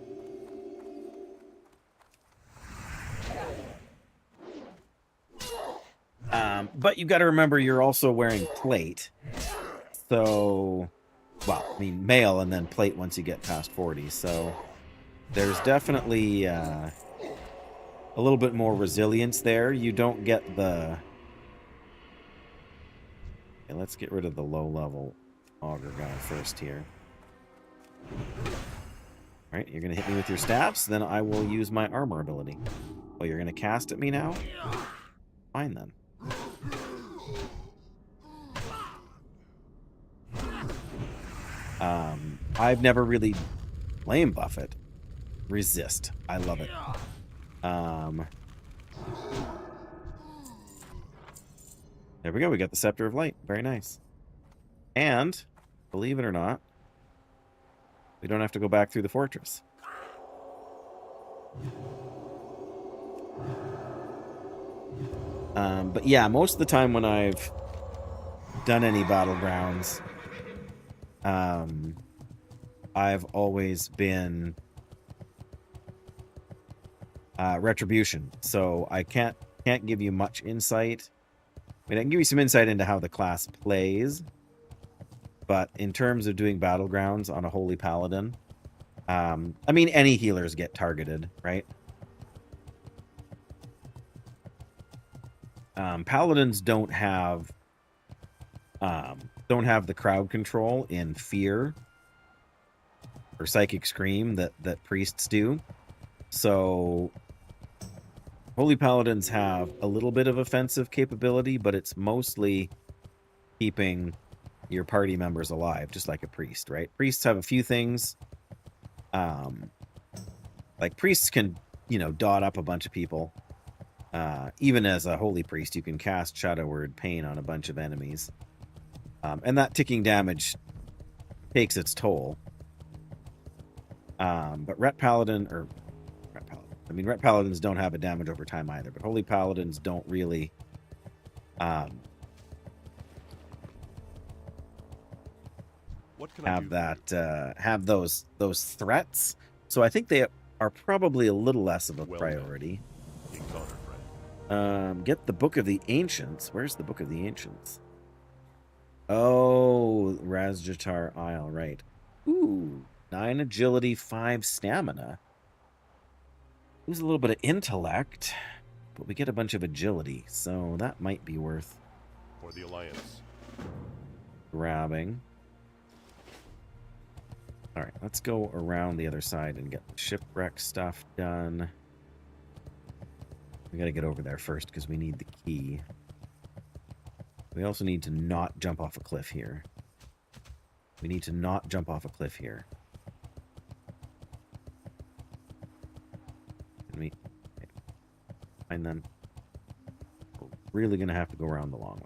But you got to remember you're also wearing plate. So, well, I mean, mail and then plate once you get past 40. So there's definitely a little bit more resilience there. You don't get the... Okay, let's get rid of the low-level auger guy first here. Alright, you're going to hit me with your staffs, then I will use my armor ability. Oh, you're going to cast at me now? Fine, then. I've never really flame buff it. Resist. I love it. There we go. We got the Scepter of Light. Very nice. And, believe it or not, we don't have to go back through the fortress. But yeah, most of the time when I've done any battlegrounds, I've always been Retribution. So I can't give you much insight. I mean, I can give you some insight into how the class plays, but in terms of doing battlegrounds on a Holy Paladin, I mean, any healers get targeted, right? Paladins don't have the crowd control in Fear or Psychic Scream that priests do. So Holy Paladins have a little bit of offensive capability, but it's mostly keeping your party members alive, just like a priest, right? Priests have a few things. Like priests can, dot up a bunch of people. Even as a holy priest, you can cast Shadow Word Pain on a bunch of enemies. And that ticking damage takes its toll. But Ret Paladins don't have a damage over time either. But Holy Paladins don't really What can I do for you? have those threats. So I think they are probably a little less of a Well priority. King's honor, friend. Get the Book of the Ancients. Where's the Book of the Ancients? Oh, Razjatar Isle, right. Ooh, 9 agility, 5 stamina. Lose a little bit of intellect, but we get a bunch of agility, so that might be worth For the Alliance. grabbing. All right, let's go around the other side and get the shipwreck stuff done. We got to get over there first because we need the key. We also need to not jump off a cliff here. We need to not jump off a cliff here. Can we find them? We're really going to have to go around the long way.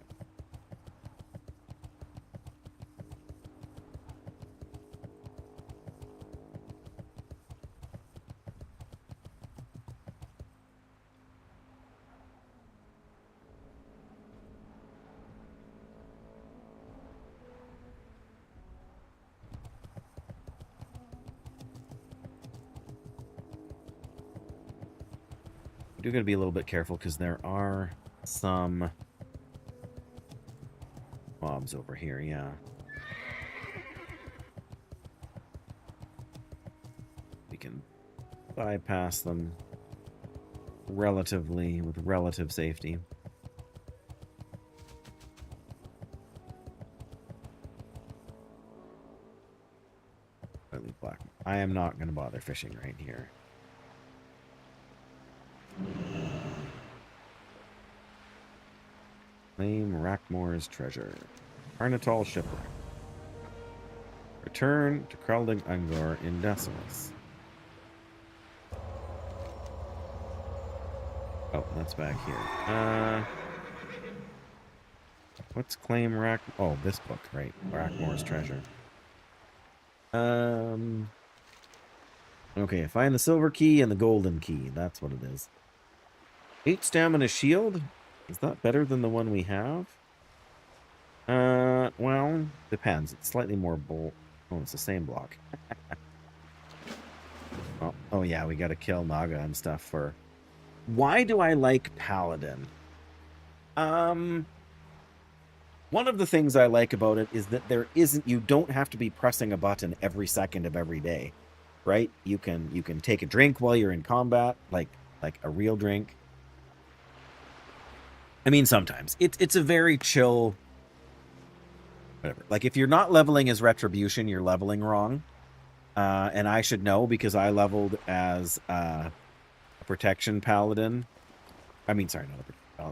We do got to be a little bit careful because there are some mobs over here, yeah. We can bypass them with relative safety. Slightly black. I am not going to bother fishing right here. Claim Rackmore's treasure. Carnatal shipwreck. Return to Krelding Ungor in Decimus. Oh, that's back here. What's claim Rack? Oh, this book, right? Rackmore's treasure. Okay, find the silver key and the golden key. That's what it is. 8 stamina shield. Is that better than the one we have? Well, depends. It's slightly more bold. Oh, it's the same block. oh yeah, we gotta kill Naga and stuff for... Why do I like Paladin? One of the things I like about it is that you don't have to be pressing a button every second of every day, right? You can take a drink while you're in combat, like a real drink. I mean, sometimes it's a very chill, whatever. Like if you're not leveling as Retribution, you're leveling wrong. And I should know because I leveled as a Protection Paladin. I mean, sorry, not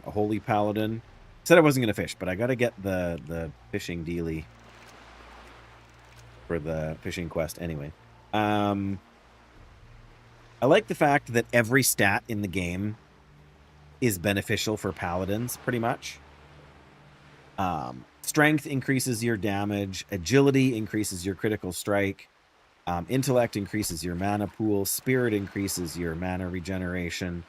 a Holy Paladin. Said I wasn't going to fish, but I got to get the fishing dealie for the fishing quest anyway. I like the fact that every stat in the game is beneficial for Paladins, pretty much. Strength increases your damage. Agility increases your critical strike. Intellect increases your mana pool. Spirit increases your mana regeneration.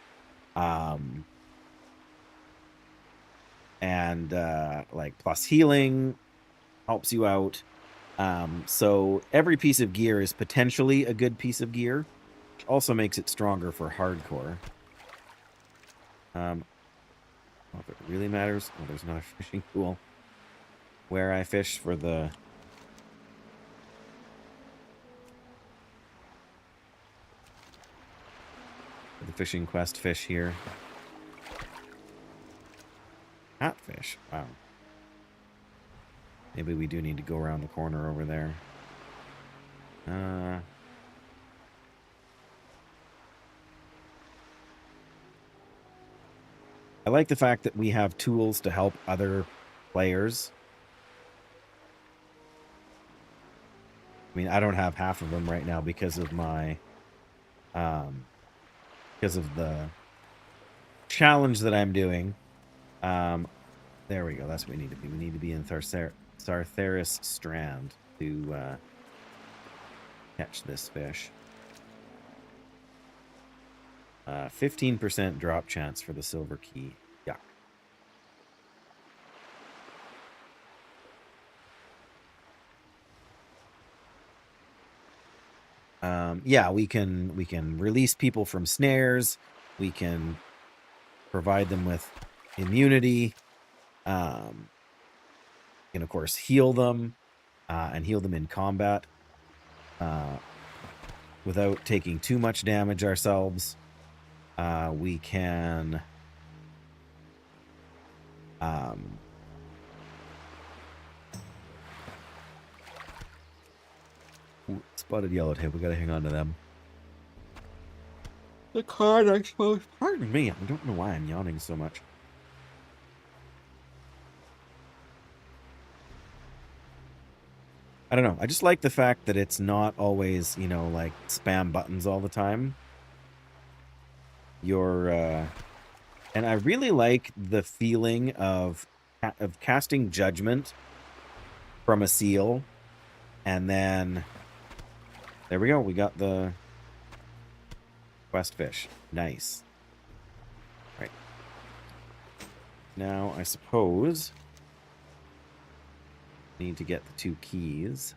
And like plus healing helps you out. So every piece of gear is potentially a good piece of gear, which also makes it stronger for hardcore. Well, if it really matters, well, there's not a fishing pool where I fish for the fishing quest fish here. Catfish, wow. Maybe we do need to go around the corner over there. I like the fact that we have tools to help other players. I mean, I don't have half of them right now because of my, because of the challenge that I'm doing. There we go. That's what we need to be. We need to be in Sartheris Strand to catch this fish. 15% drop chance for the silver key. Yuck. Yeah, we can release people from snares. We can provide them with immunity. We can of course heal them and heal them in combat without taking too much damage ourselves. We can spotted yellowtail. We gotta hang on to them. The card, I suppose. Pardon me. I don't know why I'm yawning so much. I don't know. I just like the fact that it's not always, you know, like spam buttons all the time. And I really like the feeling of casting judgment from a seal, and then there we go. We got the quest fish. Nice. Right. Now I suppose need to get the 2 keys.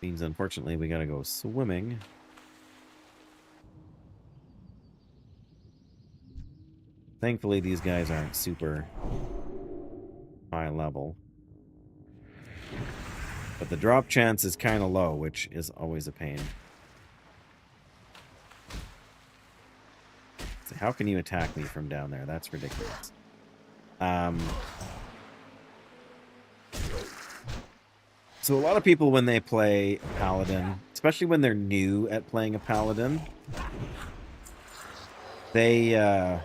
Means unfortunately we gotta go swimming. Thankfully these guys aren't super high level. But the drop chance is kind of low, which is always a pain. So how can you attack me from down there? That's ridiculous. So a lot of people, when they play Paladin, especially when they're new at playing a Paladin, they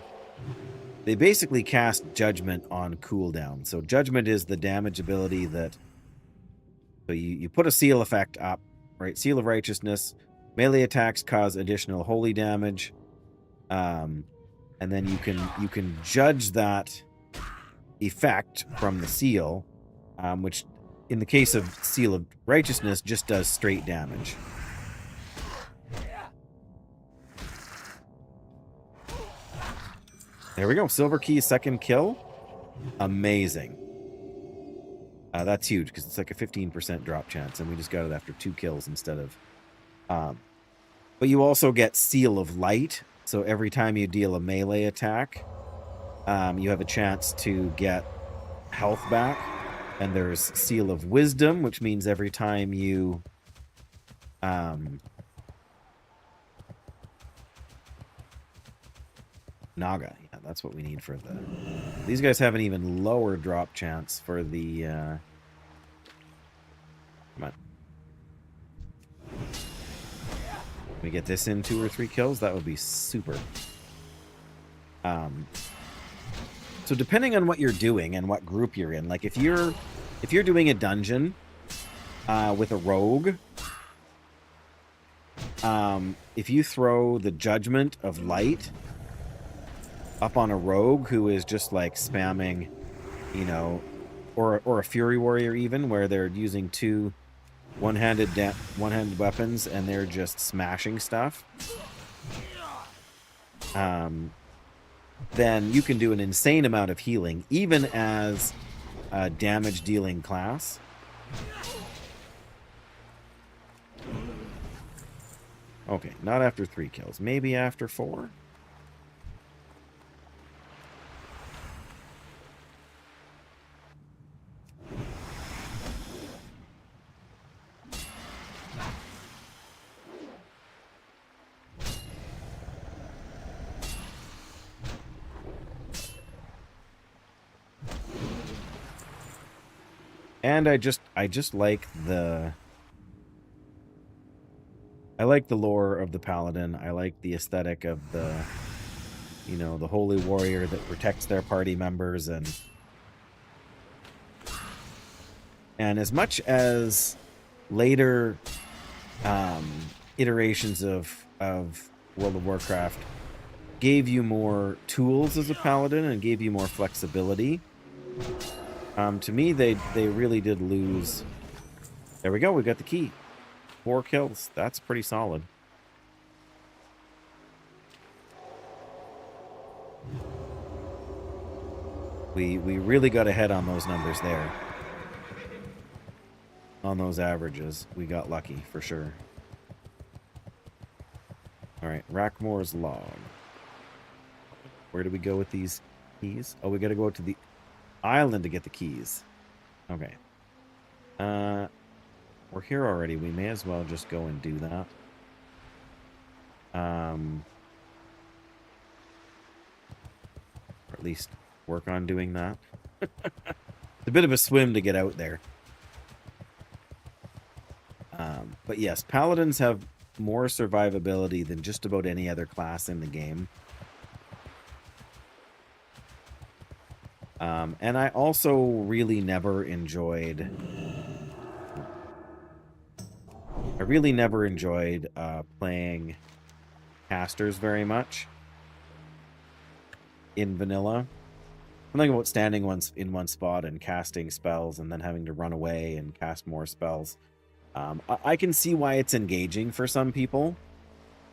basically cast Judgment on cooldown. So Judgment is the damage ability that... So you put a seal effect up, right? Seal of Righteousness. Melee attacks cause additional holy damage. And then you can judge that effect from the seal, which in the case of Seal of Righteousness just does straight damage. There we go. Silver key, second kill. Amazing. That's huge because it's like a 15% drop chance, and we just got it after 2 kills instead of... But you also get Seal of Light. So every time you deal a melee attack, you have a chance to get health back. And there's Seal of Wisdom, which means every time you... Naga. Yeah, that's what we need for the... These guys have an even lower drop chance for the... Come on. We get this in 2 or 3 kills, that would be super. So depending on what you're doing and what group you're in, like if you're doing a dungeon with a rogue, if you throw the Judgment of Light up on a rogue who is just like spamming, you know, or a Fury Warrior even, where they're using two one-handed weapons and they're just smashing stuff, then you can do an insane amount of healing, even as a damage-dealing class. Okay, not after 3 kills. Maybe after 4? And I just like the... I like the lore of the Paladin. I like the aesthetic of the, you know, the holy warrior that protects their party members. And as much as later iterations of World of Warcraft gave you more tools as a Paladin and gave you more flexibility, to me, they really did lose. There we go. We got the key. 4 kills. That's pretty solid. We really got ahead on those numbers there. On those averages. We got lucky, for sure. Alright, Rackmore's log. Where do we go with these keys? Oh, we gotta go to the island to get the keys. Okay. We're here already. We may as well just go and do that. Or at least work on doing that. It's a bit of a swim to get out there. But yes, Paladins have more survivability than just about any other class in the game. And I also really never enjoyed... playing casters very much in vanilla. Something about standing in one spot and casting spells and then having to run away and cast more spells. I can see why it's engaging for some people.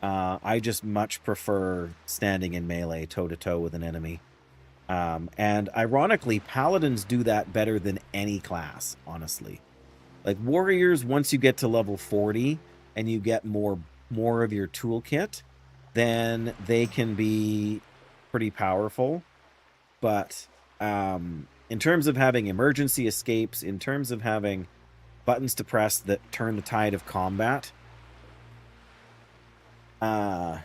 I just much prefer standing in melee toe-to-toe with an enemy. And ironically, Paladins do that better than any class, honestly. Like warriors, once you get to level 40 and you get more of your toolkit, then they can be pretty powerful. But in terms of having emergency escapes, in terms of having buttons to press that turn the tide of combat, a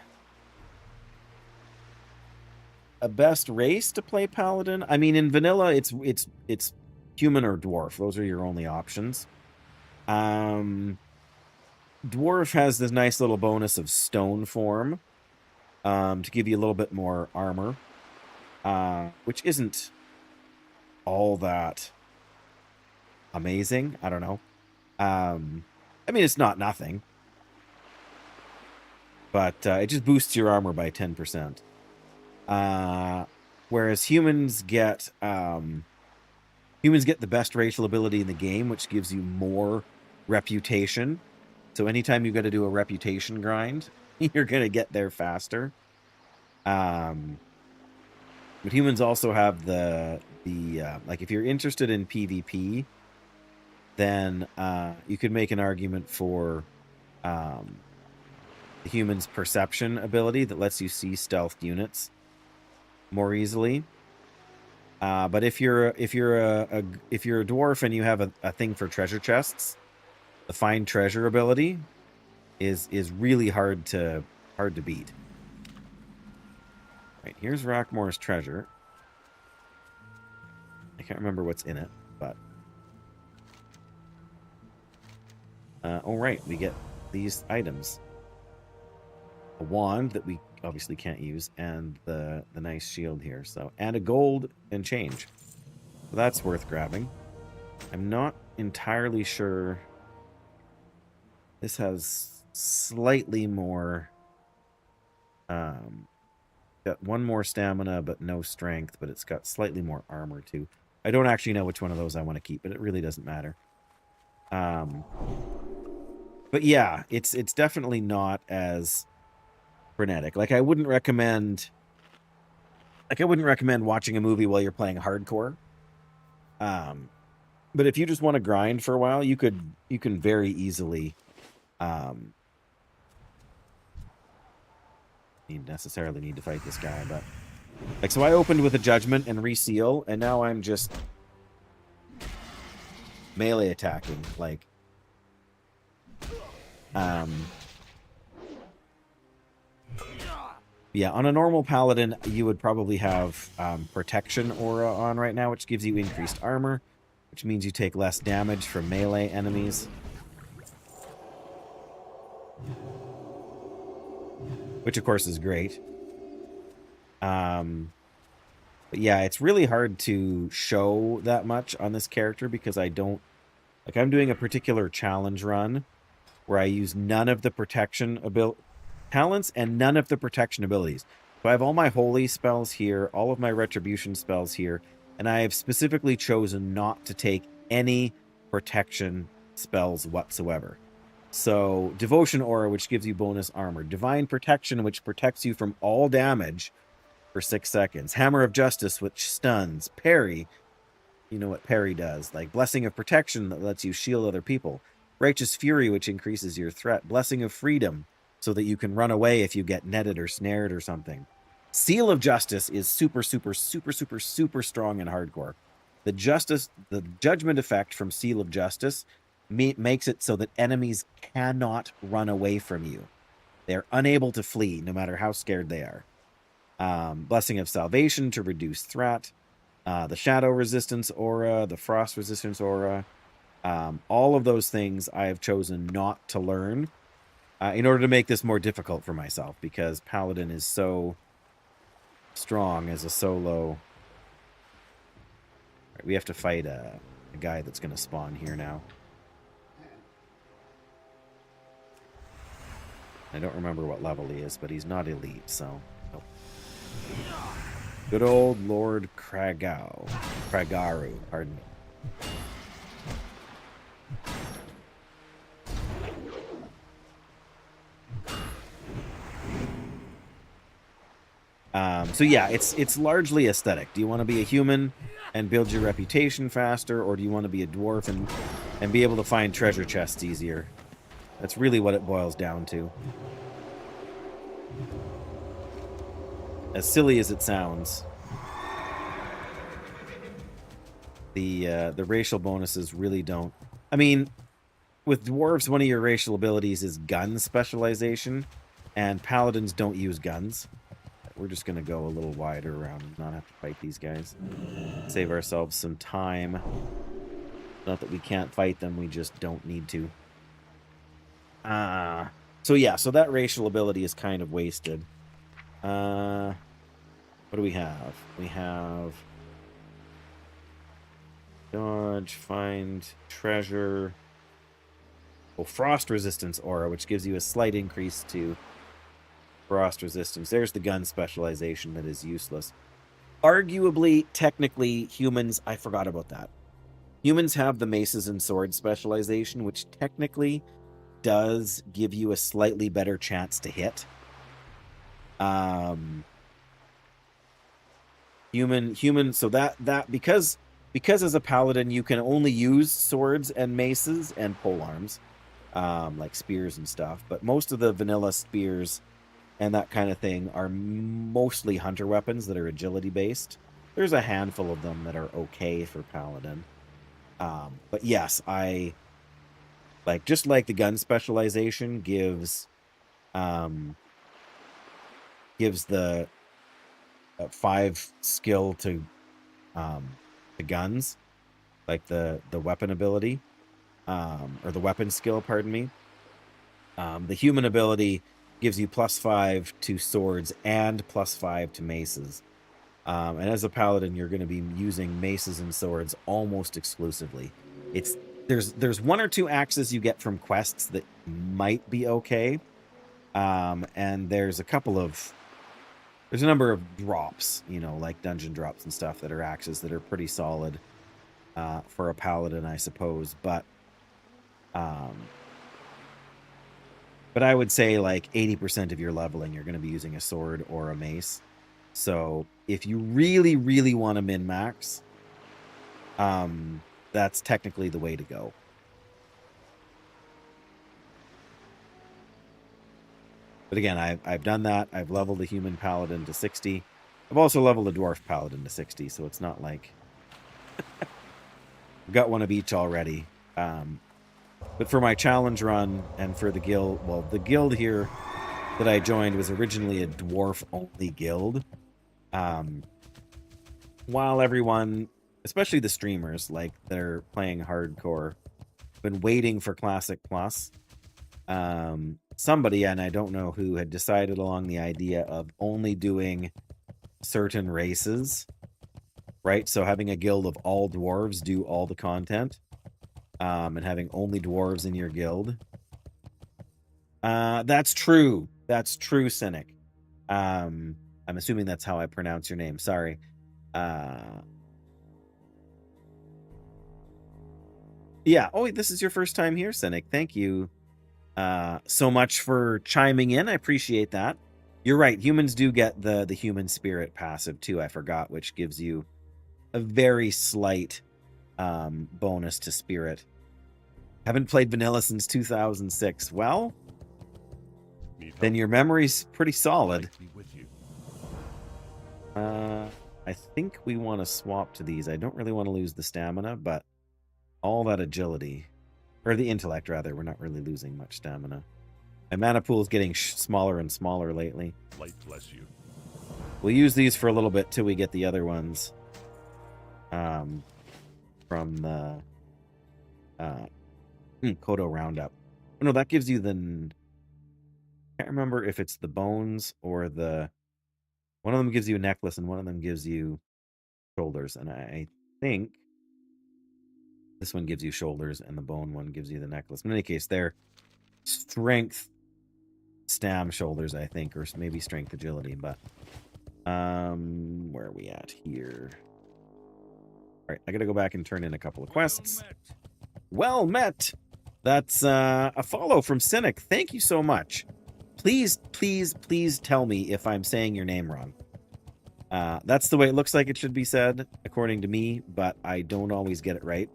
best race to play Paladin. I mean, in vanilla, it's human or dwarf. Those are your only options. Dwarf has this nice little bonus of stone form to give you a little bit more armor, which isn't all that amazing. I don't know. I mean, it's not nothing, but it just boosts your armor by 10%. Whereas humans get the best racial ability in the game, which gives you more reputation. So anytime you got to do a reputation grind, you're gonna get there faster. But humans also have the like, if you're interested in PvP, then you could make an argument for the human's perception ability that lets you see stealthed units more easily. But if you're a dwarf and you have a thing for treasure chests, the find treasure ability is really hard to beat. Right, here's Rackmore's treasure. I can't remember what's in it, but oh right, we get these items. A wand that we obviously can't use, and the nice shield here. So, and a gold and change. So that's worth grabbing. I'm not entirely sure. This has slightly more. Got one more stamina, but no strength, but it's got slightly more armor too. I don't actually know which one of those I want to keep, but it really doesn't matter. But yeah, it's definitely not as frenetic. Like I wouldn't recommend watching a movie while you're playing hardcore. But if you just want to grind for a while, you can very easily necessarily need to fight this guy, but like, so I opened with a judgment and reseal, and now I'm just melee attacking. Like, yeah, on a normal paladin, you would probably have protection aura on right now, which gives you increased armor, which means you take less damage from melee enemies. Which, of course, is great. But yeah, it's really hard to show that much on this character because I don't... Like, I'm doing a particular challenge run where I use none of the protection talents and none of the protection abilities. So I have all my holy spells here, all of my retribution spells here, and I have specifically chosen not to take any protection spells whatsoever. So, Devotion Aura, which gives you bonus armor. Divine Protection, which protects you from all damage for 6 seconds. Hammer of Justice, which stuns. Parry, you know what parry does. Like Blessing of Protection, that lets you shield other people. Righteous Fury, which increases your threat. Blessing of Freedom, so that you can run away if you get netted or snared or something. Seal of Justice is super, super, super, super, super strong in hardcore. The judgment effect from Seal of Justice makes it so that enemies cannot run away from you. They're unable to flee, no matter how scared they are. Blessing of Salvation to reduce threat. The Shadow Resistance Aura, the Frost Resistance Aura. All of those things I have chosen not to learn in order to make this more difficult for myself, because Paladin is so strong as a solo. Right, we have to fight a guy that's going to spawn here now. I don't remember what level he is, but he's not elite, so... Oh. Good old Lord Kragaru, pardon me. So yeah, it's largely aesthetic. Do you want to be a human and build your reputation faster, or do you want to be a dwarf and be able to find treasure chests easier? That's really what it boils down to. As silly as it sounds, the racial bonuses really don't... I mean, with dwarves, one of your racial abilities is gun specialization, and paladins don't use guns. We're just going to go a little wider around and not have to fight these guys. Save ourselves some time. Not that we can't fight them, we just don't need to. So yeah, so that racial ability is kind of wasted. What do we have? We have dodge, find, treasure. Oh, frost resistance aura, which gives you a slight increase to frost resistance. There's the gun specialization that is useless. Arguably, technically, humans... I forgot about that. Humans have the maces and swords specialization, which technically does give you a slightly better chance to hit. Human, so that because as a paladin you can only use swords and maces and polearms, like spears and stuff, but most of the vanilla spears and that kind of thing are mostly hunter weapons that are agility based. There's a handful of them that are okay for paladin. But yes, I like, just like the gun specialization gives the 5 skill to the guns, like the weapon ability, or the weapon skill, pardon me. The human ability gives you +5 to swords and +5 to maces. And as a paladin, you're going to be using maces and swords almost exclusively. It's there's one or two axes you get from quests that might be okay. And there's a number of drops, you know, like dungeon drops and stuff that are axes that are pretty solid for a paladin, I suppose. But I would say like 80% of your leveling, you're going to be using a sword or a mace. So if you really, really want to min-max, that's technically the way to go. But again, I've done that. I've leveled a human paladin to 60. I've also leveled a dwarf paladin to 60, so it's not like... I've got one of each already. But for my challenge run and for the guild... Well, the guild here that I joined was originally a dwarf-only guild. While everyone, especially the streamers, like they're playing hardcore, been waiting for Classic Plus. Somebody, and I don't know who, had decided along the idea of only doing certain races, right? So having a guild of all dwarves do all the content, and having only dwarves in your guild. That's true. That's true, Cynic. I'm assuming that's how I pronounce your name. Sorry. Yeah. Oh, this is your first time here, Cynic. Thank you so much for chiming in. I appreciate that. You're right. Humans do get the human spirit passive too. I forgot, which gives you a very slight bonus to spirit. Haven't played vanilla since 2006. Well, then your memory's pretty solid. I think we want to swap to these. I don't really want to lose the stamina, but all that agility, or the intellect rather, we're not really losing much stamina. My mana pool is getting smaller and smaller lately. Light bless you. We'll use these for a little bit till we get the other ones from the Kodo Roundup. Oh, no, that gives you the... I can't remember if it's the bones or the... One of them gives you a necklace and one of them gives you shoulders. And I think this one gives you shoulders and the bone one gives you the necklace. In any case, they're strength stam shoulders, I think, or maybe strength agility. But where are we at here? All right, I got to go back and turn in a couple of quests. Well met. That's a follow from Cynic. Thank you so much. Please, please, please tell me if I'm saying your name wrong. That's the way it looks like it should be said, according to me, but I don't always get it right.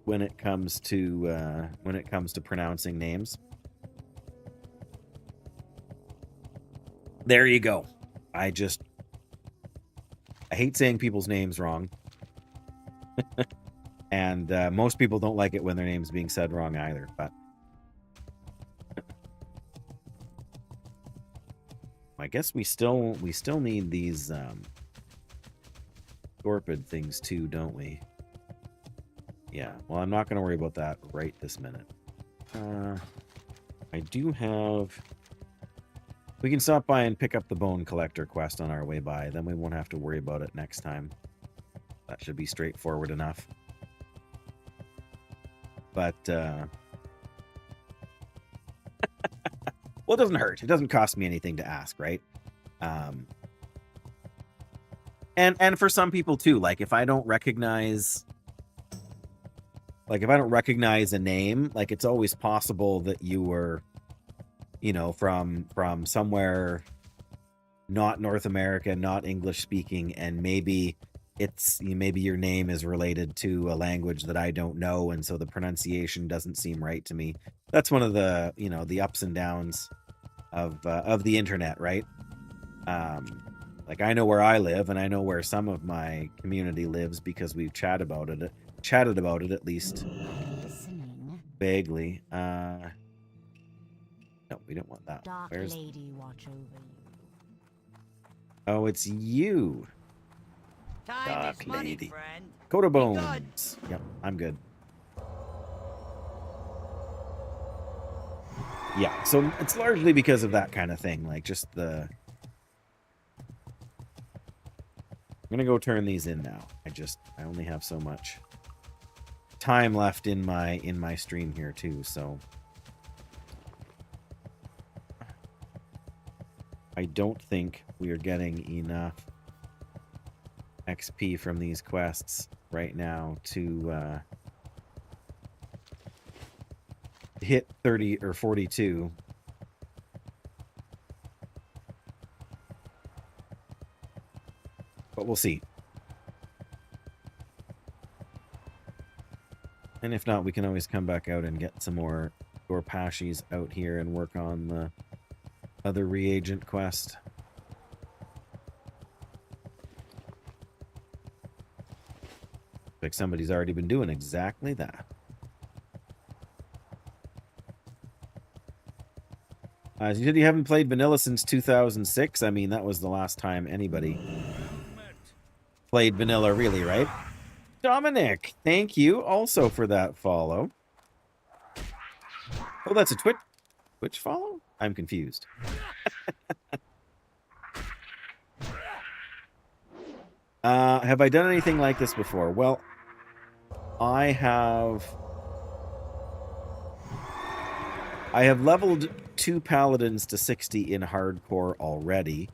When it comes to pronouncing names. There you go. I hate saying people's names wrong. And most people don't like it when their name's being said wrong either, but I guess we still need these torpid things too, don't we? Yeah, well, I'm not going to worry about that right this minute. I do have... We can stop by and pick up the bone collector quest on our way by, then we won't have to worry about it next time. That should be straightforward enough. But, well, it doesn't hurt. It doesn't cost me anything to ask, right? And for some people too, like if I don't recognize a name, like it's always possible that you were, you know, from somewhere not North America, not English speaking, and maybe your name is related to a language that I don't know, and so the pronunciation doesn't seem right to me. That's one of the, you know, the ups and downs of the internet, right? Like I know where I live, and I know where some of my community lives because we've chatted about it at least vaguely. No, we don't want that. Dark Where's... lady watch over you. Oh, it's you. Time Dark is money, lady. friend. Coat of Be bones. Yep, I'm good. Yeah, so it's largely because of that kind of thing, like just the... I'm gonna go turn these in now. I only have so much. time left in my stream here too, so I don't think we are getting enough XP from these quests right now to hit 30 or 42. But we'll see. And if not, we can always come back out and get some more Gorpashis out here and work on the other reagent quest. Like somebody's already been doing exactly that. You said you haven't played vanilla since 2006? I mean, that was the last time anybody played vanilla, really, right? Dominic, thank you also for that follow. Oh, that's a Twitch follow? I'm confused. Have I done anything like this before? Well, I have leveled 2 paladins to 60 in hardcore already.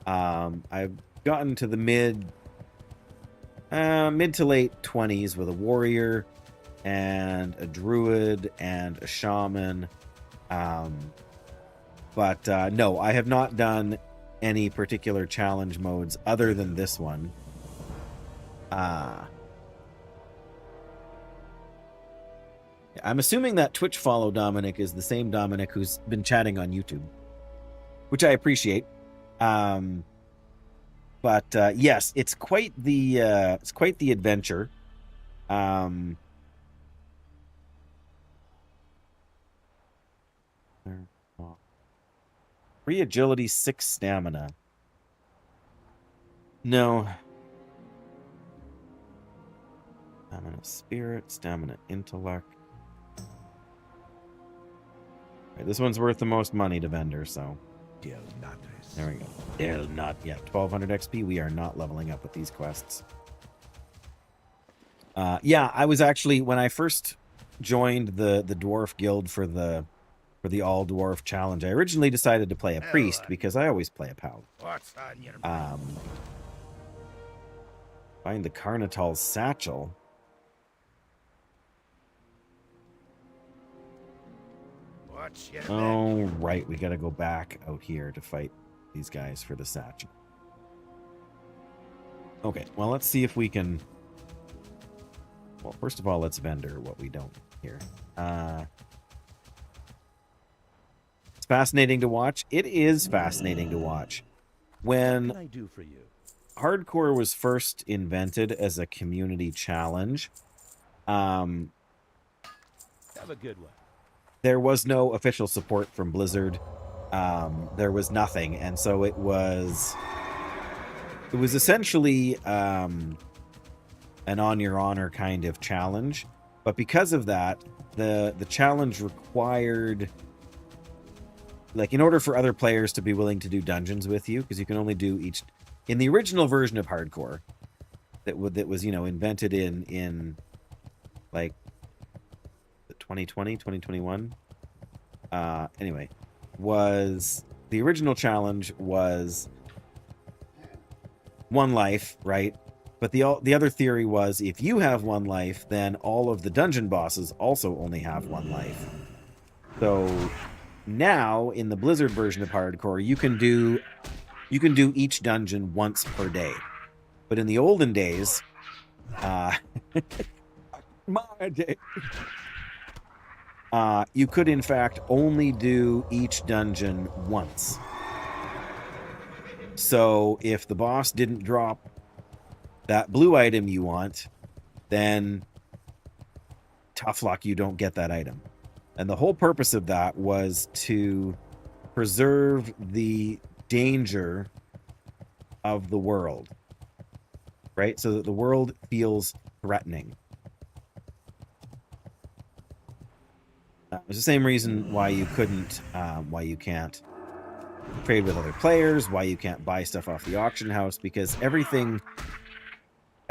I've gotten to the mid to late 20s with a warrior and a druid and a shaman. But no, I have not done any particular challenge modes other than this one. I'm assuming that Twitch follow Dominic is the same Dominic who's been chatting on YouTube, which I appreciate. But yes, it's quite the adventure. Free agility, 6 stamina. No. Stamina spirit, stamina intellect. Right, this one's worth the most money to vendor, so. There we go. Yeah, 1200 XP. We are not leveling up with these quests. Yeah, I was actually, when I first joined the dwarf guild for the all dwarf challenge, I originally decided to play a priest because I always play a paladin. What's on your mind? Find the Carnital's satchel. What's your Oh, right. We got to go back out here to fight these guys for the satchel. Okay, well, let's see if we can... Well, first of all, let's vendor what we don't here. It's fascinating to watch. It is fascinating to watch. When What can I do for you? hardcore was first invented as a community challenge, Have a good one. there was no official support from Blizzard. There was nothing, and so it was essentially an on your honor kind of challenge. But because of that, the challenge required, like, in order for other players to be willing to do dungeons with you, because you can only do each in the original version of hardcore that was, you know, invented in like 2020, 2021. Anyway, was the original challenge was 1 life, right? But the other theory was if you have 1 life, then all of the dungeon bosses also only have 1 life. So now in the Blizzard version of hardcore, you can do each dungeon once per day. But in the olden days, my day, you could in fact only do each dungeon once. So if the boss didn't drop that blue item you want, then tough luck, you don't get that item. And the whole purpose of that was to preserve the danger of the world, right? So that the world feels threatening. It's the same reason why you can't trade with other players, why you can't buy stuff off the auction house, because everything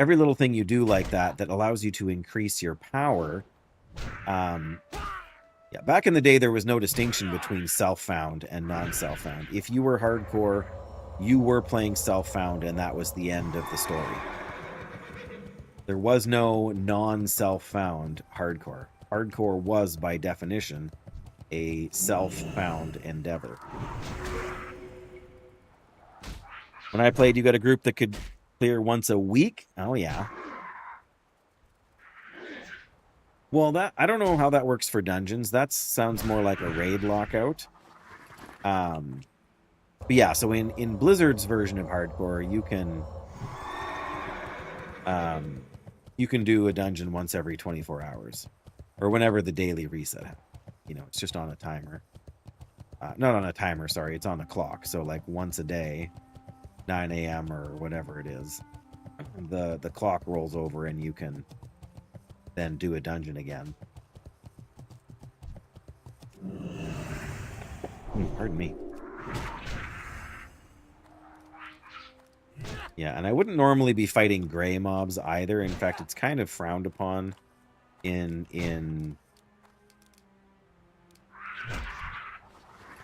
every little thing you do like that allows you to increase your power. Yeah, back in the day, there was no distinction between self-found and non-self-found. If you were hardcore, you were playing self-found, and that was the end of the story. There was no non-self-found hardcore. Hardcore was, by definition, a self-found endeavor. When I played, you got a group that could clear once a week? Oh, yeah. Well, I don't know how that works for dungeons. That sounds more like a raid lockout. But yeah, so in Blizzard's version of hardcore, you can do a dungeon once every 24 hours, or whenever the daily reset happens. You know, it's just on a timer. Not on a timer, sorry. It's on a clock. So like once a day, 9 a.m. or whatever it is, the clock rolls over and you can then do a dungeon again. Pardon me. Yeah, and I wouldn't normally be fighting gray mobs either. In fact, it's kind of frowned upon in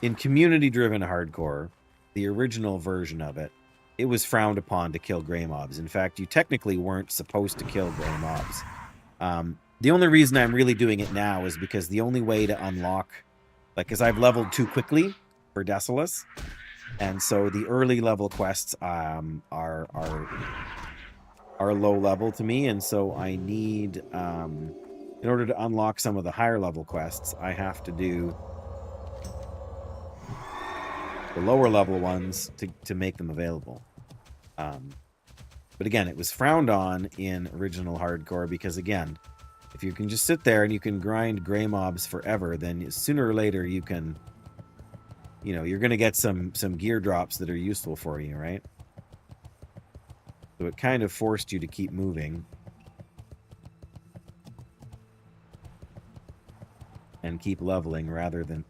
community-driven hardcore, the original version of it. It was frowned upon to kill gray mobs. In fact, you technically weren't supposed to kill gray mobs. The only reason I'm really doing it now is because the only way to unlock, like, because I've leveled too quickly for Defenseless, and so the early level quests are low level to me, and so I need, in order to unlock some of the higher level quests, I have to do the lower level ones to make them available. But again, it was frowned on in original hardcore because, again, if you can just sit there and you can grind gray mobs forever, then sooner or later you can, you know, you're going to get some gear drops that are useful for you, right? So it kind of forced you to keep moving and keep leveling rather than...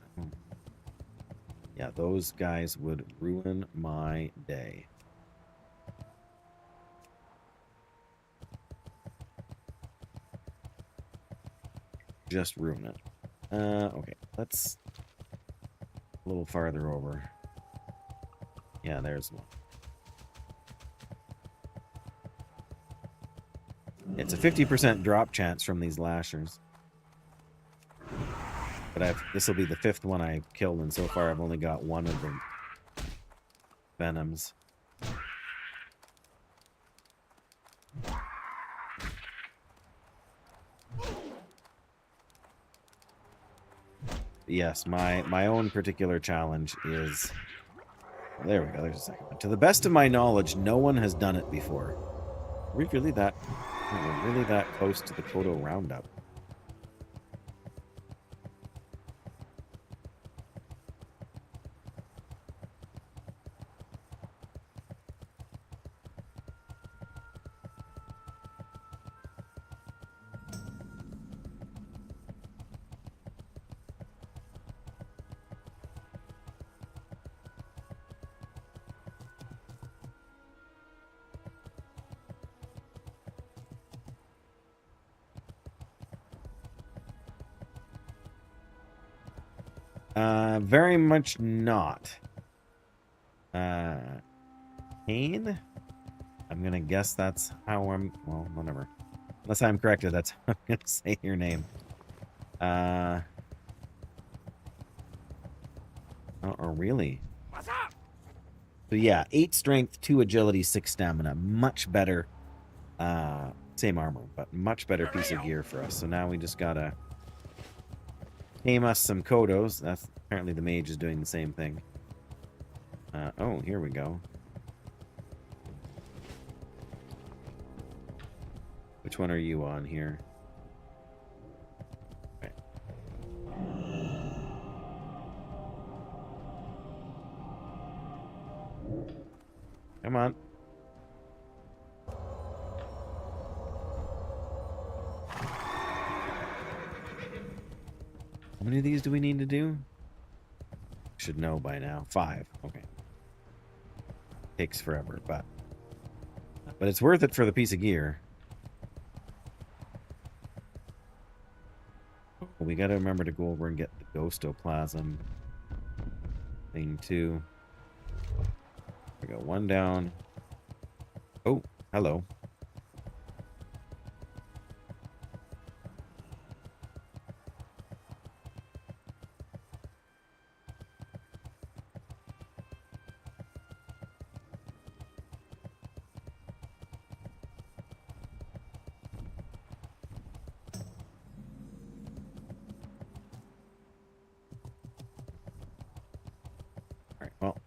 Yeah, those guys would ruin my day. Just ruin it. Okay, let's a little farther over. Yeah, there's one. It's a 50% drop chance from these lashers. But this will be the 5th one I killed, and so far I've only got one of the venoms. Yes, my own particular challenge is... There we go, there's a second one. To the best of my knowledge, no one has done it before. We're really that close to the Kodo Roundup. Very much not. Kane? I'm gonna guess that's how I'm... Well, whatever. Unless I'm corrected, that's how I'm gonna say your name. Oh, really? What's up? So yeah, 8 strength, 2 agility, 6 stamina. Much better. Same armor, but much better piece of gear for us. So now we just gotta tame us some Kodos. That's apparently the mage is doing the same thing. Oh, here we go. Which one are you on here? Okay. Come on. How many of these do we need to do? Should know by now. 5. Okay. Takes forever, but But it's worth it for the piece of gear. We got to remember to go over and get the ghostoplasm thing too. We got one down. Oh, hello. All right, well.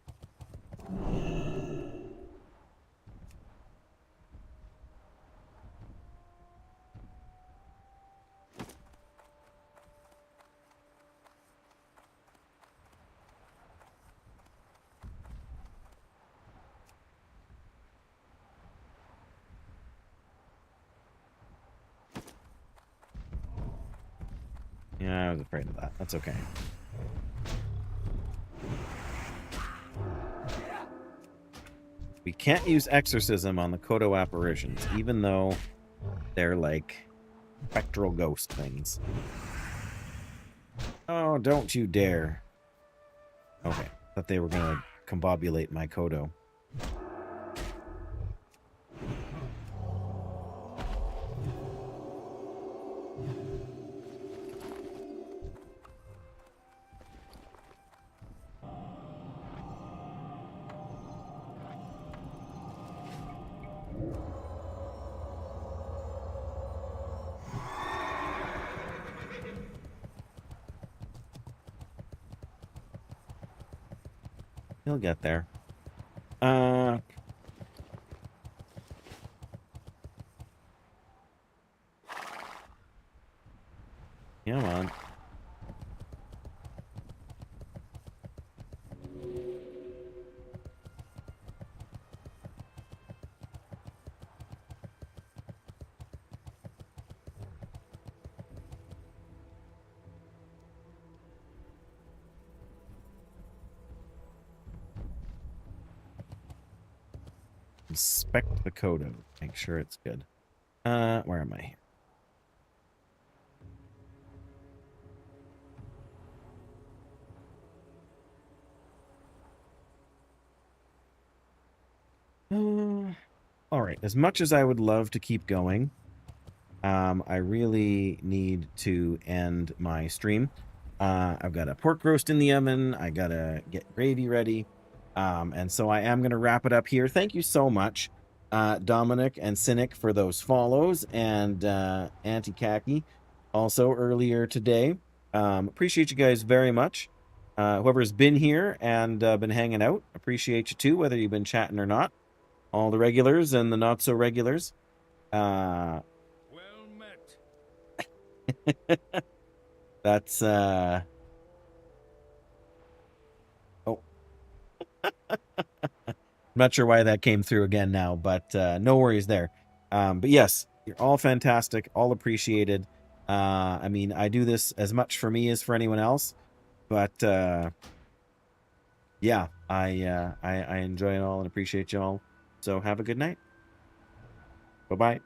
Yeah, I was afraid of that. That's okay. We can't use exorcism on the Kodo apparitions, even though they're like spectral ghost things. Oh, don't you dare. Okay, thought they were gonna combobulate my Kodo. He'll get there. Come on. Inspect the Kodo. Make sure it's good. Where am I? All right. As much as I would love to keep going, I really need to end my stream. I've got a pork roast in the oven. I gotta get gravy ready. And so I am going to wrap it up here. Thank you so much, Dominic and Cynic, for those follows, and Anti-Khaki also earlier today. Appreciate you guys very much. Whoever's been here and been hanging out, appreciate you too, whether you've been chatting or not. All the regulars and the not-so-regulars. Well met. That's... Oh. I'm not sure why that came through again now, but no worries there. But yes, you're all fantastic, all appreciated. I mean, I do this as much for me as for anyone else, but yeah, I enjoy it all and appreciate you all. So have a good night. Bye-bye.